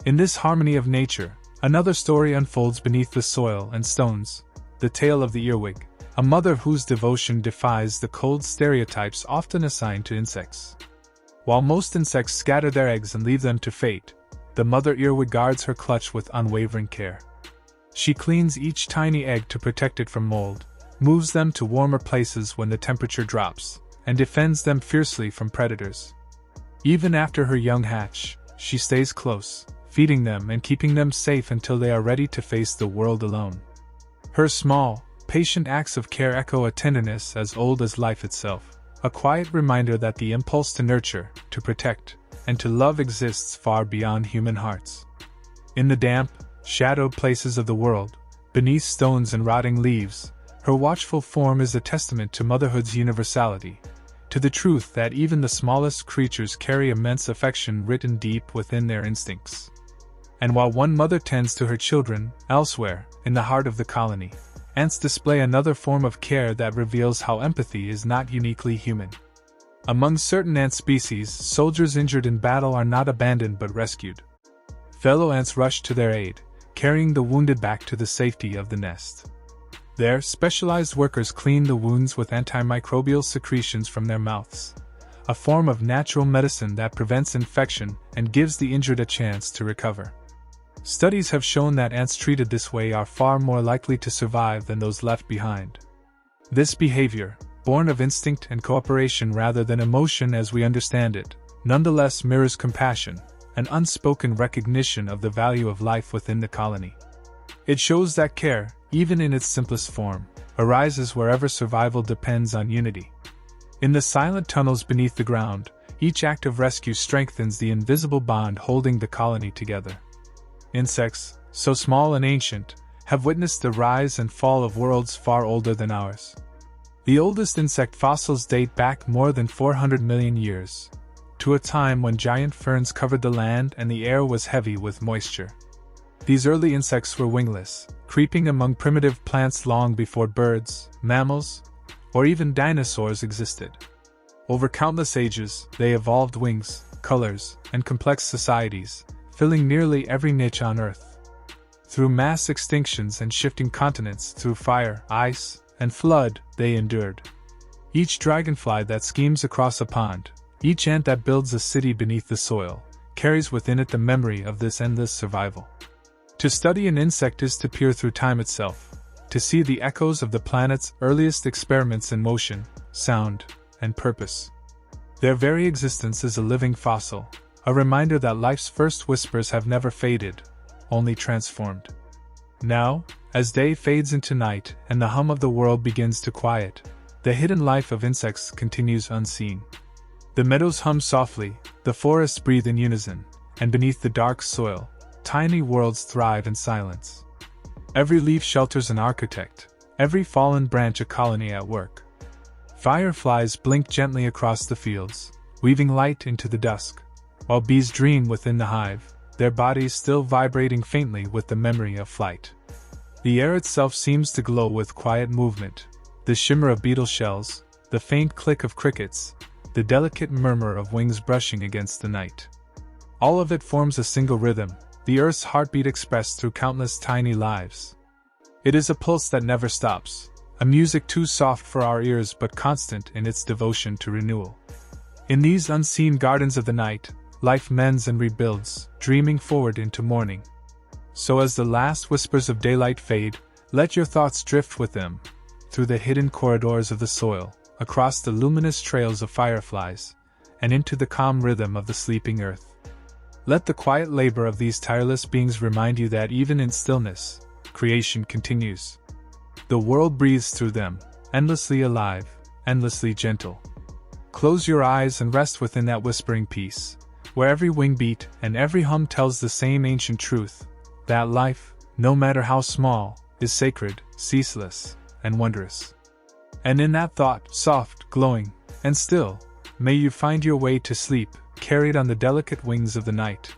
In this harmony of nature, another story unfolds beneath the soil and stones, the tale of the earwig, a mother whose devotion defies the cold stereotypes often assigned to insects. While most insects scatter their eggs and leave them to fate, the mother earwig guards her clutch with unwavering care. She cleans each tiny egg to protect it from mold, moves them to warmer places when the temperature drops, and defends them fiercely from predators. Even after her young hatch, she stays close, feeding them and keeping them safe until they are ready to face the world alone. Her small, patient acts of care echo a tenderness as old as life itself, a quiet reminder that the impulse to nurture, to protect, and to love exists far beyond human hearts. In the damp, shadowed places of the world, beneath stones and rotting leaves, her watchful form is a testament to motherhood's universality, to the truth that even the smallest creatures carry immense affection written deep within their instincts. And while one mother tends to her children, elsewhere, in the heart of the colony, ants display another form of care that reveals how empathy is not uniquely human. Among certain ant species, soldiers injured in battle are not abandoned but rescued. Fellow ants rush to their aid, carrying the wounded back to the safety of the nest. There, specialized workers clean the wounds with antimicrobial secretions from their mouths, a form of natural medicine that prevents infection and gives the injured a chance to recover. Studies have shown that ants treated this way are far more likely to survive than those left behind. This behavior, born of instinct and cooperation rather than emotion as we understand it, nonetheless mirrors compassion, an unspoken recognition of the value of life within the colony. It shows that care, even in its simplest form, arises wherever survival depends on unity. In the silent tunnels beneath the ground, each act of rescue strengthens the invisible bond holding the colony together. Insects, so small and ancient, have witnessed the rise and fall of worlds far older than ours. The oldest insect fossils date back more than 400 million years, to a time when giant ferns covered the land and the air was heavy with moisture. These early insects were wingless, creeping among primitive plants long before birds, mammals, or even dinosaurs existed. Over countless ages, they evolved wings, colors, and complex societies, filling nearly every niche on Earth. Through mass extinctions and shifting continents, through fire, ice, and flood, they endured. Each dragonfly that schemes across a pond, each ant that builds a city beneath the soil, carries within it the memory of this endless survival. To study an insect is to peer through time itself, to see the echoes of the planet's earliest experiments in motion, sound, and purpose. Their very existence is a living fossil, a reminder that life's first whispers have never faded, only transformed. Now, as day fades into night and the hum of the world begins to quiet, the hidden life of insects continues unseen. The meadows hum softly, the forests breathe in unison, and beneath the dark soil, tiny worlds thrive in silence. Every leaf shelters an architect, every fallen branch a colony at work. Fireflies blink gently across the fields, weaving light into the dusk, while bees dream within the hive, their bodies still vibrating faintly with the memory of flight. The air itself seems to glow with quiet movement, the shimmer of beetle shells, the faint click of crickets, the delicate murmur of wings brushing against the night. All of it forms a single rhythm, the Earth's heartbeat expressed through countless tiny lives. It is a pulse that never stops, a music too soft for our ears but constant in its devotion to renewal. In these unseen gardens of the night, life mends and rebuilds, dreaming forward into morning. So as the last whispers of daylight fade, let your thoughts drift with them, through the hidden corridors of the soil, across the luminous trails of fireflies, and into the calm rhythm of the sleeping earth. Let the quiet labor of these tireless beings remind you that even in stillness, creation continues. The world breathes through them, endlessly alive, endlessly gentle. Close your eyes and rest within that whispering peace, where every wing beat and every hum tells the same ancient truth, that life, no matter how small, is sacred, ceaseless, and wondrous. And in that thought, soft, glowing, and still, may you find your way to sleep, carried on the delicate wings of the night.